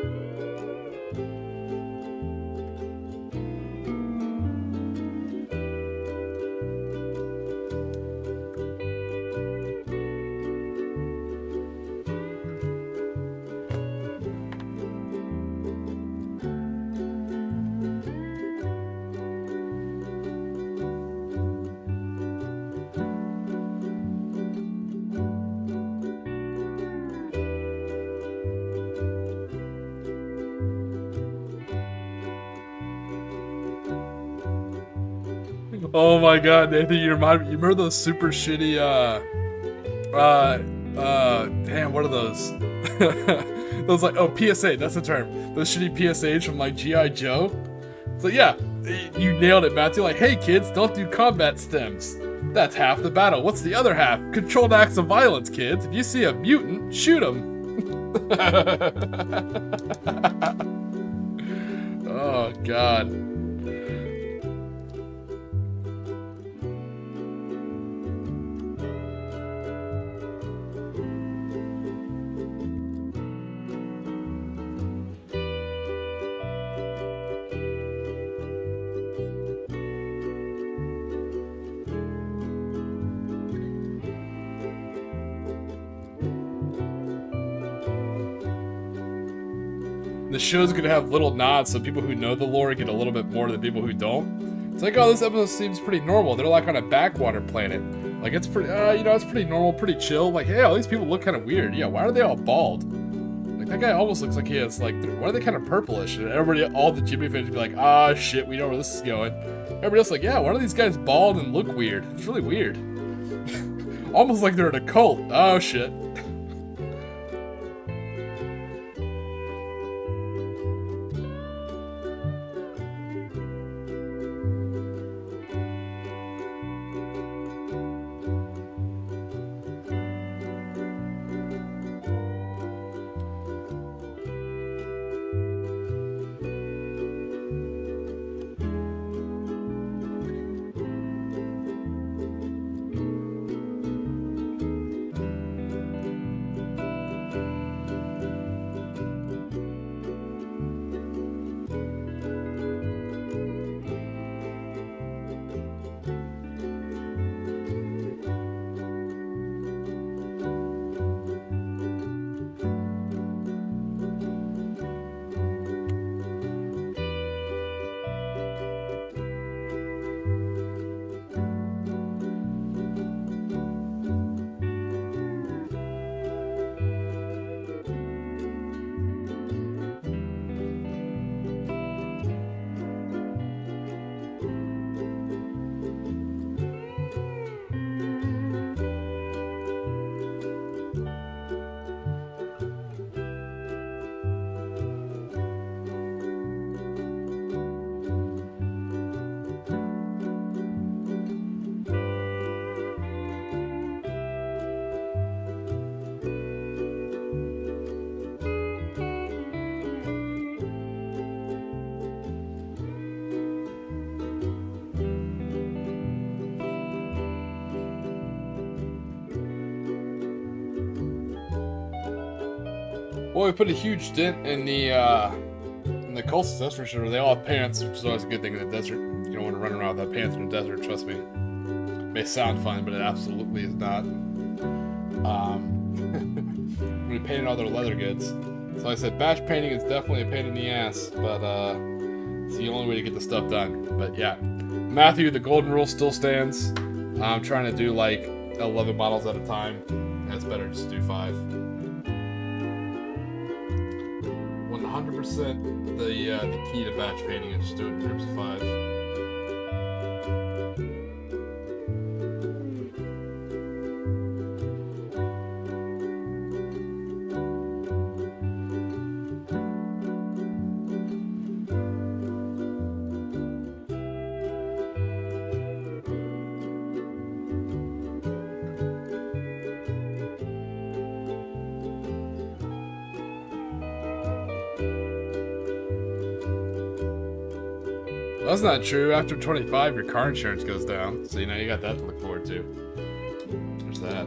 Oh my god, Nathan, you remember those super shitty, damn, what are those? Those like, oh, PSA, that's the term. Those shitty PSAs from like G.I. Joe. So yeah, you nailed it, Matthew. Like, hey kids, don't do combat stems. That's half the battle. What's the other half? Controlled acts of violence, kids. If you see a mutant, shoot him. Oh, God. The show's gonna have little nods so people who know the lore get a little bit more than people who don't. It's like, oh, this episode seems pretty normal. They're like on a backwater planet. Like, it's pretty, it's pretty normal, pretty chill. Like, hey, all these people look kind of weird. Yeah, why are they all bald? Like, that guy almost looks like he has, like, why are they kind of purplish? And everybody, all the Ghibli fans would be like, ah, shit, we know where this is going. Everybody else like, yeah, why are these guys bald and look weird? It's really weird. Almost like they're in a cult. Oh, shit. Well, we put a huge dent in the cultists, that's for sure. They all have pants, which is always a good thing in the desert. You don't want to run around without pants in the desert, trust me. It may sound fun, but it absolutely is not. We painted all their leather goods. So like I said, batch painting is definitely a pain in the ass, but it's the only way to get the stuff done. But yeah, Matthew, the golden rule still stands. I'm trying to do like 11 bottles at a time. It's better just to do 5. 100% the key to batch painting is just doing groups of 5. Well, that's not true. After 25, your car insurance goes down. So, you got that to look forward to. There's that.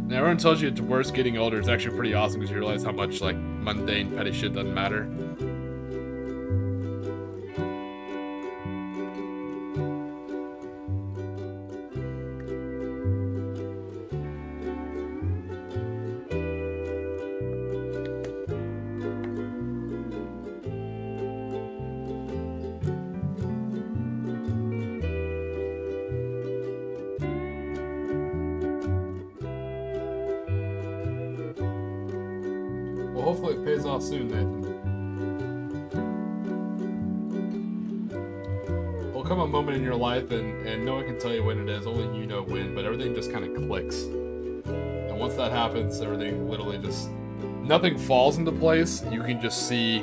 Now, everyone tells you it's worse getting older. It's actually pretty awesome because you realize how much, like, mundane, petty shit doesn't matter. Well, hopefully it pays off soon, Nathan. There'll come a moment in your life, and no one can tell you when it is, only you know when, but everything just kind of clicks. And once that happens, everything literally just nothing falls into place. You can just see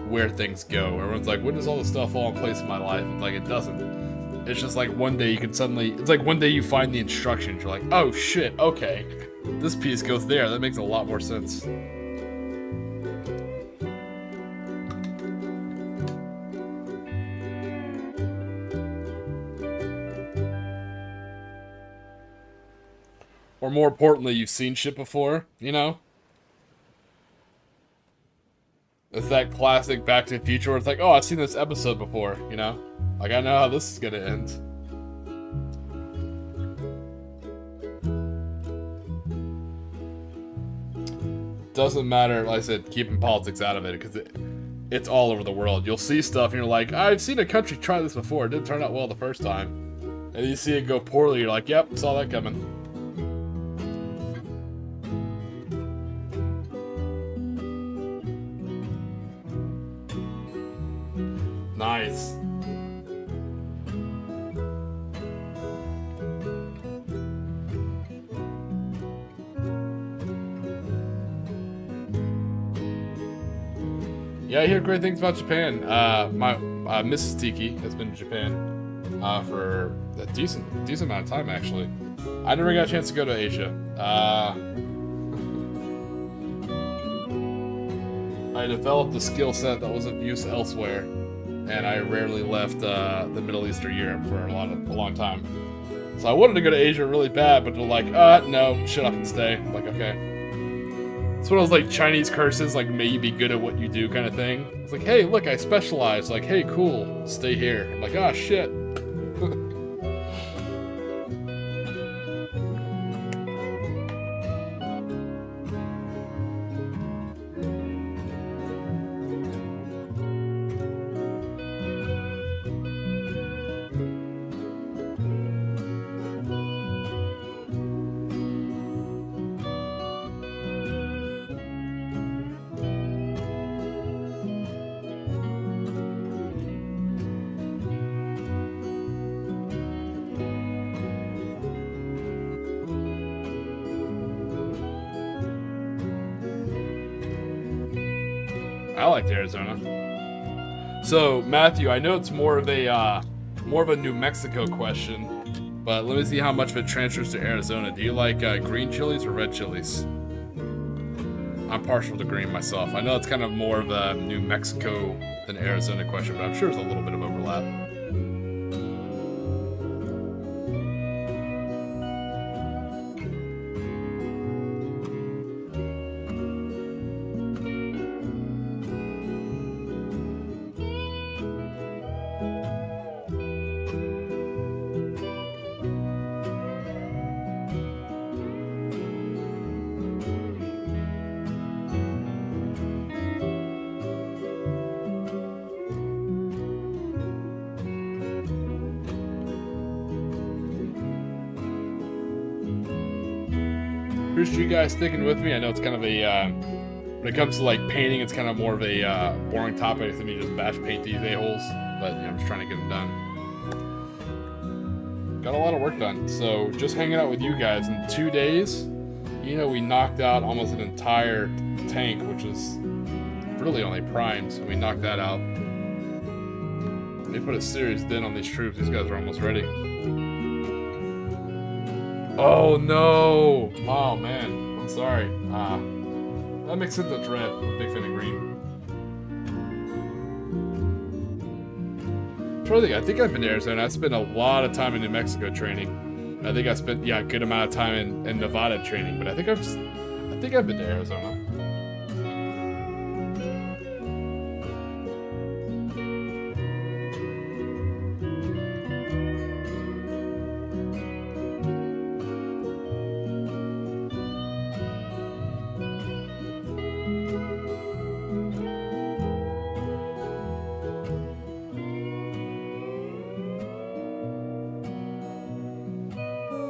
where things go. Everyone's like, when does all this stuff fall in place in my life? It's like, it doesn't. It's just like one day you can suddenly, it's like one day you find the instructions. You're like, oh shit, okay. This piece goes there. That makes a lot more sense. Or more importantly, you've seen shit before, you know? It's that classic Back to the Future where it's like, oh, I've seen this episode before, you know? Like, I know how this is gonna end. Doesn't matter, like I said, keeping politics out of it, because it's all over the world. You'll see stuff and you're like, I've seen a country try this before. It didn't turn out well the first time. And you see it go poorly, you're like, yep, saw that coming. Nice. Yeah, I hear great things about Japan. My Mrs. Tiki has been to Japan for a decent amount of time, actually. I never got a chance to go to Asia. I developed a skill set that was of use elsewhere, and I rarely left the Middle East or Europe for a long time. So I wanted to go to Asia really bad, but they're like, no, shut up and stay. I'm like, okay. It's one of those like Chinese curses, like may you be good at what you do kind of thing. It's like, hey, look, I specialize. Like, hey, cool, stay here. I'm like, ah, shit. I liked Arizona. So Matthew, I know it's more of a New Mexico question, but let me see how much of it transfers to Arizona. Do you like green chilies or red chilies? I'm partial to green myself. I know it's kind of more of a New Mexico than Arizona question, but I'm sure there's a little bit of overlap. Appreciate you guys sticking with me. I know it's kind of a, when it comes to like painting, it's kind of more of a boring topic. Let me just batch paint these a-holes, but I'm just trying to get them done. Got a lot of work done. So just hanging out with you guys in 2 days, we knocked out almost an entire tank, which is really only primed. So we knocked that out. They put a serious dent on these troops. These guys are almost ready. Oh no! Oh man, I'm sorry. That makes sense that's red. I'm a big fan of green. I think I've been to Arizona. I spent a lot of time in New Mexico training. I think I spent a good amount of time in Nevada training, but I think I've been to Arizona.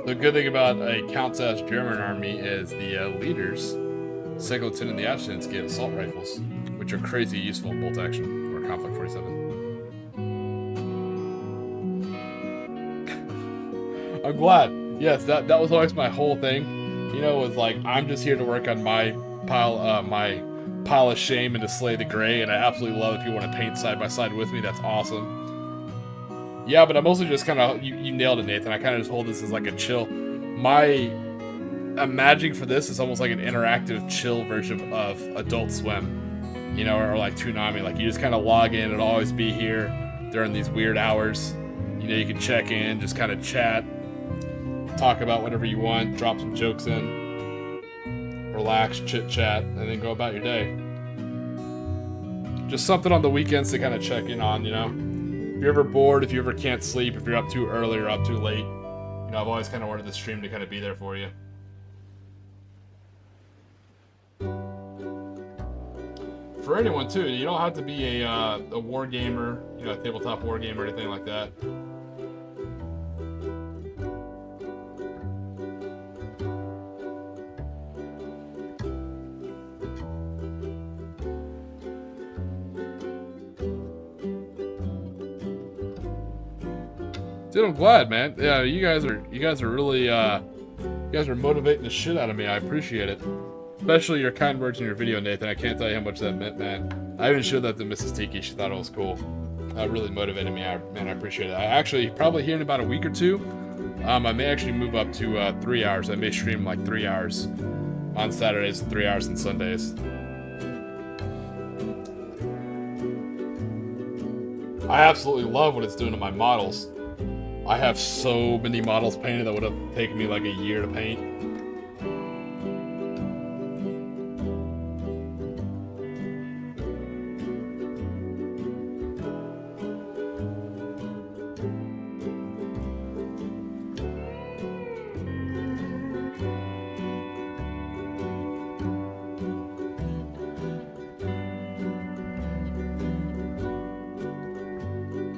The good thing about a Countess German army is the leaders, second lieutenant and the adjutants, get assault rifles, which are crazy useful in bolt action or conflict 47. I'm glad. Yes, that was always my whole thing. Was like, I'm just here to work on my my pile of shame into Slay the Gray, and I absolutely love if you want to paint side by side with me. That's awesome. Yeah, but I mostly just kind of, you nailed it, Nathan. I kind of just hold this as like a chill. My imagining for this is almost like an interactive chill version of Adult Swim, you know, or like Toonami. Like you just kind of log in, it'll always be here during these weird hours. You know, you can check in, just kind of chat, talk about whatever you want, drop some jokes in, relax, chit chat, and then go about your day. Just something on the weekends to kind of check in on, you know. If you're ever bored, if you ever can't sleep, if you're up too early or up too late, you know, I've always kind of wanted this stream to kind of be there for you. For anyone too, you don't have to be a war gamer, you know, a tabletop war gamer or anything like that. Dude, I'm glad, man. Yeah, you guys are really you guys are motivating the shit out of me. I appreciate it. Especially your kind words in your video, Nathan. I can't tell you how much that meant, man. I even showed that to Mrs. Tiki. She thought it was cool. That really motivated me. Man, I appreciate it. I actually, probably here in about a week or two, I may actually move up to 3 hours. I may stream like 3 hours on Saturdays and 3 hours on Sundays. I absolutely love what it's doing to my models. I have so many models painted that would have taken me like a year to paint.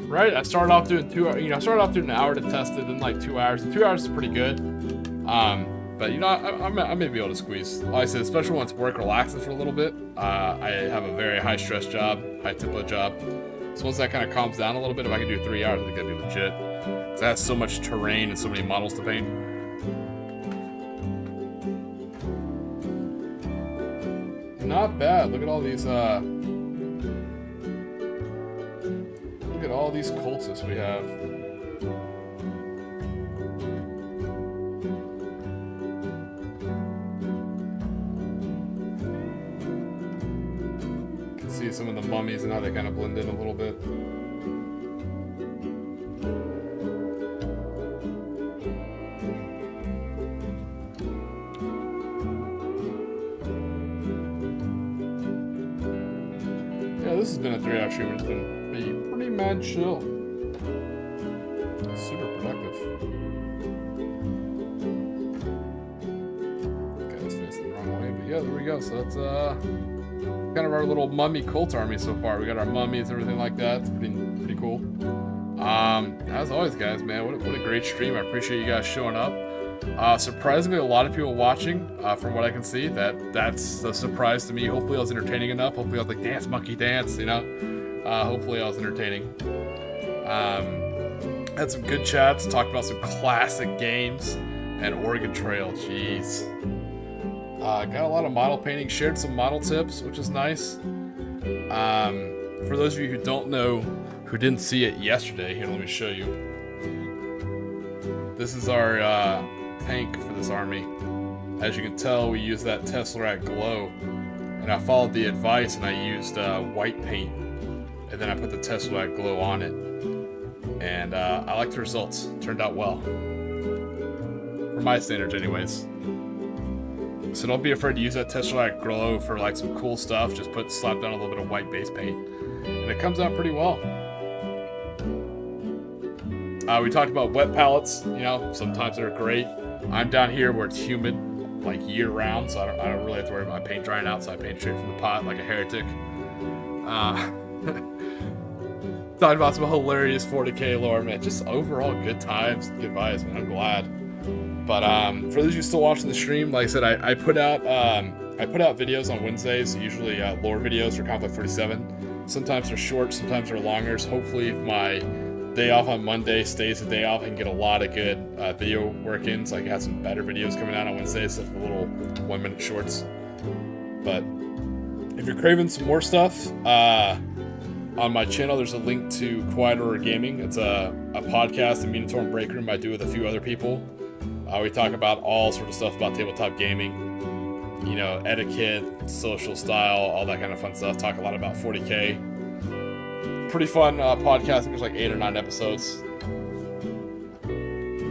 Right, I started off doing I started off doing an hour to test it, then like 2 hours. 2 hours is pretty good. But you know, I may be able to squeeze. Like I said, especially once work relaxes for a little bit. I have a very high stress job, high tempo job. So once that kind of calms down a little bit, if I can do 3 hours, I think that'd be legit. Because I have so much terrain and so many models to paint. Not bad. Look at all these. Look at all these cultists we have. You can see some of the mummies and how they kind of blend in a little bit. Yeah, this has been a 3-hour stream. It's been pretty mad chill. Super productive. Got his face the wrong way, but yeah, there we go. So that's kind of our little mummy cult army so far. We got our mummies and everything like that. It's pretty cool. As always, guys, man, what a great stream. I appreciate you guys showing up. Surprisingly, a lot of people watching, from what I can see. That's a surprise to me. Hopefully I was entertaining enough. Hopefully I was like, dance, monkey, dance, you know? Hopefully I was entertaining. Had some good chats, talked about some classic games, and Oregon Trail, jeez. Got a lot of model painting, shared some model tips, which is nice. For those of you who don't know, who didn't see it yesterday, here, let me show you. This is our tank for this army. As you can tell, we use that Tesseract glow, and I followed the advice and I used white paint, and then I put the Tesseract glow on it, and I liked the results. Turned out well, for my standards anyways. So don't be afraid to use that Tesseract glow for like some cool stuff. Just slap down a little bit of white base paint, and it comes out pretty well. We talked about wet palettes. You know, sometimes they're great. I'm down here where it's humid, like year round, so I don't really have to worry about my paint drying out. So I paint straight from the pot like a heretic. Talking about some hilarious 40k lore, man. Just overall good times, good vibes, man. I'm glad. But for those of you still watching the stream, like I said, I put out videos on Wednesdays, usually lore videos for Conflict 47. Sometimes they're short, sometimes they're longer. So hopefully, if my day off on Monday stays a day off, I can get a lot of good video work in. So I can have some better videos coming out on Wednesdays, so the little 1-minute shorts. But if you're craving some more stuff, on my channel, there's a link to Quiet Order Gaming. It's a podcast, a Minotaur and Break Room I do with a few other people. We talk about all sort of stuff about tabletop gaming, you know, etiquette, social style, all that kind of fun stuff. Talk a lot about 40K. Pretty fun podcast. I think there's like 8 or 9 episodes.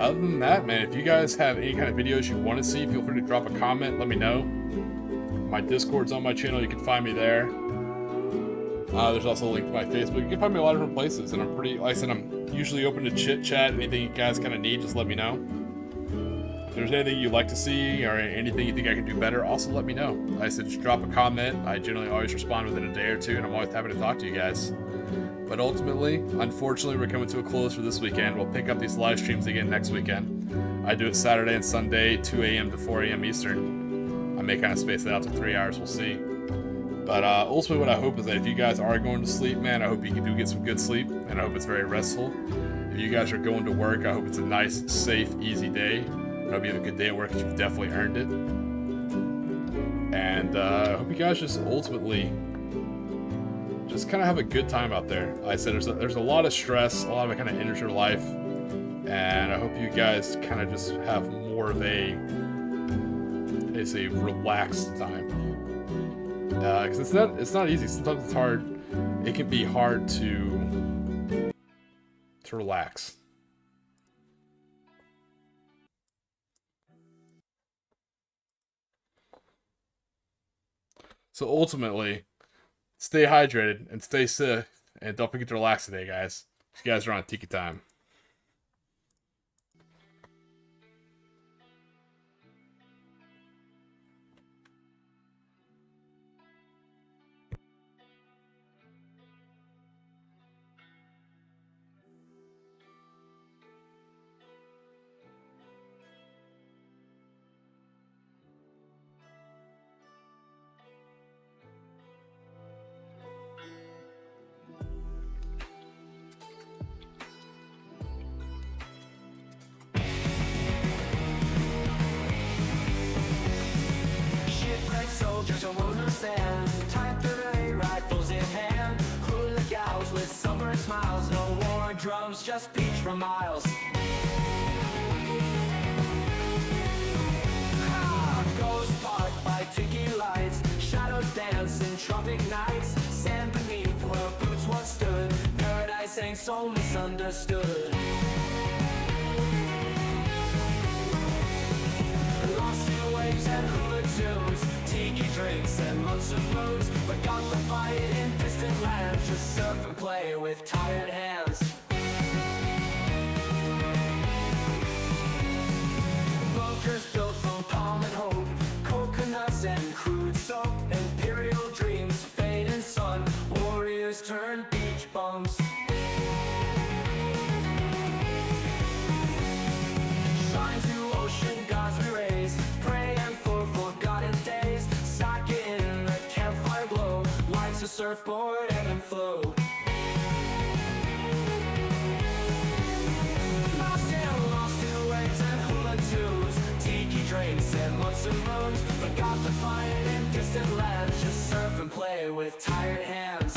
Other than that, man, if you guys have any kind of videos you want to see, feel free to drop a comment. Let me know. My Discord's on my channel. You can find me there. There's also a link to my Facebook. You can find me a lot of different places, and I'm pretty, like I said, I'm usually open to chit chat. Anything you guys kind of need, just let me know. If there's anything you'd like to see or anything you think I could do better, also let me know. Like I said, just drop a comment. I generally always respond within a day or two, and I'm always happy to talk to you guys. But ultimately, unfortunately, we're coming to a close for this weekend. We'll pick up these live streams again next weekend. I do it Saturday and Sunday, 2 a.m. to 4 a.m. Eastern. I may kind of space that out to 3 hours. We'll see. But ultimately, what I hope is that if you guys are going to sleep, man, I hope you do get some good sleep, and I hope it's very restful. If you guys are going to work, I hope it's a nice, safe, easy day. I hope you have a good day at work, because you've definitely earned it. And I hope you guys just ultimately just kind of have a good time out there. Like I said, there's a lot of stress, a lot of it kind of enters your life, and I hope you guys kind of just have more of a relaxed time. Because it's not easy. Sometimes it's hard. It can be hard to relax. So ultimately, stay hydrated and stay safe, and don't forget to relax today, guys. You guys are on Tiki time. Soldiers on wooden sand, type 30 rifles in hand, hula gals with summer smiles, no war drums, just beach for miles. Ghost Park by Tiki lights, shadows dance in tropic nights, sand beneath where boots once stood, paradise ain't so misunderstood. Lost in waves and hula tunes, Tiki drinks and months of moods, forgot the fight in distant lands, just surf and play with tired hands. Bunkers built from palm and hope, coconuts and crude soap, imperial dreams, fading sun, warriors turn beach bums. Shine to ocean gods we raise, praying for forgotten days, sake in the campfire glow, life's a surfboard, ebb and flow. Lost in waves and hula tunes, Tiki drinks and months of moons, forgot the fight in distant lands, just surf and play with tired hands.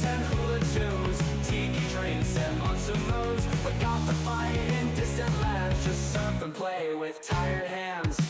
And hula tunes, Tiki drinks and months of moons, forgot the fight in distant lands, just surf and play with tired hands.